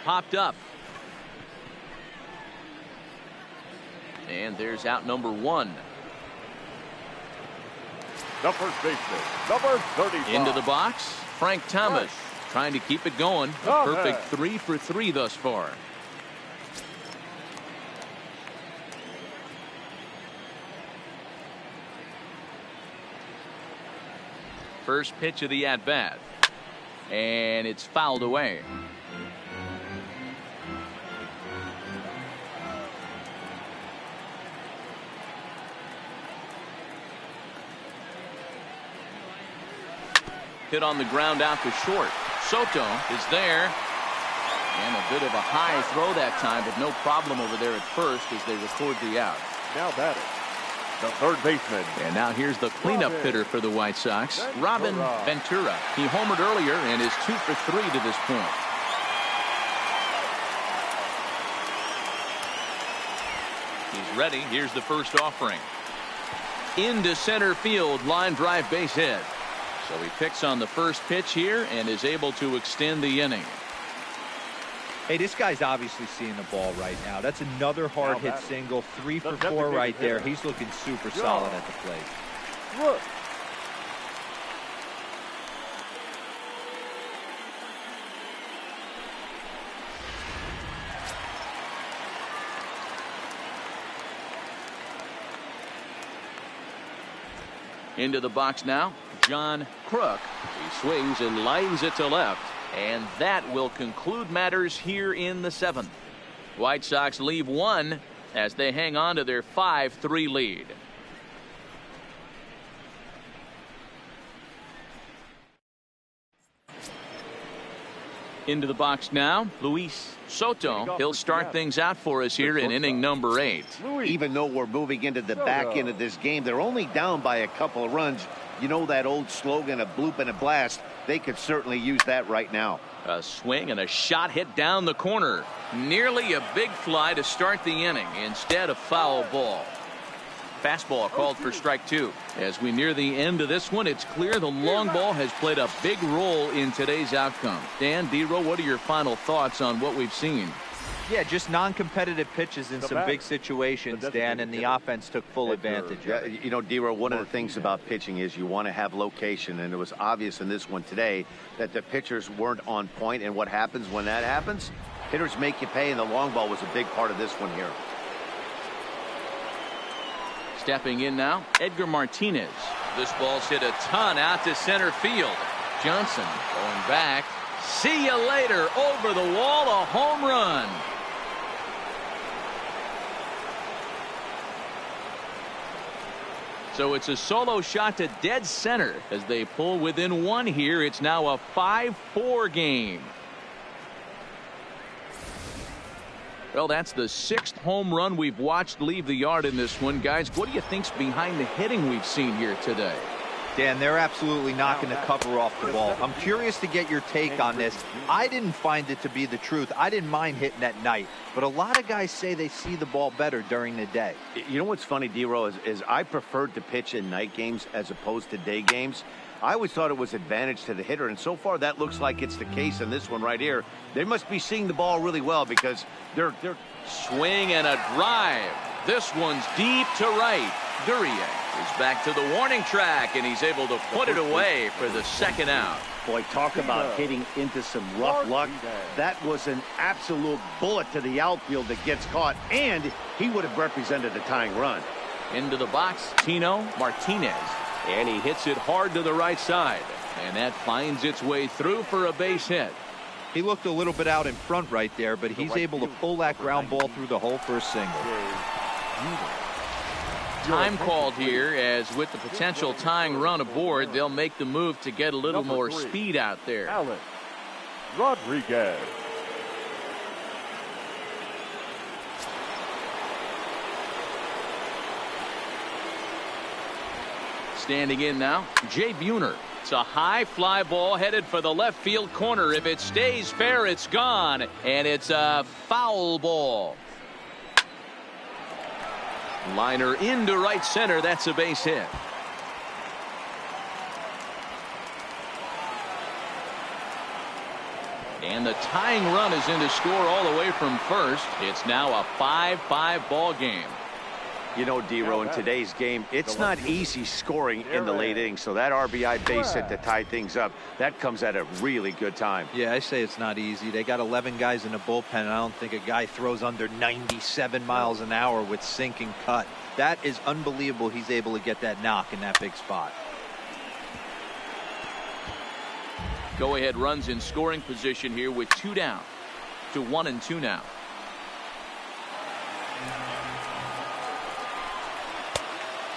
popped up. And there's out number 1. The first baseman, number 35. Into the box, Frank Thomas trying to keep it going. A perfect 3 for 3 thus far. First pitch of the at-bat. And it's fouled away. Hit on the ground out to short. Soto is there. And a bit of a high throw that time, but no problem over there at first as they record the out. Now batting, the third baseman. And now here's the cleanup hitter for the White Sox, Robin Ventura. He homered earlier and is 2 for 3 to this point. He's ready. Here's the first offering. Into center field, line drive base hit. So he picks on the first pitch here and is able to extend the inning. Hey, this guy's obviously seeing the ball right now. That's another hard hit single. 3 for 4 right there. He's looking super solid at the plate. Look. Into the box now, John Kruk. He swings and lines it to left. And that will conclude matters here in the 7th. White Sox leave 1 as they hang on to their 5-3 lead. Into the box now, Luis Soto. He'll start things out for us here in inning number 8. Even though we're moving into the back end of this game, they're only down by a couple of runs. You know that old slogan, a bloop and a blast. They could certainly use that right now. A swing and a shot hit down the corner. Nearly a big fly to start the inning. Instead, a foul ball. Fastball called for strike 2. As we near the end of this one, it's clear the long ball has played a big role in today's outcome. Dan, D-Row, what are your final thoughts on what we've seen? Yeah, just non-competitive pitches in some big situations, Dan, and the offense took full advantage of it. You know, D-Row, one of the things about pitching is you want to have location, and it was obvious in this one today that the pitchers weren't on point, and what happens when that happens? Hitters make you pay, and the long ball was a big part of this one here. Stepping in now, Edgar Martinez. This ball's hit a ton out to center field. Johnson going back. See you later. Over the wall, a home run. So it's a solo shot to dead center as they pull within 1 here. It's now a 5-4 game. Well, that's the 6th home run we've watched leave the yard in this one. Guys, what do you think's behind the hitting we've seen here today? Dan, they're absolutely knocking the cover off the ball. I'm curious to get your take on this. I didn't find it to be the truth. I didn't mind hitting at night, but a lot of guys say they see the ball better during the day. You know what's funny, D-Row, is I preferred to pitch in night games as opposed to day games. I always thought it was advantage to the hitter, and so far that looks like it's the case in this one right here. They must be seeing the ball really well because they're swing and a drive. This one's deep to right. Duryea is back to the warning track, and he's able to put it away for the second out. Boy, talk about hitting into some rough luck. That was an absolute bullet to the outfield that gets caught, and he would have represented a tying run. Into the box, Tino Martinez. And he hits it hard to the right side. And that finds its way through for a base hit. He looked a little bit out in front right there, but he's able to pull that ground ball through the hole for a single. Time called here, as with the potential tying run aboard, they'll make the move to get a little more speed out there. Alex Rodriguez. Standing in now, Jay Buhner. It's a high fly ball headed for the left field corner. If it stays fair, it's gone, and it's a foul ball. Liner into right center. That's a base hit. And the tying run is in to score all the way from first. It's now a 5-5 ball game. You know, D-Row, in today's game, it's not easy scoring in the late innings, so that RBI base hit to tie things up, that comes at a really good time. Yeah, I say it's not easy. They got 11 guys in the bullpen, and I don't think a guy throws under 97 miles an hour with sinking cut. That is unbelievable. He's able to get that knock in that big spot. Go-ahead runs in scoring position here with 2 down to 1-2 now.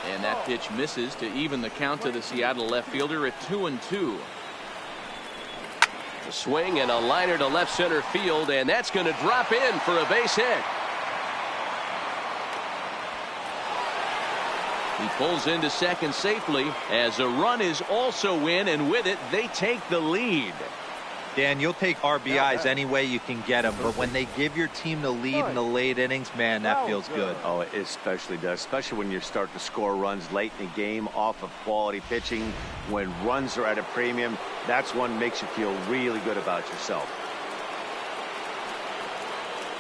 And that pitch misses to even the count to the Seattle left fielder at 2-2. A swing and a liner to left center field, and that's going to drop in for a base hit. He pulls into second safely as a run is also in, and with it they take the lead. Dan, you'll take RBIs any way you can get them, but when they give your team the lead in the late innings, man, that feels good. Oh, it especially does, especially when you start to score runs late in the game off of quality pitching. When runs are at a premium, that's one makes you feel really good about yourself.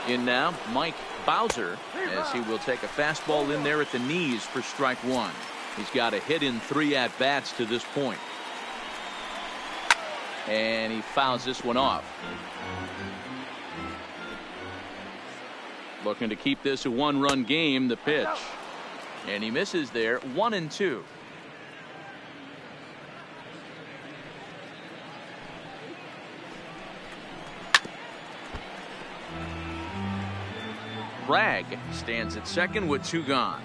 In now, Mike Bowser, as he will take a fastball in there at the knees for strike 1. He's got a hit in 3 at-bats to this point. And he fouls this one off. Looking to keep this a 1-run game, the pitch. And he misses there, 1-2. Bragg stands at second with 2 gone.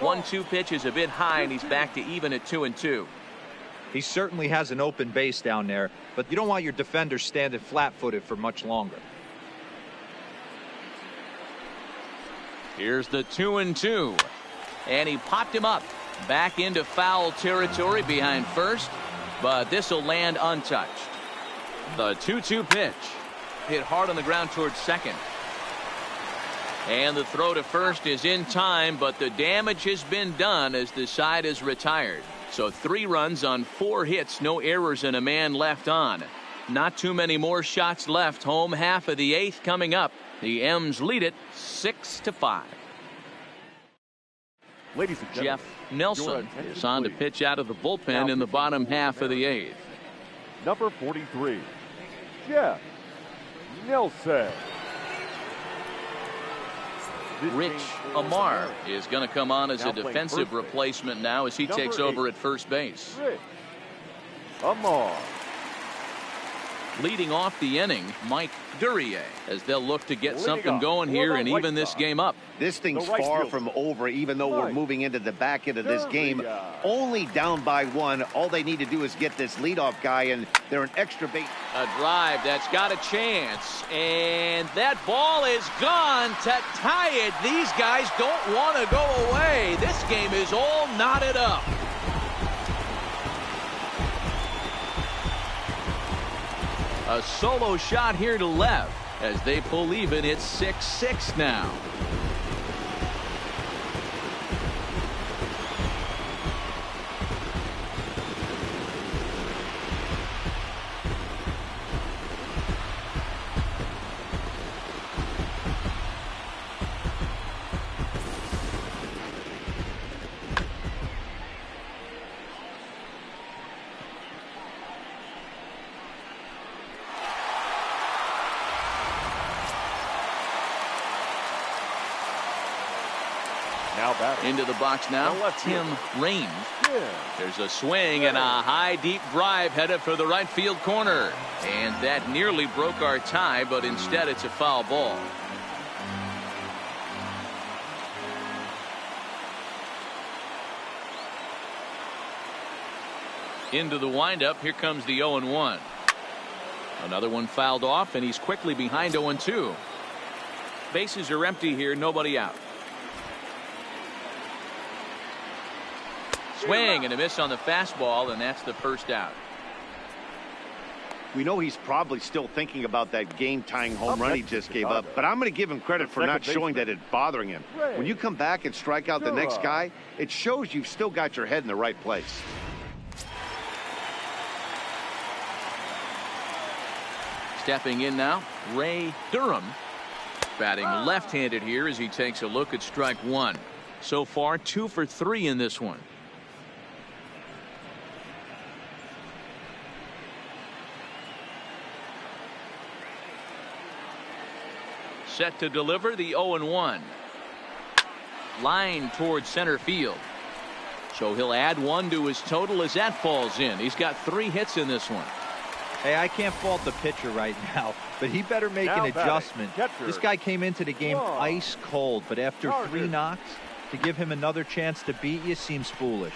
1-2 pitch is a bit high, and he's back to even at 2-2. He certainly has an open base down there, but you don't want your defender standing flat-footed for much longer. Here's the 2-2, and he popped him up back into foul territory behind first, but this will land untouched. The 2-2 pitch hit hard on the ground towards second, and the throw to first is in time, but the damage has been done as the side is retired. So 3 runs on 4 hits, no errors, and a man left on. Not too many more shots left. Home half of the 8th coming up. The M's lead it 6-5. Ladies and gentlemen, Jeff Nelson is on to pitch out of the bullpen in the bottom half of the 8th. Number 43, Jeff Nelson. Rich Amar is going to come on as a defensive replacement now as he takes over at first base. Rich Amar. Leading off the inning, Mike Duryea, as they'll look to get something going here and even this game up. This thing's far from over, even though we're moving into the back end of this game. Only down by 1. All they need to do is get this leadoff guy, and they're an extra base. A drive that's got a chance, and that ball is gone to tie it. These guys don't want to go away. This game is all knotted up. A solo shot here to left as they pull even. It's 6-6 now. Now batting. Into the box now, Tim Raines. Yeah. There's a swing and a high, deep drive headed for the right field corner. And that nearly broke our tie, but instead it's a foul ball. Into the windup, here comes the 0-1. Another one fouled off, and he's quickly behind 0-2. Bases are empty here, nobody out. Swing and a miss on the fastball, and that's the first out. We know he's probably still thinking about that game-tying home run he just gave up, but I'm going to give him credit for not showing that it's bothering him. When you come back and strike out the next guy, it shows you've still got your head in the right place. Stepping in now, Ray Durham. Batting left-handed here as he takes a look at strike one. So far, 2 for 3 in this one. Set to deliver the 0-1. Line towards center field. So he'll add 1 to his total as that falls in. He's got 3 hits in this one. Hey, I can't fault the pitcher right now, but he better make an adjustment. This guy came into the game ice cold, but after 3 knocks, to give him another chance to beat you seems foolish.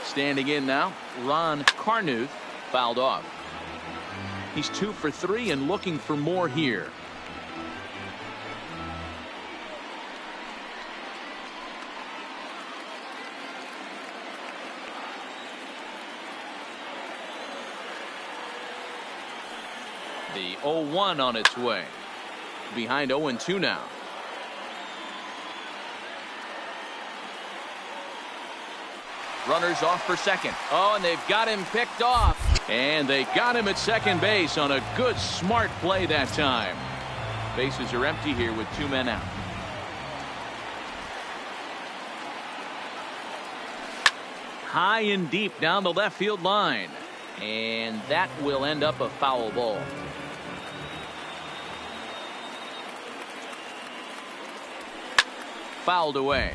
Standing in now, Ron Carnuth, fouled off. He's 2 for 3 and looking for more here. The 0-1 on its way. Behind 0-2 now. Runners off for second. Oh, and they've got him picked off. And they got him at second base on a good, smart play that time. Bases are empty here with 2 men out. High and deep down the left field line. And that will end up a foul ball. Fouled away.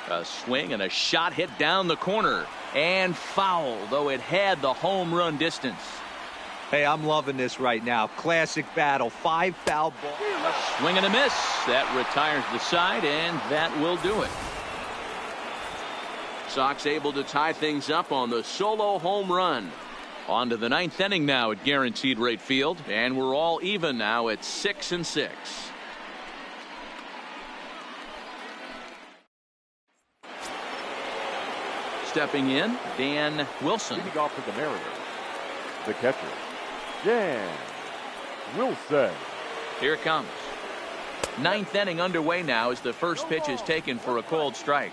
A swing and a shot hit down the corner and foul, though it had the home run distance. Hey, I'm loving this right now. Classic battle. 5 foul balls. Swing and a miss. That retires the side, and that will do it. Sox able to tie things up on the solo home run. On to the 9th inning now at Guaranteed Rate Field, and we're all even now at 6-6. Stepping in, Dan Wilson. Leading off for the Mariners, the catcher, Dan Wilson. Here it comes. 9th inning underway now as the first pitch is taken for a called strike.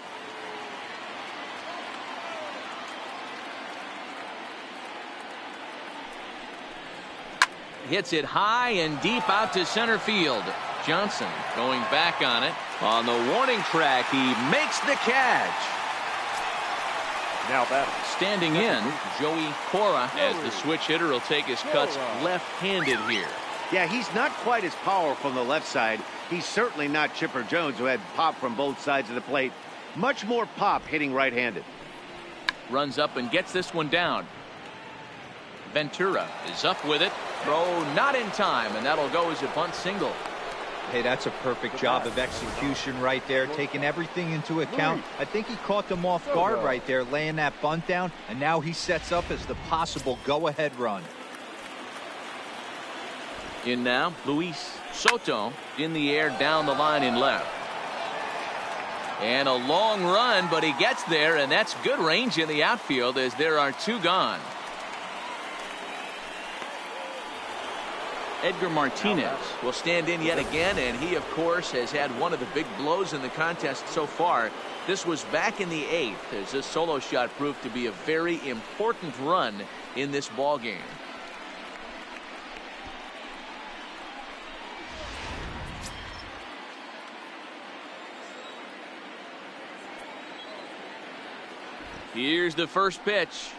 Hits it high and deep out to center field. Johnson going back on it. On the warning track, he makes the catch. Now batting. Standing in, Joey Cora, as the switch hitter will take his cuts left-handed here. Yeah, he's not quite as powerful on the left side. He's certainly not Chipper Jones, who had pop from both sides of the plate. Much more pop hitting right-handed. Runs up and gets this one down. Ventura is up with it. Throw not in time, and that'll go as a bunt single. Hey, that's a perfect job of execution right there, taking everything into account. I think he caught them off guard right there, laying that bunt down, and now he sets up as the possible go-ahead run. In now, Luis Soto in the air down the line in left. And a long run, but he gets there, and that's good range in the outfield as there are 2 gone. Edgar Martinez will stand in yet again, and he, of course, has had one of the big blows in the contest so far. This was back in the 8th as this solo shot proved to be a very important run in this ball game. Here's the first pitch.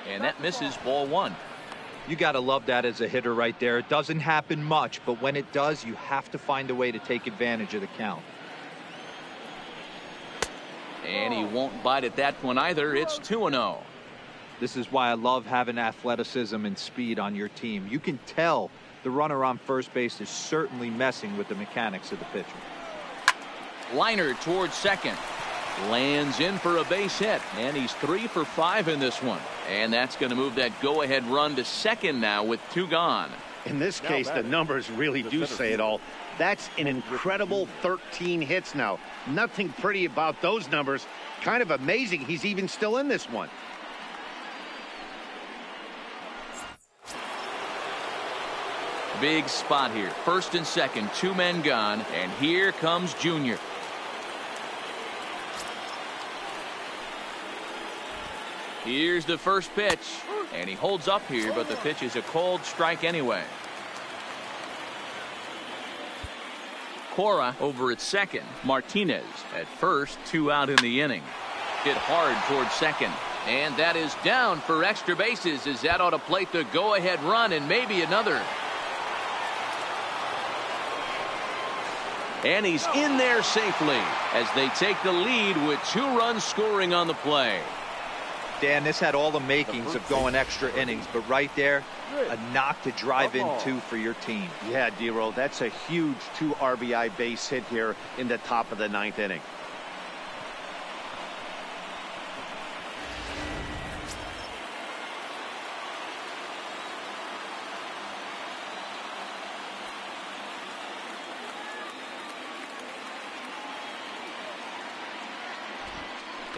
And that misses, ball one. You got to love that as a hitter right there. It doesn't happen much, but when it does, you have to find a way to take advantage of the count. And he won't bite at that one either. It's 2-0. This is why I love having athleticism and speed on your team. You can tell the runner on first base is certainly messing with the mechanics of the pitcher. Liner towards second. Lands in for a base hit, and he's 3 for 5 in this one. And that's going to move that go-ahead run to second now with 2 gone. In this case, the numbers really do say it all. That's an incredible 13 hits now. Nothing pretty about those numbers. Kind of amazing he's even still in this one. Big spot here. First and second, 2 men gone, and here comes Junior. Here's the first pitch, and he holds up here, but the pitch is a cold strike anyway. Cora over at second. Martinez at first, 2 out in the inning. Hit hard towards second, and that is down for extra bases as that ought to plate the go-ahead run and maybe another. And he's in there safely as they take the lead with 2 runs scoring on the play. Dan, this had all the makings of going extra innings, but right there, a knock to drive in 2 for your team. Yeah, D-Roll, that's a huge 2 RBI base hit here in the top of the 9th inning.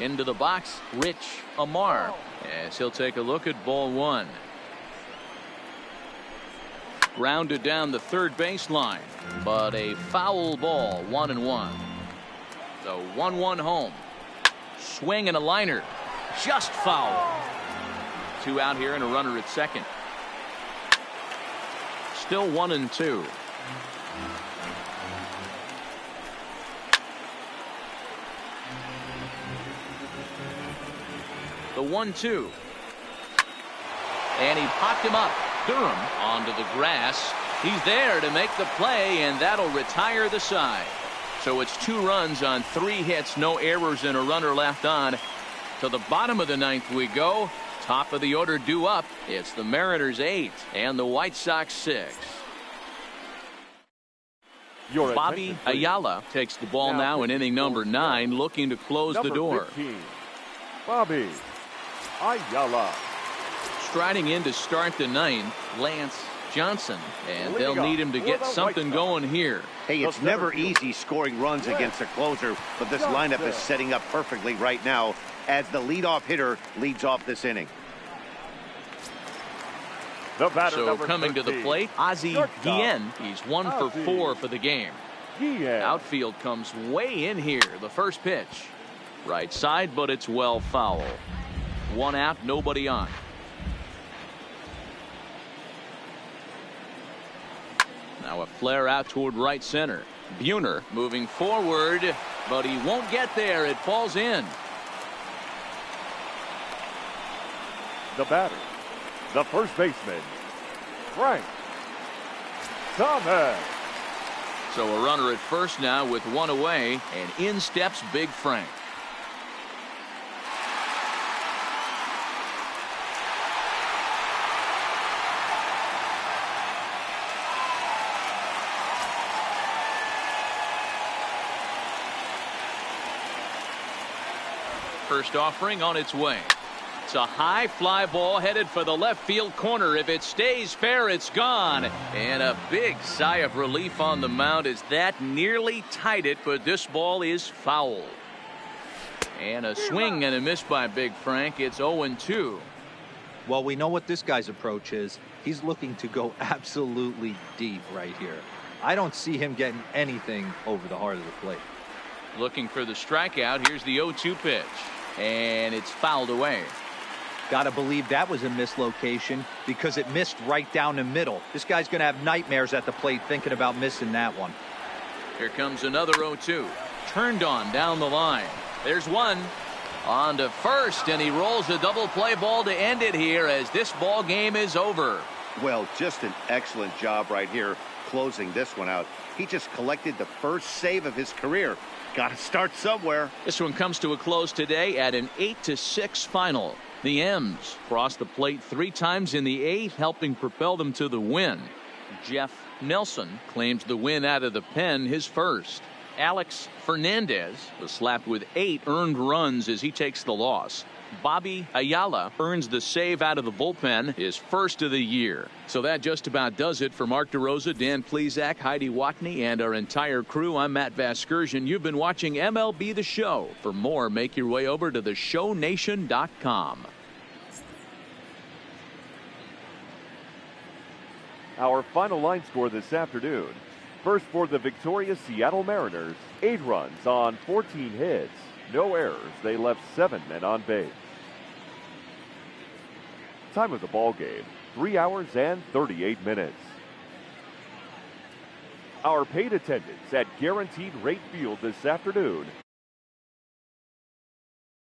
Into the box, Rich Amar, as he'll take a look at ball one. Grounded down the third baseline, but a foul ball, 1-1. So 1-1 home. Swing and a liner, just foul. 2 out here and a runner at second. Still 1-2. The 1-2. And he popped him up. Durham onto the grass. He's there to make the play, and that'll retire the side. So it's 2 runs on 3 hits, no errors, and a runner left on. To the bottom of the 9th we go. Top of the order due up. It's the Mariners 8 and the White Sox 6. Bobby Ayala takes the ball now in inning number 9, looking to close the door. 15, Bobby Ayala. Striding in to start the 9th, Lance Johnson, and they'll need him to get something going here. Hey, it's never easy scoring runs against a closer, but this lineup is setting up perfectly right now as the leadoff hitter leads off this inning. So coming to the plate, Ozzie Guillen. He's 1 for 4 for the game. Outfield comes way in here. The first pitch. Right side, but it's well foul. 1 out, nobody on. Now a flare out toward right center. Buhner moving forward, but he won't get there. It falls in. The batter, the first baseman, Frank Thomas. So a runner at first now with 1 away, and in steps Big Frank. First offering on its way. It's a high fly ball headed for the left field corner. If it stays fair, it's gone. And a big sigh of relief on the mound as that nearly tied it, but this ball is foul. And a swing and a miss by Big Frank. It's 0-2. Well, we know what this guy's approach is. He's looking to go absolutely deep right here. I don't see him getting anything over the heart of the plate. Looking for the strikeout. Here's the 0-2 pitch. And it's fouled away. Gotta believe that was a mislocation because it missed right down the middle. This guy's gonna have nightmares at the plate thinking about missing that one. Here comes another 0-2. Turned on down the line. There's one. On to first, and he rolls a double play ball to end it here as this ball game is over. Well, just an excellent job right here closing this one out. He just collected the first save of his career. Got to start somewhere. This one comes to a close today at an 8-6 final. The M's crossed the plate 3 times in the 8th, helping propel them to the win. Jeff Nelson claims the win out of the pen, his first. Alex Fernandez was slapped with 8 earned runs as he takes the loss. Bobby Ayala earns the save out of the bullpen, his first of the year. So that just about does it for Mark DeRosa, Dan Plesac, Heidi Watney, and our entire crew. I'm Matt Vasgersian. You've been watching MLB The Show. For more, make your way over to theshownation.com. Our final line score this afternoon. First for the victorious Seattle Mariners, 8 runs on 14 hits. No errors. They left 7 men on base. Time of the ball game, 3 hours and 38 minutes. Our paid attendance at Guaranteed Rate Field this afternoon